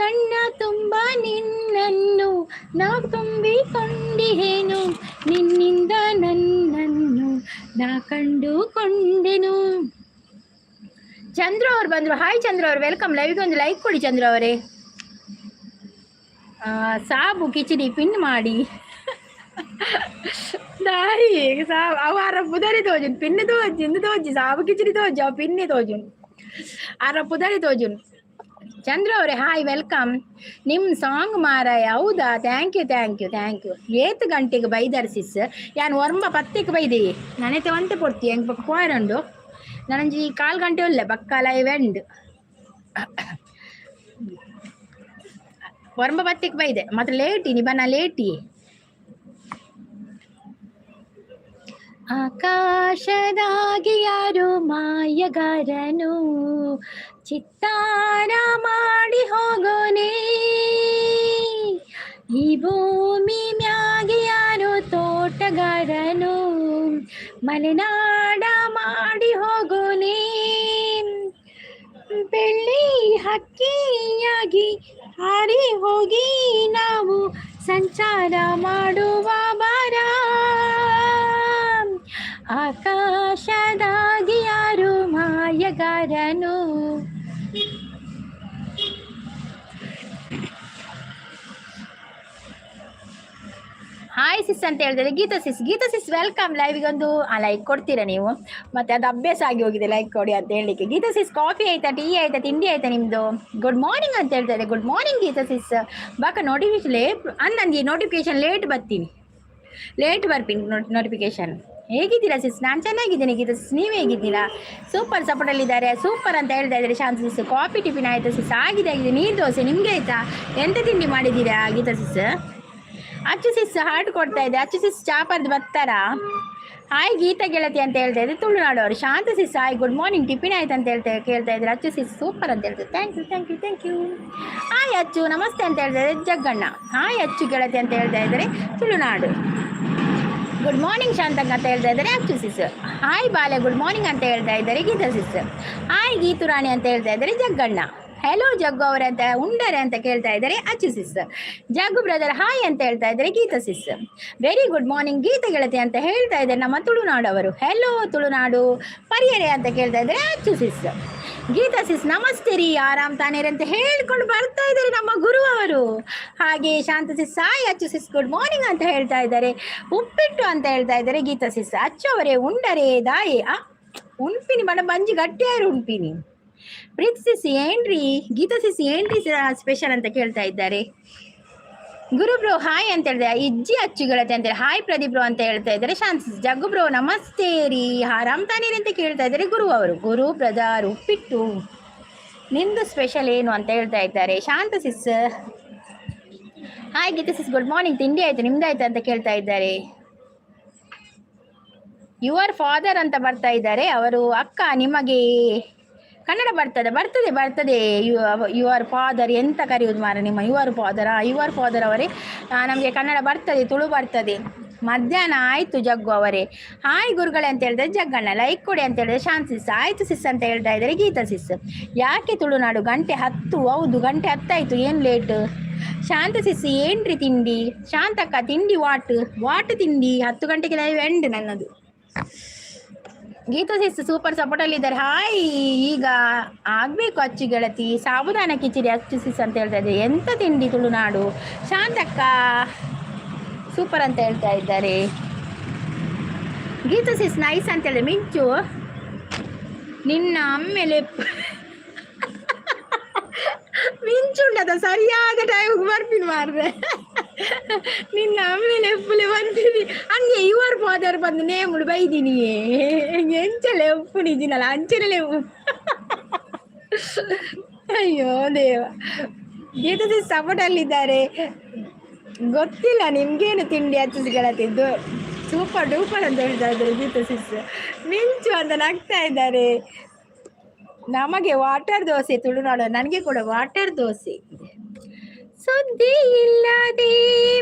ಕಣ್ಣ ತುಂಬ ನಿನ್ನನ್ನು ನಾ ತುಂಬಿಕೊಂಡಿಹೇನು, ನಿನ್ನಿಂದ ನನ್ನನ್ನು ನಾ ಕಂಡುಕೊಂಡೆನು. ಚಂದ್ರ ಅವ್ರು ಬಂದರು. ಹಾಯ್ ಚಂದ್ರ ಅವ್ರು, ವೆಲ್ಕಮ್. ಲೈವ್ಗೆ ಒಂದು ಲೈಕ್ ಕೊಡಿ ಚಂದ್ರ ಅವರೇ. ಸಾಬು ಕಿಚಡಿ ಪಿನ್ ಮಾಡಿ ದಾರಿ ಸಾಬ್ ಅವಾರ ಪುದರಿ ತೋಜುನ್ ಪಿನ್ ತೋಜಿ ಸಾಬು ಕಿಚಡಿ ತೋಜು ಅವ ಪಿನ್ನಿ ತೋಜುನ್ ಆರ ಪುದರಿ ತೋಜುನ್. ಚಂದ್ರ ಅವರೇ ಹಾಯ್ ವೆಲ್ಕಮ್. ನಿಮ್ಮ ಸಾಂಗ್ ಮಾರಾಯ. ಹೌದಾ? Thank you. 8 ಗಂಟೆಗೆ ಬೈದಾರ ಸಿಸ್. ಯಾನು 9:10ಕ್ಕೆ ಬೈದಿ ನನತೆ ಒಂತೆ ಪೊಡ್ತಿ ಹೆಂಗೆ ಪಕ್ಕ ಪೋಯರಂಡು ನನಂಜಿ 4 ಗಂಟೆ ಒಳ್ಳೆ ಪಕ್ಕ ಲೈವ್ ಎಂಡ್ 9:10ಕ್ಕೆ ಬೈದೆ ಮತ್ತೆ ಲೇಟಿ ನಿ ಬನ್ನ ಲೇಟಿ. ಆಕಾಶದಾಗಿ ಯಾರು ಮಾಯಗಾರನು ಚಿತ್ತಾರ ಮಾಡಿ ಹೋಗೋನೆ, ಈ ಭೂಮಿ ಮ್ಯಾಗೆ ಯಾರು ತೋಟಗಾರನು ಮಲೆನಾಡ ಮಾಡಿ ಹೋಗೋನೆ, ಬೆಳ್ಳಿ ಹಕ್ಕಿಯಾಗಿ ಹಾರಿ ಹೋಗಿ ನಾವು ಸಂಚಾರ ಮಾಡುವ ಬಾರ, ಆಕಾಶದಾಗಿ ಯಾರು ಮಾಯಗಾರನು. ಹಾಯ್ ಸಿಸ್ ಅಂತ ಹೇಳ್ತಾರೆ. ಗೀತಾ ಸಿಸ್ ವೆಲ್ಕಮ್. ಲೈವ್ಗೆ ಒಂದು ಲೈಕ್ ಕೊಡ್ತೀರಾ ನೀವು, ಮತ್ತೆ ಅದು ಅಭ್ಯಾಸ ಆಗಿ ಹೋಗಿದೆ ಲೈಕ್ ಕೊಡಿ ಅಂತ ಹೇಳಲಿಕ್ಕೆ. ಗೀತಾ ಸಿಸ್ ಕಾಫಿ ಆಯ್ತಾ, ಟೀ ಆಯ್ತಾ, ತಿಂಡಿ ಆಯ್ತಾ ನಿಮ್ಮದು? ಗುಡ್ ಮಾರ್ನಿಂಗ್ ಅಂತ ಹೇಳ್ತಾರೆ. Good morning Geetha sis. ಬಾಕ ನೋಟಿಫಿಕೇಶನ್ ಲೇಟ್ ಬರ್ತೀನಿ, ಲೇಟ್ ಬರ್ತೀನಿ ನೋಟಿಫಿಕೇಶನ್. ಹೇಗಿದ್ದೀರಾ ಸಿಸ್? ನಾನು ಚೆನ್ನಾಗಿದ್ದೀನಿ ಗೀತಾ ಸಿಸ್, ನೀವು ಹೇಗಿದ್ದೀರಾ? ಸೂಪರ್ ಸಪೋರ್ಟಲ್ಲಿದ್ದಾರೆ. ಸೂಪರ್ ಅಂತ ಹೇಳ್ತಾ ಇದ್ದಾರೆ ಶಾಂತ ಸಿಸ್. ಕಾಫಿ ಟಿಫಿನ್ ಆಯಿತು ಸಿಸ್? ಆಗಿದೆ. ನೀರು ದೋಸೆ. ನಿಮಗೆ ಆಯಿತಾ? ಎಂತ ತಿಂಡಿ ಮಾಡಿದ್ದೀರಾ ಗೀತಾ ಸಿಸ್? ಅಚ್ಚು ಸಿಸ್ ಹಾರ್ಟ್ ಕೊಡ್ತಾ ಇದೆ. ಅಚ್ಚು ಸಿಸ್ ಚಾಪರ್ದು ಬರ್ತಾರಾ? ಹಾಯ್ ಗೀತಾ ಗೆಳತಿ ಅಂತ ಹೇಳ್ತಾ ಇದ್ದಾರೆ ತುಳುನಾಡು ಅವರು. Shantha sis hi good morning, tiffin ಆಯ್ತು ಅಂತ ಕೇಳ್ತಾ ಇದ್ದಾರೆ. ಅಚ್ಚು ಸಿಸ್ ಸೂಪರ್ ಅಂತ ಹೇಳ್ತಾರೆ. Thank you. ಹಾಯ್ ಅಚ್ಚು ನಮಸ್ತೆ ಅಂತ ಹೇಳ್ತಾ ಇದ್ದಾರೆ ಜಗ್ಗಣ್ಣ. ಹಾಯ್ ಅಚ್ಚು ಗೆಳತಿ ಅಂತ ಹೇಳ್ತಾ ಇದ್ದಾರೆ ತುಳುನಾಡು. ಗುಡ್ ಮಾರ್ನಿಂಗ್ ಶಾಂತಂಗ ಅಂತ ಹೇಳ್ತಾ ಇದ್ದಾರೆ ಅಚ್ಚು ಸಿಸ್. ಹಾಯ್ ಬಾಲೆ ಗುಡ್ ಮಾರ್ನಿಂಗ್ ಅಂತ ಹೇಳ್ತಾ ಇದ್ದಾರೆ ಗೀತಾ ಸಿಸ್. ಹಾಯ್ ಗೀತು ರಾಣಿ ಅಂತ ಹೇಳ್ತಾ ಇದ್ದಾರೆ ಜಗ್ಗಣ್ಣ. ಹೆಲೋ ಜಗ್ಗು ಅವರೇ ಅಂತ ಉಂಡರೆ ಅಂತ ಕೇಳ್ತಾ ಇದ್ದಾರೆ ಅಚ್ಚು ಸಿಸ್. ಜಗ್ಗು ಬ್ರದರ್ ಹಾಯ್ ಅಂತ ಹೇಳ್ತಾ ಇದ್ದಾರೆ Geetha sis. Very good morning Geetha ಗೆಳತಿ ಅಂತ ಹೇಳ್ತಾ ಇದ್ದಾರೆ ನಮ್ಮ ತುಳುನಾಡು ಅವರು. ಹೆಲೋ ತುಳುನಾಡು ಪರಿಯರೆ ಅಂತ ಕೇಳ್ತಾ ಇದ್ದಾರೆ ಅಚ್ಚು ಸಿಸ್. ಗೀತಾ ಸಿಸ್ ನಮಸ್ತೆ ರೀ, ಆರಾಮ್ ತಾನೇರಿ ಅಂತ ಹೇಳ್ಕೊಂಡು ಬರ್ತಾ ಇದ್ದಾರೆ ನಮ್ಮ ಗುರು ಅವರು. ಹಾಗೆ ಶಾಂತ ಸಿಸ್ ಹಾಯ್ ಅಚ್ಚು ಸಿಸ್ ಗುಡ್ ಮಾರ್ನಿಂಗ್ ಅಂತ ಹೇಳ್ತಾ ಇದ್ದಾರೆ. ಉಪ್ಪಿಟ್ಟು ಅಂತ ಹೇಳ್ತಾ ಇದ್ದಾರೆ ಗೀತಾ ಸಿಸ್. ಅಚ್ಚು ಅವರೇ ಉಂಡರೆ ದಾಯಿ ಉಣ್ಪಿನಿ ಬಣ್ಣ ಬಂಜಿ ಗಟ್ಟಿಯಾರು ಉಣ್ಪಿನಿ. ಪ್ರೀತಿ ಸಿಸ್ ಏನ್ರಿ ಗೀತಾ ಸಿಸ್ ಏನ್ರಿ ಸ್ಪೆಷಲ್ ಅಂತ ಕೇಳ್ತಾ ಇದ್ದಾರೆ. ಗುರು ಬ್ರೋ ಹಾಯ್ ಅಂತ ಹೇಳಿದೆ. ಇಜ್ಜಿ ಅಚ್ಚುಗಳತೆ ಅಂತೇಳಿ ಹಾಯ್ ಪ್ರದೀಪ್ ಬ್ರೋ ಅಂತ ಹೇಳ್ತಾ ಇದ್ದಾರೆ ಶಾಂತ ಸಿಸ್. ಜಗ್ಗು ಬ್ರೋ ನಮಸ್ತೆ ರೀ, ಆರಾಮ್ ತಾನೇರಿ ಅಂತ ಕೇಳ್ತಾ ಇದ್ದಾರೆ ಗುರು ಅವರು. ಗುರು ಬ್ರದರ್ ಉಪ್ಪಿಟ್ಟು ನಿಂದು ಸ್ಪೆಷಲ್ ಏನು ಅಂತ ಹೇಳ್ತಾ ಇದ್ದಾರೆ ಶಾಂತ ಸಿಸ್. ಹಾಯ್ ಗೀತಾ ಸಿಸ್ ಗುಡ್ ಮಾರ್ನಿಂಗ್, ತಿಂಡಿ ಆಯ್ತು ನಿಮ್ದಾಯ್ತು ಅಂತ ಕೇಳ್ತಾ ಇದ್ದಾರೆ. ಯುವರ್ ಫಾದರ್ ಅಂತ ಬರ್ತಾ ಇದ್ದಾರೆ ಅವರು. ಅಕ್ಕ ನಿಮಗೆ ಕನ್ನಡ ಬರ್ತದೆ. ಯುವರ್ ಫಾದರ್ ಎಂತ ಕರೆಯುವುದು ಮಾರ ನಿಮ್ಮ ಯುವರ್ ಫಾದರ್ ಅವರೇ. ನಮಗೆ ಕನ್ನಡ ಬರ್ತದೆ, ತುಳು ಬರ್ತದೆ. ಮಧ್ಯಾಹ್ನ ಆಯಿತು ಜಗ್ಗು ಅವರೇ. ಹಾಯ್ ಗುರುಗಳೇ ಅಂತ ಹೇಳಿದ್ರೆ ಜಗ್ಗಣ್ಣ. ಲೈಕ್ ಕೊಡಿ ಅಂತ ಹೇಳಿದ್ರೆ ಶಾಂತ ಸಿಸ್. ಆಯಿತು ಸಿಸ್ ಅಂತ ಹೇಳ್ತಾ ಇದ್ದಾರೆ ಗೀತಾ ಸಿಸ್. ಯಾಕೆ ತುಳುನಾಡು? ಗಂಟೆ 10. ಹೌದು ಗಂಟೆ 10 ಆಯಿತು, ಏನು ಲೇಟ್? ಶಾಂತ ಸಿಸ್ ಏನ್ರಿ ತಿಂಡಿ? ಶಾಂತಕ್ಕ ತಿಂಡಿ ವಾಟ್ ತಿಂಡಿ? 10 ಗಂಟೆಗೆ ಲೈವ್ ಎಂಡ್ ನನ್ನದು. ಗೀತಾ ಸಿಸ್ ಸೂಪರ್ ಸಪೋರ್ಟಲ್ಲಿದ್ದಾರೆ. ಹಾಯ್ ಈಗ ಆಗಬೇಕು ಅಚ್ಚು ಗೆಳತಿ. ಸಾಬುದಾನ ಕಿಚಡಿ ಅಚ್ಚು ಸಿಸ್ ಅಂತ ಹೇಳ್ತಾ ಇದ್ದಾರೆ. ಎಂಥ ತಿಂಡಿ ತುಳುನಾಡು? ಶಾಂತಕ್ಕ ಸೂಪರ್ ಅಂತ ಹೇಳ್ತಾ ಇದ್ದಾರೆ. ಗೀತಾ ಸಿಸ್ ನೈಸ್ ಅಂತ ಹೇಳಿದ್ರೆ ಮಿಂಚು ನಿನ್ನ ಆಮೇಲೆ ಮಿಂಚುಂಡದ ಸರಿಯಾದ ಟೈಮ್ಗೆ ಬರ್ತೀನಿ ಮಾರ್ರೆ. ನಿನ್ನ ಆಮೇಲೆ ಎಪ್ಪುಲೆ ಬಂದಿನಿ ಹಂಗೆ ಯುವರ್ ಫಾದರ್ ಬಂದು ನೇಮುಳು ಬೈದಿನಿಯೇ ಎಂಚಲೆ ಎಪ್ಪುನಿದ್ದೀನಲ್ಲ ಅಂಚೆಲೆ. ಅಯ್ಯೋ ದೇವ. ಗೀತಾ ಸಿಸ್ ಸಪೋರ್ಟಲ್ಲಿದ್ದಾರೆ. ಗೊತ್ತಿಲ್ಲ ನಿಮ್ಗೇನು ತಿಂಡಿ ಹಚ್ಚಿಸ್ಗಳತ್ತಿದ್ದು ಸೂಪರ್ ಡೂಪರ್ ಅಂತ ಹೇಳ್ತಾ ಇದ್ದಾರೆ ಗೀತಾ ಸಿಸ್. ಮಿಂಚು ಅಂತ ನಗ್ತಾ ಇದ್ದಾರೆ. ನಮಗೆ ವಾಟರ್ ದೋಸೆ ತುಳುನಾಡು, ನನಗೆ ಕೂಡ ವಾಟರ್ ದೋಸೆ. ಸುದ್ದಿ ಇಲ್ಲದೆ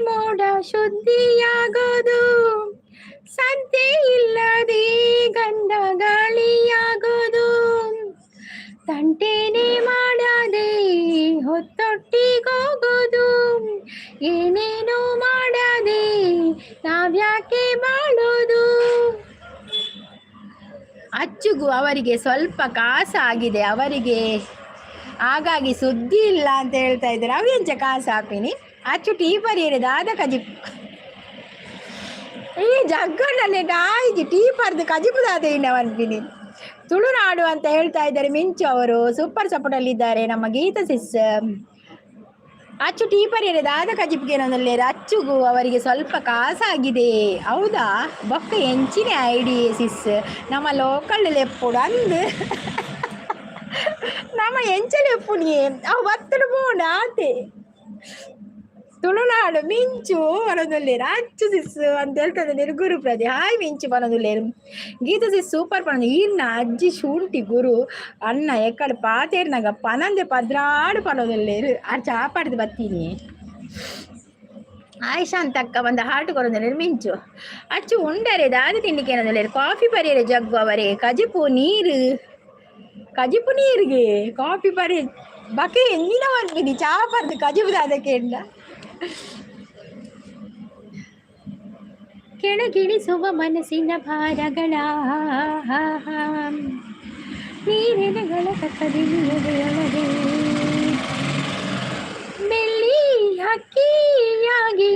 ಮೋಡ ಶುದ್ಧಿಯಾಗೋದು, ಸದ್ದೆ ಇಲ್ಲದೆ ಗಂಧ ಗಾಳಿಯಾಗೋದು, ತಂಟೆನೆ ಮಾಡದೆ ಹೊತ್ತೊಟ್ಟಿಗೋಗೋದು, ಏನೇನೋ ಮಾಡದೆ ನಾವ್ಯಾಕೆ ಮಾಡೋದು. ಅಚ್ಚುಗೂ ಅವರಿಗೆ ಸ್ವಲ್ಪ ಕಾಸಾಗಿದೆ ಅವರಿಗೆ, ಹಾಗಾಗಿ ಸುದ್ದಿ ಇಲ್ಲ ಅಂತ ಹೇಳ್ತಾ ಇದ್ದಾರೆ. ಅವೆಂಚ ಕಾಸು ಹಾಪಿನಿ ಅಚ್ಚು ಟೀ ಪರಿಯರೆ ದಾದ ಕಜಿಪ್ ಈ ಜಗ್ಗಣ್ಣನೆ ನಾಯಿಜಿ ಟೀ ಪರ್ದು ಕಜಿಪು ದಾದ ಇನ್ನವನ್ಪಿನಿ ತುಳುನಾಡು ಅಂತ ಹೇಳ್ತಾ ಇದ್ದಾರೆ. ಮಿಂಚು ಅವರು ಸೂಪರ್ ಸಪೋರ್ಟಲ್ಲಿದ್ದಾರೆ. ನಮ್ಮ ಗೀತಾ ಸಿಸ್ ಅಚ್ಚು ಟೀ ಪರಿಯರೆ ದಾದ ಕಜಿಪ್ಗೆ ಏನಂದ್ರೆ ಅಚ್ಚುಗೂ ಅವರಿಗೆ ಸ್ವಲ್ಪ ಕಾಸಾಗಿದೆ. ಹೌದಾ ಬೊಕ್ಕ ಎಂಚಿನ ಐಡಿ ಸಿಸ್ ನಮ್ಮ ಲೋಕಲ್ ಲೆಪ್ಪುಡು ಅಂದು ನಮ್ಮ ಎಂಚಲೆಪ್ಪುನಿಯೇ ಅವು ಬತ್ತಡು ಬೋಡ ಆತೆ ತುಳುನಾಡು ಮಿಂಚು ಬರೋದುಲ್ಲೇರು ಅಚ್ಚು ಸಿಸ್ ಅಂತ ಹೇಳ್ತಾರೆ. ಗುರು ಪ್ರದಿ ಹಾಯ್ ಮಿಂಚು ಬರೋದುಲ್ಲೇರು. ಗೀತಾ ಸಿಸ್ ಸೂಪರ್ ಪಣದು ಈರ್ನ ಅಜ್ಜಿ ಶೂಂಟಿ ಗುರು ಅಣ್ಣ ಎಕ್ಕಡೆ ಪಾತೇರ್ನಾಗ ಪನಂದೆ ಪದ್ರಾಡು ಪಣೋದುಲ್ಲೇರು ಆ ಚಾಪಾಡ್ದು ಬತ್ತೀನಿ. ಆಯ್ಷಾ ಅಂತ ಅಕ್ಕ ಬಂದ ಹಾರ್ಟ್ ಕೊರೋದಿಲ್ಲ ಮಿಂಚು ಅಚ್ಚು ಉಂಡರೆ ದಾದ ತಿಂಡಿಗೆ ಏನೋದಿಲ್ಲೇರು. ಕಾಫಿ ಪರಿಯರೆ ಜಗ್ಗು ಅವರೇ ಕಜಿಪು ನೀರಿಗೆ ಕಾಫಿ ಪರಿ ಬಕೆ ಎಂದಿನ ಬರ್ತೀನಿ ಚಾಪರ್ದು ಕಜಿಪುದ ಅದಕ್ಕೆ ಎಂಡ ಕೆಳಗಿಳಿಸುವ ಮನಸ್ಸಿನ ಭಾರಗಳ ನೀರಿನಗಳ ಕಕ್ಕದಿಳಿಯೊಳಗೆ ಬೆಳ್ಳಿ ಹಕ್ಕಿಯಾಗಿ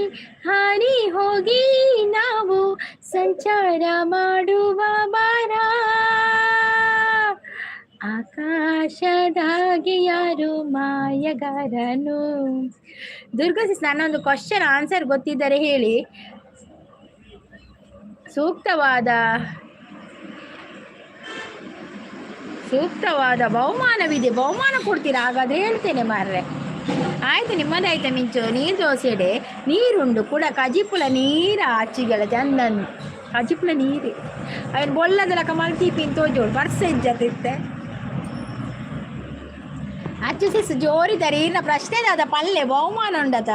ಹಾರಿ ಹೋಗಿ ನಾವು ಸಂಚಾರ ಮಾಡುವ ಬಾರ, ಆಕಾಶದಾಗೆ ಯಾರು ಮಾಯಗಾರನು. ದುರ್ಗಾ ಸಿಸ್ ನನ್ನೊಂದು ಕ್ವಶನ್ ಆನ್ಸರ್ ಗೊತ್ತಿದ್ದರೆ ಹೇಳಿ. ಸೂಕ್ತವಾದ ಬಹುಮಾನವಿದೆ, ಬಹುಮಾನ ಕೊಡ್ತೀರಾ? ಹಾಗಾದ್ರೆ ಹೇಳ್ತೇನೆ ಮಾರ್ರೆ. ಆಯ್ತು ನಿಮ್ಮದಾಯ್ತಾ ಮಿಂಚು. ನೀರು ದೋಸೆಡೆ ನೀರುಂಡು ಕೂಡ ಕಜಿಪುಲ ನೀರ ಅಚ್ಚಿಗಳ ಚಂದನ್ ಕಜಿಪುಲ ನೀರು ಅವನು ಬೊಲ್ಲದಲಕ ಮಲ್ತೀಪಿನ್ ತೋಜೋಳು ಬರ್ಸ ಇಜ್ಜತಿತ್ತೆ ಅಚ್ಚು ಸಿಸ್ ಜೋರಿದ್ದಾರೆ. ಈರ್ನ ಪ್ರಶ್ನೆ ಅದ ಪಲ್ಲೆ ಬಹುಮಾನ ಉಂಡತ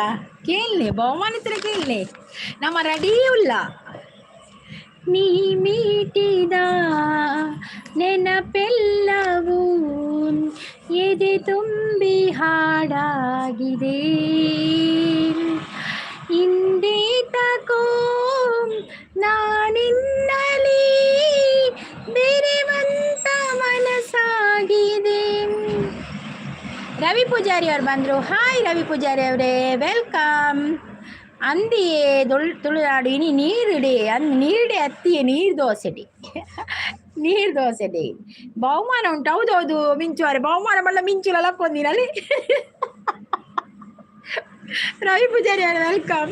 ಕೇಳಲಿ ಬಹುಮಾನ ಹತ್ರ ಕೇಳಲಿ. ನಮ್ಮ ರೆಡಿ ಇಲ್ಲ ನೀ ಮೀಟಿದ ನೆನಪೆಲ್ಲವೂ ಎದೆ ತುಂಬಿ ಹಾಡಾಗಿದೆ, ಹಿಂದೆ ತಕೋ ನಾನಿನ್ನಲಿ ಬೆರೆವಂತ ಮನಸ್ಸಾಗಿದೆ. ರವಿ ಪೂಜಾರಿ ಅವರು ಬಂದರು. ಹಾಯ್ ರವಿ ಪೂಜಾರಿ ಅವರೇ ವೆಲ್ಕಮ್. ಅಂದಿಯೇ ತುಳುನಾಡು ಇನಿ ನೀರಿಡಿ ನೀರಿಡೆ ಅತ್ತಿಯೇ ನೀರು ದೋಸೆಡಿ ಬಹುಮಾನ ಉಂಟು. ಹೌದೌದು ಮಿಂಚು ಅವರೇ ಬಹುಮಾನ ಮಾಡಲ ಮಿಂಚುಲೆಲ್ಲ ಕೊಂದಿನಲ್ಲಿ. ರವಿ ಪೂಜಾರಿ ಅವರು ವೆಲ್ಕಮ್.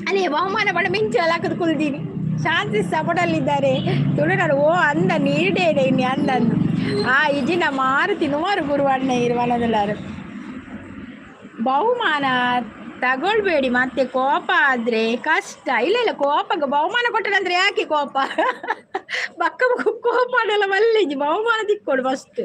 ಅಲ್ಲೇ ಬಹುಮಾನ ಮಾಡ ಮಿಂಚು ಎಲ್ಲ ಹಾಕದು ಕುಲ್ದೀನಿ. ಶಾಂತಿ ಸಪೋರ್ಟಲ್ಲಿದ್ದಾರೆ ತುಳುನಾಡು. ಓ ಅಂದ ನೀರಿಡೆ ಇನ್ನು ಅಂದಂದು ಇಜಿನ ಮಾರುತಿ ನುಮಾರು ಗುರುವಣ್ಣ ಇರುವಲ್ಲದಲ್ಲಾರು. ಬಹುಮಾನ ತಗೊಳ್ಬೇಡಿ ಮತ್ತೆ ಕೋಪ ಆದರೆ ಕಷ್ಟ. ಇಲ್ಲ ಕೋಪಕ್ಕೆ ಬಹುಮಾನ ಕೊಟ್ಟನಂದ್ರೆ ಯಾಕೆ ಕೋಪ ಬಕ್ಕ ಕೋಪ ಅದೆಲ್ಲ ಮಲ್ಲಿಜಿ ಬಹುಮಾನ ತಿಕ್ಕೊಡು ಫಸ್ಟ್.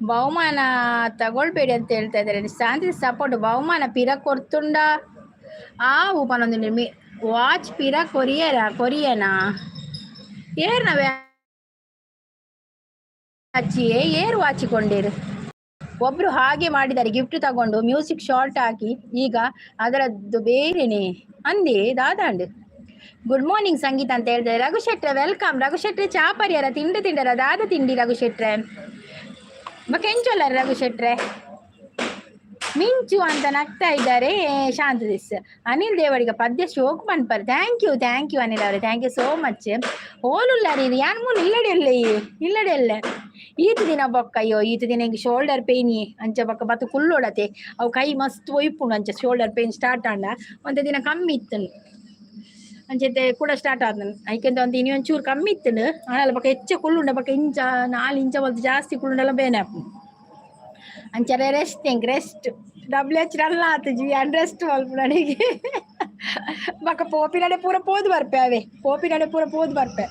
ಬಹುಮಾನ ತಗೊಳ್ಬೇಡಿ ಅಂತ ಹೇಳ್ತಾ ಇದ್ದಾರೆ. ಶಾಂತಿ ಸಪೋರ್ಟ್ ಬಹುಮಾನ ಪಿರ ಕೊರ್ತುಂಡ ಪನೊಂದು ವಾಚ್ ಪಿರ ಕೊರಿಯನಾ ಏರ್ನವೇ ಹಚ್ಚಿಯೇ ಏರು ಹಾಚಿಕೊಂಡಿರು. ಒಬ್ರು ಹಾಗೆ ಮಾಡಿದ್ದಾರೆ, ಗಿಫ್ಟ್ ತಗೊಂಡು ಮ್ಯೂಸಿಕ್ ಶಾರ್ಟ್ ಹಾಕಿ, ಈಗ ಅದರದ್ದು ಬೇರೆನೆ ಅಂದೆ ದಾದಾಂಡ್. ಗುಡ್ ಮಾರ್ನಿಂಗ್ ಸಂಗೀತ ಅಂತ ಹೇಳ್ತಾರೆ. ರಘು ಶೆಟ್ರೆ ವೆಲ್ಕಮ್. ರಘು ಶೆಟ್ರೆ ಚಾಪರಿಯರ ತಿಂಡರ ದಾದ ತಿಂಡಿ ರಘು ಶೆಟ್ರೆ ಕೆಂಚೊಲ್ಲರ ರಘು ಶೆಟ್ರೆ ಮಿಂಚು ಅಂತ ನಗ್ತಾ ಇದ್ದಾರೆ. ಶಾಂತದಿಸ್ ಅನಿಲ್ ದೇವಡಿಗ ಪದ್ಯ ಶೋಕ್ ಮನ್ಪರ್. ಥ್ಯಾಂಕ್ ಯು ಅನಿಲ್ ಅವರೇ, ಥ್ಯಾಂಕ್ ಯು ಸೋ ಮಚ್. ಓಲುಲ್ಲಾರಿ ಯಾನ್ ಮೂಲ ಇಲ್ಲಡೆ ಈತು ದಿನ ಬೊಕ್ಕ ಅಯ್ಯೋ ಈತು ದಿನ ಹಿಂಗೆ ಶೋಲ್ಡರ್ ಪೇಯ್ನ್ ಅಂಚ ಬೊಕ್ಕ ಬತ್ತು ಕುಲ್ಲೊಡತೆ ಅವು ಕೈ ಮಸ್ತ್ ಒಯ್ಪುಂಡು ಅಂಚ ಶೋಲ್ಡರ್ ಪೇಯ್ನ್ ಸ್ಟಾರ್ಟ್ ಆಂಡ ಒಂದು ದಿನ ಕಮ್ಮಿ ಇತ್ತನು ಅಂಚೆ ಕೂಡ ಸ್ಟಾರ್ಟ್ ಆದನು ಐಕೆಂತ ಒಂದು ಇನ್ನೊಂಚೂರು ಕಮ್ಮಿ ಇತ್ತನು ಆನಲ್ಲ ಬೊಕ್ಕ ಹೆಚ್ಚು ಕುಲ್ಲುಂಡ ಬೊಕ್ಕ ಇಂಚ 4 ಇಂಚ ಒಂದು ಜಾಸ್ತಿ ಕುಲ್ಲುಂಡೆಲ್ಲ ಬೇನೆ ಹಾಪು ಅಂಚನೆ ರೆಸ್ಟ್ WH ರಲ್ಲ ಆತಜಿ ರೆಸ್ಟ್ ಮಲ್ಪ ನನಗೆ ಬೊಕ್ಕ ಪೋಪಿನಡೆ ಪೂರ ಪೋದು ಬರ್ಪೆ ಅವೇ ಪೋಪಿನಡೆ ಪೂರ ಪೋದು ಬರ್ಪೆ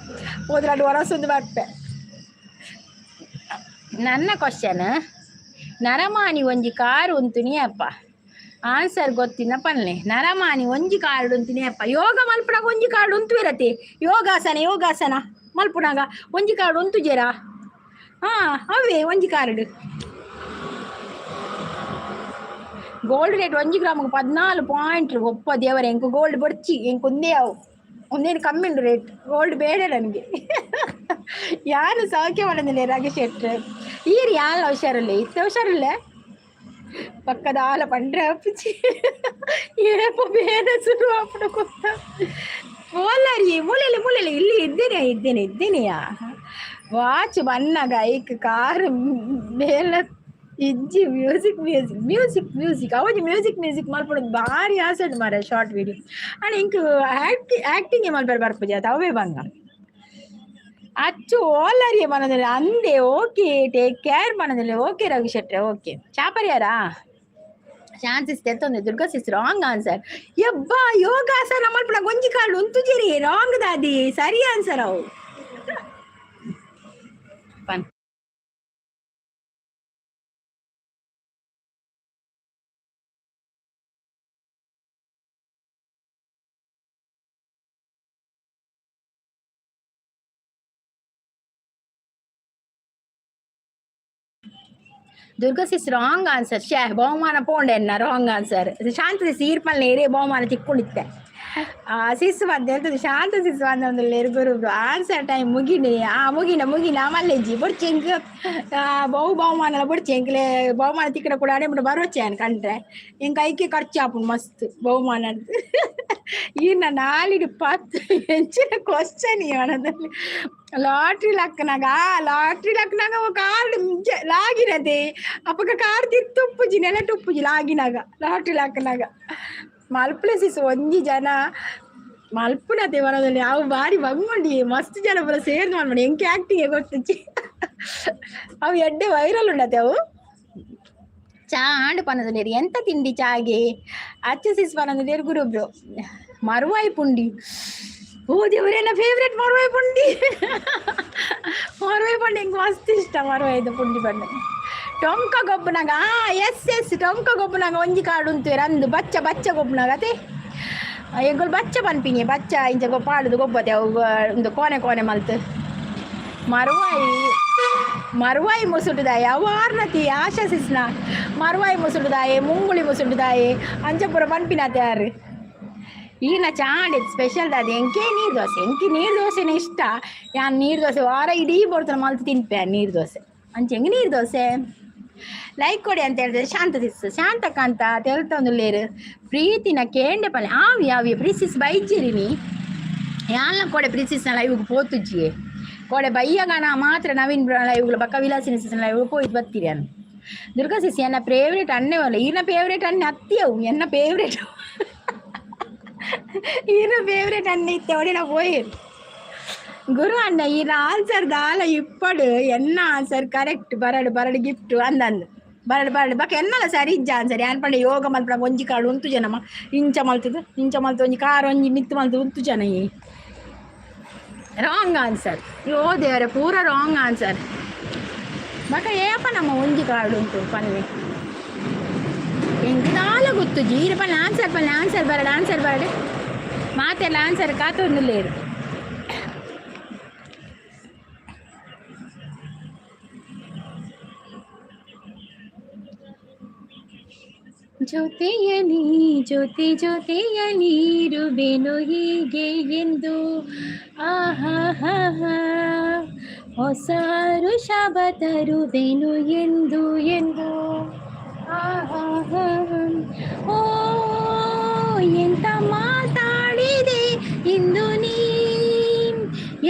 ಪೋದ್ರಡು ಹೊರಸೊಂದು ಬರ್ಪೆ. ನನ್ನ ಕ್ವಶನ್, ನರಮಾನಿ ಒಂಜಿ ಕಾರು ಉಂತುನಿ ಅಪ್ಪ ಆನ್ಸರ್ ಗೊತ್ತಿನ ಪನ್ಲೆ. ನರಮಾನಿ ಒಂಜಿ ಕಾರ್ಡು ಉಂತುನಿ ಅಪ್ಪ. ಯೋಗ ಮಲ್ಪುನಾಗ ಒಂಜಿ ಕಾರ್ಡು ಉಂತು ಇರತ್ತೆ. ಯೋಗಾಸನ ಮಲ್ಪುನಾಗ ಒಂಜಿ ಕಾರ್ಡು ಉಂತು ಜೇರ. ಅವೇ ಒಂಜಿ ಕಾರ್ಡು. Gold rate 1 ಗ್ರಾಮ್ಗೆ 14 point. ಒಪ್ಪ ದೇವರ ಎಂಕು ಗೋಲ್ಡ್ ಬಡ್ಚಿ ಎಂಕು ಒಂದೇನು ಕಮ್ಮಿ ಉಂಟು ರೇಟ್. ಗೋಲ್ಡ್ ಬೇಡ ನನಗೆ. ಯಾರು ಸೌಖ್ಯ ಮಾಡೋದಿಲ್ಲ ರಾಗೇಶ್ ಶೆಟ್ರು. ಈರು ಯಾರು ಹುಷಾರಿಲ್ಲ ಪಕ್ಕದ ಆಲ ಪಂಡ್ರೆ ಅಪ್ಪಚಿ ಏಪ ಬೇರೆ ಶುರು ಅಪ್ಪನ ಕೊತ್ತ ಓಲಾರಿ ಮೂಲೆಯಲ್ಲಿ ಇಲ್ಲಿ ಇದ್ದೇನೆಯಾ ವಾಚ್ ಬನ್ನಾಗ ಐಕ್ ಕಾರ್ ಬೇರೆ ಇಜ್ಜಿ ಮ್ಯೂಸಿಕ್ ಅವಜಿ ಮ್ಯೂಸಿಕ್ ಮಲ್ಪಡೋದು ಭಾರಿ ಆಸೆ ಮಾರ ಶಾರ್ಟ್ ವಿಡಿಯೋ ಅಂಡ್ ಇಂಕ್ ಆಕ್ಟಿಂಗ್ ಮಲ್ಪರ್ ಬರ್ಪುಜಿ ಅದು ಅವೇ ಬಂಗ ಅಚ್ಚು ಓಲಾರಿಯ ಮನದಲ್ಲಿ ಅಂದೆ. ಓಕೆ ಟೇಕ್ ಕೇರ್ ಮನದಲ್ಲಿ. ಓಕೆ ರಘು ಶೆಟ್ರೆ ಓಕೆ. ಚಾಪರಿಯಾರಾ ಚಾನ್ಸಸ್ ತೆತ್ತೊಂದು ದುರ್ಗಾ ಸಿಸ್ ರಾಂಗ್ ಆನ್ಸರ್. ಯಬ್ಬಾ ಯೋಗಾಸನ ಮಲ್ಪಡ ಗೊಂಜಿ ಕಾಳು ಉಂತು ಜೇರಿ ರಾಂಗ್ ದಾದಿ ಸರಿ ಆನ್ಸರ್ ಅವು ಪನ್. Durga sis wrong answer. ಬಹುಮಾನ ಪೋಂಡೆನ್ನ ರಾಂಗ್ ಆನ್ಸರ್. ಶಾಂತ ಸಿಸ್ ಈರ್ಪಲ್ ನೇರೇ ಬಹುಮಾನ ತಿಕ್ಕೊಂಡಿತ್ತೆ. ಸಿಸ್ ಬಂದು ಹೇಳ್ತದೆ ಶಾಂತ ಸಿಸ್ ಬಂದು ಗುರು ಆನ್ಸರ್ ಟೈಮ್ ಮುಗಿನ ಮಲ್ಲೆಜ್ಜಿ ಬೊಡ್ಚೆಂಕ್ ಬಹುಮಾನ ಬೊಡ್ಚೆಂಕ್ಲೆ ಬಹುಮಾನ ತಿಕ್ಕಡ ಕೂಡ ಅಡೆ ಬರೋಚೆ ಅನ್ ಕಂಡ್ರೆ ಎಂಕ ಐಕೆ ಖರ್ಚಾಪುಂಡು ಮಸ್ತ್ ಬಹುಮಾನ ಅಂತ. ಈನ 4 ಹೆಚ್ಚಿನ ಕ್ವಶನ್ ಇವನದಲ್ಲಿ. ಲಾಟ್ರಿ ಲಕ್ಕನಾಗ ಕಾರ್ಡ್ ಲಾಗಿನದೆ ಅಪ್ಪಗ ಕಾರ್ಡ್ ತಿತ್ತುಪ್ಪುಜಿ ನೆಲಟುಪ್ಪುಜಿ ಲಾಗಿನಾಗ ಲಾಟ್ರಿ ಲಕ್ಕನಾಗ ಮಲ್ಪುಲೆಸಿಸ್ ಒಂಜಿ ಜನ ಮಲ್ಪುನತೆ ಮನದಲ್ಲಿ ಅವು ಬಾರಿ ಬಂಗೊಂಡಿ ಮಸ್ತ್ ಜನ ಬರ ಸೇರ್ ಮಾಡ್ಬೇಡಿ ಎಂಕೆ ಆಕ್ಟಿಂಗ್ ಗೊತ್ತಚ್ಚಿ ಅವು ಎಡ್ಡೆ ವೈರಲ್ ಉಂಡತೆ ಅವು. ಚಾ ಆಂಡ್ ಪನದಲ್ಲಿ ಎಂತ ತಿಂಡಿ ಚಾಗೆ ಅಚ್ಚಸಿಸ್ ಪನದಲ್ಲಿ ಗುರುಬ್ರು ಮರುವಾಯಿ ಪುಂಡಿ. ಓ ದೇವರೇನ ಫೇವ್ರೇಟ್ ಮರುವಾಯಿ ಪುಂಡಿ ಎಂಗೆ ಮಸ್ತ್ ಇಷ್ಟ ಮರುವಾಯಿದ ಪುಂಡಿ ಬಣ್ಣ. ಟೊಂಕ ಗೊಬ್ಬನಾಗ ಎಸ್ ಟೊಂಕ ಗೊಬ್ಬನಾಗ ಒಂಜಿ ಕಾಡು ಉಂತು ರಂದು ಬಚ್ಚ ಗೊಬ್ಬನಾಗ ಅದೇ ಎಂಗಳು ಬಚ್ಚ ಪನ್ಪಿನಿ ಬಚ್ಚ ಇಂಚ ಪಾಡುದು ಗೊಬ್ಬತೆ ಅವು ಒಂದು ಕೋಣೆ ಮಲ್ತು ಮರುವಾಯಿ ಮುಸುಡುದಾಯಿ ಅವಾರ್ನತಿ ಆಶಾಸಿಸ್ನ ಮರುವಾಯಿ ಮುಸುಡುದಾಯಿ ಮುಂಗುಳಿ ಮುಸುಡುದಾಯಿ ಅಂಚಪುರ ಪನ್ಪಿನತೆ ಯಾರು ಈನ ಚಾಂಡ್ ಸ್ಪೆಷಲ್ ಅದು ಎಂಕೆ ನೀರು ದೋಸೆನೇ ಇಷ್ಟ. ಯಾನ್ ನೀರು ದೋಸೆ ವಾರ ಇಡೀ ಬರ್ತಾನೆ ಮಲ್ತು ತಿನ್ಪೆ ನೀರು ದೋಸೆ ಅಂಚೆ ಹೆಂಗೆ ನೀರು ದೋಸೆ ಲೈಕ್ ಕೊಡಿ ಅಂತ ಹೇಳಿದ್ರೆ ಶಾಂತಕ್ಕ ಅಂತ ಹೇಳ್ತಾ ಒಂದು ಲೇರು ಪ್ರೀತಿನ ಕೇಂಡೆ ಪಲ್ಲೆ ಆವಿ ಪ್ರೀಸಿಸ್ ಬೈಜಿರಿನಿ ಯಾನ ಕೊಡೆ ಪ್ರೀಸಿಸ್ನ ಲೈವ್ಗೆ ಪೋತುಜ್ಜಿಯೇ ಕೊಡೆ ಬಯ್ಯಗಣ ಮಾತ್ರ ನವೀನ್ ಲೈವ್ಗಳು ಬಕ್ಕ ವಿಲಾಸಿನ ಲೈವ್ போயிட்டு ಬರ್ತೀರಿ ಅನ್ನು. ದುರ್ಗಾ ಸಿಸಿ ಎನ್ನ ಫೇವ್ರೇಟ್ ಅನ್ನೇ ಅಲ್ಲ ಈನ ಫೇವ್ರೇಟ್ ಅನ್ನೆ ಅತ್ತಿಯವು ಎನ್ನ ಫೇವ್ರೇಟ್ ఈయన ఫేవరెట్ అన్న ఇత్తేవాడు నా పోయారు గురు అన్న ఈయన ఆన్సర్ దాల ఇప్పుడు ఎన్న ఆన్సర్ కరెక్ట్ బరడు గిఫ్ట్ అందంದು ಬರಡು ಬಕ್ಕ ಎನ್ನಲ್ಲ ಸರಿ ಇಜ್ಜ ಆನ್ಸರ್ ಯಾನ್ ಪಂಡ ಯೋಗ ಮಲ್ಪಡ ಒಂಜಿ ಕಾಡು ಉಂತು ಜನಮ್ಮ ಇಂಚ ಮಲ್ತು ಒಂಜಿ ಕಾರ್ ಒಂಜಿ ಮಿತ್ತು ಮಲ್ತು ಉಂತು ಜನ ರಾಂಗ್ ಆನ್ಸರ್. ಯೋ ದೇವರ ಪೂರ ರಾಂಗ್ ಆನ್ಸರ್. ಬಕ್ಕ ಏಪ ನಮ್ಮ ಒಂಜಿ ಕಾಡು ಉಂಟು ಪನ್ನೆ ಎಂತಾಲ ಗೊತ್ತು ಜೀರ ಪಲ್ಲೆ ಆನ್ಸರ್ ಬರಡು ಮಾತೆಲ್ಲ ಆನ್ಸರ್ ಕಾತೊಂದು ಲೇರು ಜೊತೆಯಲಿ ಜೊತೆಯಲಿ ಇರುವೆನು ಹೀಗೆ ಎಂದು ಆಹಾ ಹೊಸ ಋಷಭ ತರುವೆನು ಎಂದು ಆಹಾ ಓ ಎಂತ ಮಾತಾಡಿದೆ ಇಂದು ನೀ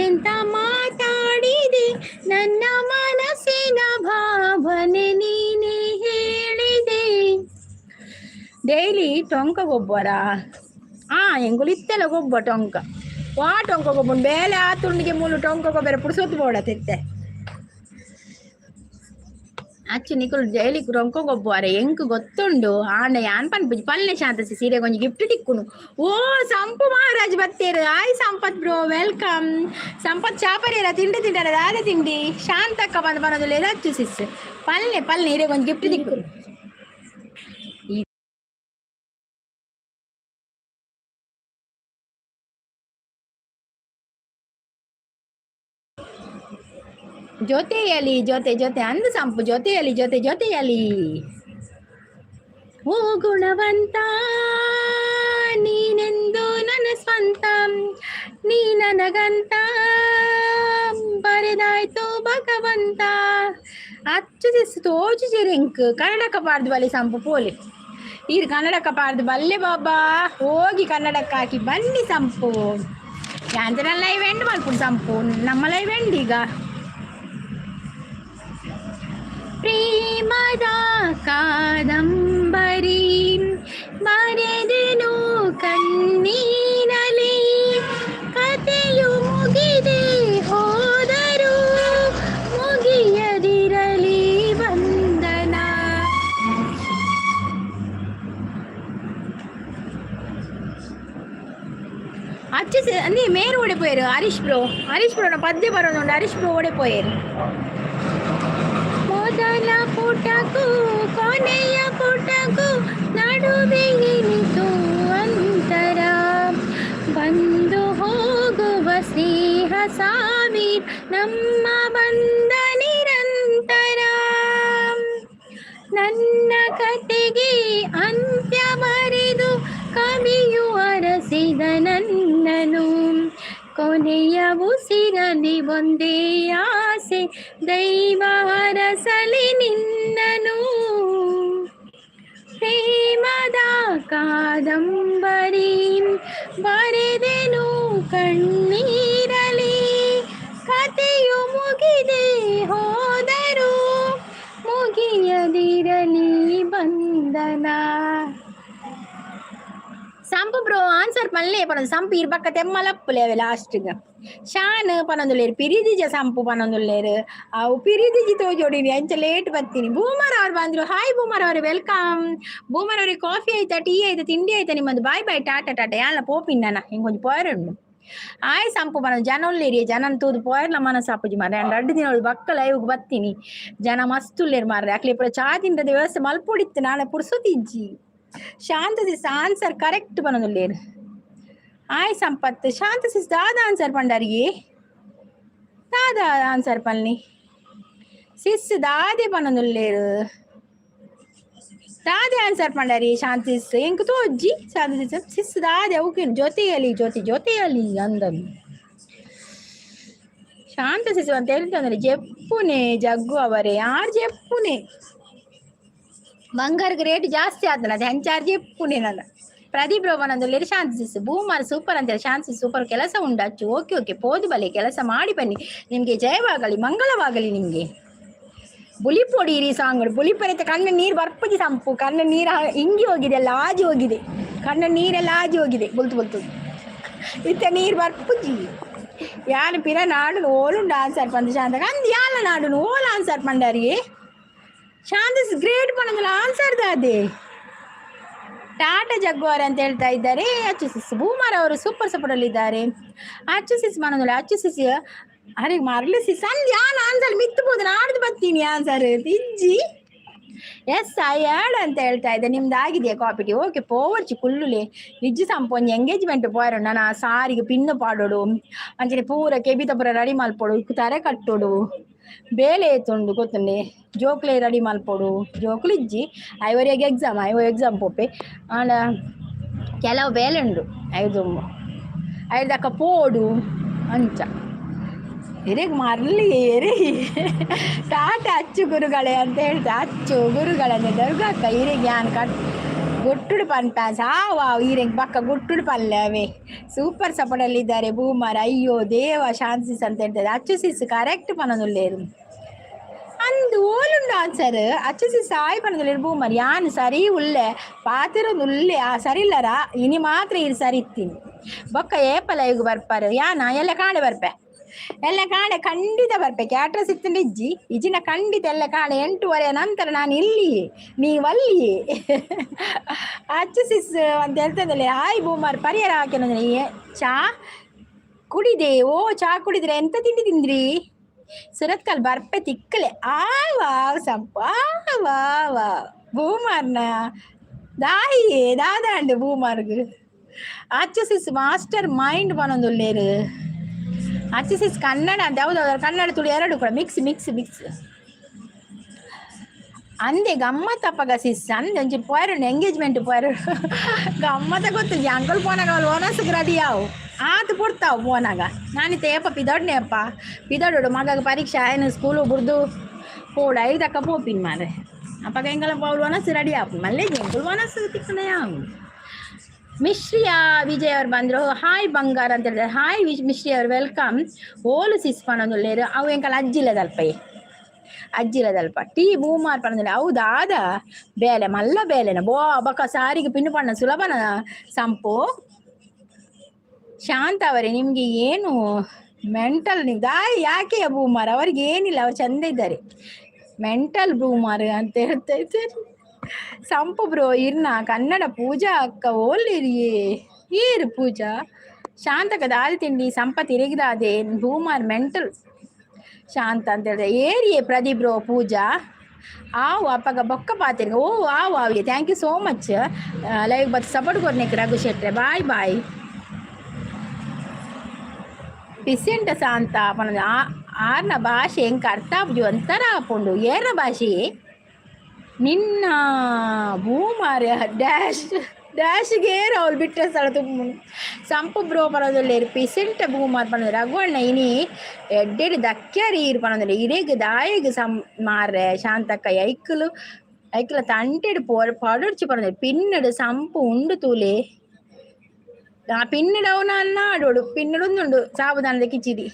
ಎಂತ ಮಾತಾಡಿದೆ ನನ್ನ ಮನಸ್ಸಿನ ಭಾವನೆ ನೀನೇ ಹೇಳಿದೆ ಡೈಲಿ ಟೊಂಕ ಗೊಬ್ಬರ ಎಂಗುಲಿತ್ತೆಲ್ಲ ಗೊಬ್ಬ ಟೊಂಕ ಟೊಂಕ ಗೊಬ್ಬ ಬೇಲೆ ಆ ತುಂಡಿಗೆ ಮೂಲು ಟೊಂಕ ಗೊಬ್ಬರ ಪುಡ್ಸೋದು ಬೋಡತಿತ್ತೆ ಅಚ್ಚು ನಿಕುಲು ಡೈಲಿ ಟೊಂಕ ಗೊಬ್ಬರ ಎಂಕು ಗೊತ್ತುಂಡು ಆಂಡ ಯಾನ್ ಪನ್ಪುಜಿ ಪಲ್ಲೆ ಶಾಂತಸಿ ಸೀರೆ ಕೊಂಚ ಗಿಫ್ಟ್ ತಿಕ್ಕುನು ಓ ಸಂಪು ಮಹಾರಾಜ್ ಬತ್ತೇರು ಆಯ್ ಸಂಪತ್ ಬ್ರೋ ವೆಲ್ಕಮ್ ಸಂಪತ್ ಚಾಪರಿಯರ ತಿಂಡಿ ದಾದ ತಿಂಡಿ ಶಾಂತಕ್ಕ ಬಂದು ಬರೋದಿಲ್ಲ ಎದಚ್ಚು ಸಿಸ್ ಪಲ್ಲೆ ಹಿರೇ ಕೊಂಚ ಗಿಫ್ಟ್ ತಿಕ್ಕುನು ಜೊತೆಯಲಿ ಜೊತೆ ಅಂದು ಸಂಪು ಜೊತೆಯಲಿ ಜೊತೆಯಲಿ ಓ ಗುಣವಂತ ನೀನೆಂದು ನನ್ನ ಸ್ವಂತ ನೀ ನನಗಂತ ಬರೆದಾಯ್ತು ಭಗವಂತ ಅಚ್ಚು ತೋಜು ಜಿರಿಂಕ್ ಕನ್ನಡಕ ಪಾಡ್ದು ಬಲ್ಲಿ ಸಂಪು ಪೋಲಿ ಈಗ ಕನ್ನಡಕ ಪಾಡ್ದು ಬಲ್ಲೆ ಬಾಬಾ ಹೋಗಿ ಕನ್ನಡಕ್ಕೆ ಹಾಕಿ ಬನ್ನಿ ಸಂಪು ಯಾಂತರ ಲೈವ್ ಎಂಡ್ ಮಾಡ್ಕೊಂಡು ಸಂಪು ನಮ್ಮ ಲೈವ್ ಎಂಡ್ ಈಗ ಪ್ರೇಮದ ಕಾದಂಬರಿ ಬರೆದೆನು ಕಣ್ಣೀರಲಿ ಕಥೆಯು ಮುಗಿದೆ ಹೋದರೂ ಮುಗಿಯದಿರಲಿ ಬಂಧನ ಅಚ್ಚು ಅಂದ್ರೆ ಮೇರು ಓಡಿಪೋಯರು ಹರೀಶ್ ಬ್ರೋ ಪದ್ಯ ಬರೋದುಂಡು ಹರೀಶ್ ಬ್ರೋ ಓಡಿಪೋಯರು ಮೊದಲ ಪುಟಕ್ಕೂ ಕೊನೆಯ ಪುಟಕ್ಕೂ ನಡುವೆ ನಿಂತು ಅಂತರ ಬಂದು ಹೋಗುವ ಸ್ನೇಹ ಸಾವಿರ ನಮ್ಮ ಬಂದ ನಿರಂತರ ನನ್ನ ಕತೆಗೆ ಅಂತ್ಯ ಬರೆದು ಕವಿಯು ಅರಸಿದ ನನ್ನನು ಕೊನೆಯ ಉಸಿರಲಿ ಒಂದೇ ಆಸೆ ದೈವ ಹರಸಲಿ ನಿನ್ನನು ಪ್ರೇಮದ ಕಾದಂಬರಿ ಬರೆದೆನು ಕಣ್ಣೀರಲಿ ಕಥೆಯು ಮುಗಿದೆ ಹೋದರೂ ಮುಗಿಯದಿರಲಿ ಬಂಧನ ಸಂಪು ಬ್ರೋ ಆನ್ಸರ್ ಪಲ್ಲೆ ಪನೊಂದು ಸಂಪು ಇರ್ಬಕ್ಕ ತೆಮ್ಮಲಪ್ಪುಲೆ ಅವೆ ಲಾಸ್ಟ್ಗ ಶಾನ್ ಪನೊಂದುಲ್ಲೇರು ಪಿರಿದಿಜ ಸಂಪು ಪನೊಂದುಲ್ಲೇರು ಅವು ಪಿರಿದಿಜಿ ತೋಜೋಡಿನಿ ಅಂಚ ಲೇಟ್ ಬರ್ತೀನಿ ಬೂಮರ್ ಅವ್ರು ಬಂದ್ರು ಹಾಯ್ ಬೂಮರ್ ಅವ್ರೆ ವೆಲ್ಕಮ್ ಬೂಮರ್ ಅವ್ರಿಗೆ ಕಾಫಿ ಆಯ್ತಾ ಟೀ ಆಯ್ತಾ ತಿಂಡಿ ಆಯ್ತಾ ನಿಮ್ಮದು ಬಾಯ್ ಟಾಟಾ ಯಾಲ ಪೋಪಿನ್ನ ಹಿಂಗೊಂದು ಪೋಯರುಂಡು ಆಯ್ ಸಂಪು ಪನೊಂದು ಜನ ಉಳ್ಳೇರಿ ಜನನ್ ತೂದು ಪೋಯರ್ಲ ಮನಸ್ಸಾಪುಜಿ ಮಾರ್ರೆ ಅಂಡ್ 2 ದಿನ ಬಕ್ಕ ಲೈವ್ಗೆ ಬರ್ತೀನಿ ಜನ ಮಸ್ತುಲ್ಲೇರು ಮಾರ್ರೆ ಅಕ್ಲಿ ಪುರ ಚಾ ತಿಂಡದ ವ್ಯವಸ್ಥೆ ಮಲ್ಪುಡಿತ್ತು ನಾಳೆ ಪುರ್ಸುತಿಜ್ಜಿ ಶಾಂತಸಿಸ್ ಆನ್ಸರ್ ಕರೆಕ್ಟ್ ಬನೊಂದುಲ್ಲೇರು ಆಯ್ ಸಂಪತ್ ಶಾಂತಸಿಸ್ ದಾದ ಆನ್ಸರ್ ಪಂಡಾರಿಗೆ ದಾದ ಆನ್ಸರ್ ಪಲ್ನಿ ಸಿಸ್ ದಾದೆ ಪನೊಂದುಲ್ಲೇರು ದಾದೆ ಆನ್ಸರ್ ಪಂಡಾರಿ ಶಾಂತಿಸ್ ಎಂಕ್ ತೋಜ್ಜಿ ಶಾಂತಸಿಸ್ ಸಿಸ್ ದಾದೆ ಅವಕಿನ್ ಜೊತೆಯಲಿ ಅಂದನು ಶಾಂತಸಿಸ್ ಅಂತ ಹೇಳ್ತಂದ್ರೆ ಜೆಪ್ಪುನೆ ಜಗ್ಗು ಅವರೇ ಯಾರು ಜೆಪ್ಪುನೆ ಬಂಗಾರಕ್ಕೆ ರೇಟ್ ಜಾಸ್ತಿ ಆದಲ್ಲ ಅದು ಹೆಂಚಾರ್ಜ್ ಎಪ್ಪುನೆ ನನ್ನ ಪ್ರದೀಪ್ ರೋವನಂದಲ್ಲಿ ಶಾಂತಿಸಿಸ್ ಬೂಮರ್ ಸೂಪರ್ ಅಂತೇಳಿ ಶಾಂತಿಸಿ ಸೂಪರ್ ಕೆಲಸ ಉಂಡಚ್ಚು ಓಕೆ ಪೋದು ಬಲೆ ಕೆಲಸ ಮಾಡಿ ಬನ್ನಿ ನಿಮಗೆ ಜಯವಾಗಲಿ ಮಂಗಳವಾಗಲಿ ನಿಮಗೆ ಬುಲಿ ಪೊಡಿರಿ ಸಾಂಗ್ ಬುಲಿ ಪೊಡಿತ ಕಣ್ಣ ನೀರು ಬರ್ಪುಜಿ ಸಂಪು ಕಣ್ಣ ನೀರು ಹಿಂಗಿ ಹೋಗಿದೆ ಎಲ್ಲ ಆಜಿ ಹೋಗಿದೆ ಕಣ್ಣ ನೀರೆಲ್ಲ ಆಜಿ ಹೋಗಿದೆ ಬುಲ್ತು ಇತ್ತ ನೀರು ಬರ್ಪುಜಿ ಯಾರು ಪಿರ ನಾಡು ಓಲುಂಡು ಆನ್ಸರ್ ಪಂದು ಶಾಂತ ಅಂದು ಯಾಲ ನಾಡು ಓಲ್ ಆನ್ಸರ್ ಪಂಡಾರಿಗೆ ಶಾಂತಿಸ್ ಗ್ರೇಟ್ ಪಣಂಗಲ ಆನ್ಸರ್ ದಾದೆ ಟಾಟಾ ಜಗ್ವಾರ್ ಅಂತ ಹೇಳ್ತಾ ಇದ್ದಾರೆ ಅಚ್ಚುಸಿಸ್ ಬೂಮರ್ ಅವರು ಸೂಪರ್ ಅಲ್ಲಿ ಇದ್ದಾರೆ ಅಚ್ಚುಸಿಸ್ ಮನೋದಲ್ಲ ಅಚ್ಚುಸಿಸ್ ಅರೆ ಮರಳು ಸಿಸ್ ಅಂದ್ ಯಾನ್ ಆನ್ಸರ್ ಮಿತ್ತಬಹುದು ನಾಡ್ದು ಬರ್ತೀನಿ ಆನ್ಸರ್ ತಿಜ್ಜಿ ಎಸ್ ಅಯ್ಯಾಡ್ ಅಂತ ಹೇಳ್ತಾ ಇದ್ದೆ ನಿಮ್ದು ಆಗಿದೆಯಾ ಕಾಪಿಟಿ ಓಕೆ ಪೋವರ್ಚಿ ಕುಲ್ಲುಲೆ ನಿಜ್ಜು ಸಂಪೊಂಜಿ ಎಂಗೇಜ್ಮೆಂಟ್ ಪೋಯರು ನಾನು ಆ ಸಾರಿಗೆ ಪಿನ್ನು ಪಾಡೋಡು ಅಂಚನೆ ಪೂರ ಕೆಬಿತ ಪೂರ ರೆಡಿ ಮಲ್ಪೋಡು ತರೆ ಕಟ್ಟೋಡು ಬೇಲೆ ಎತ್ತುಂಡು ಗೊತ್ತುಂಡೆ ಜೋಕ್ಲೆ ರೆಡಿ ಮಲ್ಪೊಡು ಜೋಕ್ಲು ಇಜ್ಜಿ ಐವರಿಗೆ ಎಕ್ಸಾಮ್ ಪೋಪೆ ಆಂಡ ಕೆಲವು ಬೇಲೆ ಉಂಡು ಐದಕ್ಕ ಪೋಡು ಅಂಚ ಹಿರೇಗೆ ಮರಲಿ ಹಿರೇ ಟಾಟ ಅಚ್ಚು ಗುರುಗಳೇ ಅಂತ ಹೇಳ್ತಾ ಅಚ್ಚು ಗುರುಗಳಂದ್ರೆ ದರ್ಗಕ್ಕ ಹಿರೇಗೆ ಯಾನ್ ಗುಟ್ಟುಡು ಪಂಟ ಸಾವಾ ಈರೆಂಗ್ ಪಕ್ಕ ಗುಟ್ಟುಡು ಪಲ್ಯವೇ ಸೂಪರ್ ಸಪಡಲ್ಲಿದ್ದಾರೆ ಬೂಮರ್ ಅಯ್ಯೋ ದೇವ ಶಾಂತಿಸ್ ಅಂತ ಹೇಳ್ತಾರೆ ಅಚ್ಚು ಸಿಸ್ ಕರೆಕ್ಟ್ ಪನದುಲ್ಲೇರು ಅಂದು ಓಲುಂಡು ಆನ್ಸರ್ ಅಚ್ಚು ಸಿಸ್ ಆಯ್ ಪನದುಲ್ಲೇರು ಬೂಮರ್ ಯಾನ್ ಸರಿ ಉಳ್ಳೆ ಪಾತಿರೊಂದು ಉಳ್ಳೆ ಆ ಸರಿ ಇಲ್ಲರ ಇನಿ ಮಾತ್ರ ಇರು ಸರಿ ಇತ್ತೀನಿ ಬೊಕ್ಕ ಏಪಲ ಈಗ ಬರ್ಪಾರು ಯಾನ ಎಲ್ಲ ಕಾಣೆ ಬರ್ಪೆ ಎಲ್ಲ ಕಾಣೆ ಖಂಡಿತ ಬರ್ಪೆ ಕ್ಯಾಟ್ರಸ್ ಇತ್ತಂಡು ಇಜ್ಜಿನ ಖಂಡಿತ ಎಲ್ಲ ಕಾಣೆ 8:30 ನಂತರ ನಾನು ಇಲ್ಲಿ ನೀವಲ್ಲಿ ಅಚ್ಚು ಸಿಸ್ ಅಂತ ಹೇಳ್ತಂದ್ರೆ ಹಾಯ್ ಬೂಮರ್ ಪರಿಹಾರ ಹಾಕಿನಂದ್ರೆ ಚಾ ಕುಡಿದೆ ಚಾ ಕುಡಿದ್ರೆ ಎಂತ ತಿಂಡಿ ತಿಂದ್ರಿ ಸುರತ್ಕಲ್ ಬರ್ಪೆ ತಿಕ್ಕಲೆ ಸಂಪ ಬೂಮರ್ನ ದಾದಾಂಡು ಬೂಮರ್ಗ್ ಅಚ್ಚು ಸಿಸ್ ಮಾಸ್ಟರ್ ಮೈಂಡ್ ಪನೊಂದುಲ್ಲೇರು ಅಚ್ಚು ಸಿಸ್ ಕನ್ನಡ ಅಂತ ಯಾವುದು ಕನ್ನಡ ತುಳು ಎರಡು ಕೂಡ ಮಿಕ್ಸ್ ಅಂದೆ ಗಮ್ಮತ್ತಪ್ಪಗ ಸಿಸ್ ಅಂದೆ ಒಂಚಿ ಪೋಯರುಂಡು ಎಂಗೇಜ್ಮೆಂಟ್ ಪೋಯರು ಗಮ್ಮತ್ತ ಗೊತ್ತಿಲ್ಲ ಅಂಕಲ್ ಪೋನಾಗ ಅವ್ರು ಓನಸ್ಗೆ ರೆಡಿ ಯಾವು ಆತು ಪುಡ್ತಾವು ಪೋನಾಗ ನಾನಿತ್ತ ಏಪ ಪಿದೊಡು ಮಗಗ ಪರೀಕ್ಷೆ ಏನು ಸ್ಕೂಲು ಬುರ್ದು ಪೋಡ ಐದಕ್ಕ ಪೋಪಿನ್ ಮಾರೆ ಅಪ್ಪಗ ಎಂಗಲ ಪೌಲ್ ಓನಸ್ ರೆಡಿ ಆಪು ಮಲ್ಲೆ ಎಂಕಲ್ ಓನಸ್ ತಿಕ್ಕನೆ ಯಾವು ಮಿಶ್ರಿಯಾ ವಿಜಯ್ ಅವ್ರು ಬಂದರು ಹಾಯ್ ಬಂಗಾರ ಅಂತ ಹೇಳಿದ್ರೆ ಹಾಯ್ ಮಿಶ್ರಿ ಅವ್ರು ವೆಲ್ಕಮ್ ಓಲು ಸಿಸ್ ಪನೊಂದುಲ್ಲೇರು ಅವು ಎಂಕಲ್ ಅಜ್ಜಿಲದಲ್ಪ ಟೀ ಬೂಮಾರ್ ಪನೊಂದುಲ್ಲೆ ಅವು ದಾದ ಬೇಲೆ ಮಲ್ಲ ಬೇಲೆನ ಬೊಕ್ಕ ಸಾರಿಗೆ ಪಿನ್ನು ಪಣ್ಣ ಸುಲಭನ ಸಂಪು ಶಾಂತ ಅವರೇ ನಿಮಗೆ ಏನು ಮೆಂಟಲ್ ನೀವು ಯಾಕೆ ಬೂಮಾರ್ ಅವ್ರಿಗೆ ಏನಿಲ್ಲ ಅವ್ರು ಚಂದ ಇದ್ದಾರೆ ಮೆಂಟಲ್ ಬೂಮಾರ್ ಅಂತ ಹೇಳ್ತಾ ಇದ್ದಾರೆ ಸಂಪು ಬ್ರೋ ಇರ್ನ ಕನ್ನಡ ಪೂಜಾ ಅಕ್ಕ ಓಲ್ಲಿರಿಯೇ ಏರು ಪೂಜಾ ಶಾಂತಕ ದಾದಿ ತಿಂಡಿ ಸಂಪತ್ ಇರಿಗಿದಾದೆ ಬೂಮಾರ್ ಮೆಂಟಲ್ ಶಾಂತ ಅಂತ ಹೇಳಿದ್ರೆ ಏರಿಯೇ ಪ್ರದೀಪ್ ಬ್ರೋ ಪೂಜಾ ಆವು ಅಪ್ಪಗ ಬೊಕ್ಕ ಪಾತಿರ್ಗ ಆವಿಗೆ thank you so much live ಬತ್ ಸಪೋರ್ಟ್ ಕೊರ್ನಿಕ್ ರಘು ಶೆಟ್ರೆ ಬಾಯ್ ಪಿಸೆಂಟ ಶಾಂತ ಪನದು ಆರ್ನ ಭಾಷೆ ಹೆಂಗೆ ಅರ್ಥ ಆಪುಜು ಅಂತರ ಆಪುಂಡು ಏರ ಭಾಷೆ ನಿನ್ನ ಬೂಮಾರ ಡ್ಯಾಶ್ಗೆ ಅವ್ರು ಬಿಟ್ಟರೆ ಸ್ಥಳ ತುಂಬ ಸಂಪು ಬ್ರೋ ಪನೊಂದುಲ್ಲೇರು ಪಿಸೆಂಟ ಬೂಮಾರ್ ಪನೊಂದು ರಘುವಣ್ಣ ಇನಿ ಎಡ್ಡೆಡು ದಕ್ಕ್ಯಾರಿ ಇರು ಪನೊಂದುಲ್ಲೆ ಇರೇಗ ದಾಯಿಗೆ ಮಾರ್ರೆ ಶಾಂತಕ್ಕ ಐಕ್ಲ ತಂಟೆಡು ಪಡೊಡ್ಚಿ ಪನೊಂದು ಪಿನ್ನಡು ಸಂಪು ಉಂಡು ತೂಲೆ ಆ ಪಿನ್ನಡು ಅವನ ಅನ್ನಾಡೋಡು ಪಿನ್ನಡು ಉಂದುಂಡು ಸಾಬುದಾನದ ಕಿಚಿಡಿ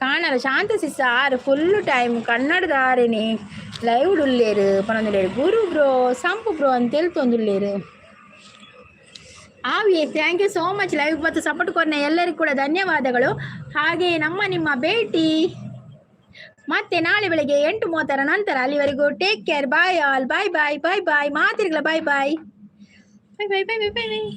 ಕಾಣಲ್ಲ ಶಾಂತ ಸಿಸ್ ಆರು ಫುಲ್ಲು ಟೈಮ್ ಕನ್ನಡದ ಆರೇನೆ ಲೈವ್ ಉಳ್ಳೇರು ಪನೊಂದುಲ್ಲೇರು ಗುರು ಬ್ರೋ ಸಂಪು ಬ್ರೋ ಅಂತ ಹೇಳ್ತೊಂದುಲ್ಲೇರು thank you so much live ಮತ್ತು ಸಪೋರ್ಟ್ ಕೊರ್ನ ಎಲ್ಲರಿಗೂ ಕೂಡ ಧನ್ಯವಾದಗಳು. ಹಾಗೆ ನಿಮ್ಮ ಭೇಟಿ ಮತ್ತೆ ನಾಳೆ ಬೆಳಗ್ಗೆ 8:30 ನಂತರ. ಅಲ್ಲಿವರೆಗೂ take care. Bye all. Bye bye bye bye ಮಾತಿರ್ಗಳ bye bye bye bye bye bye ಬಾಯ್.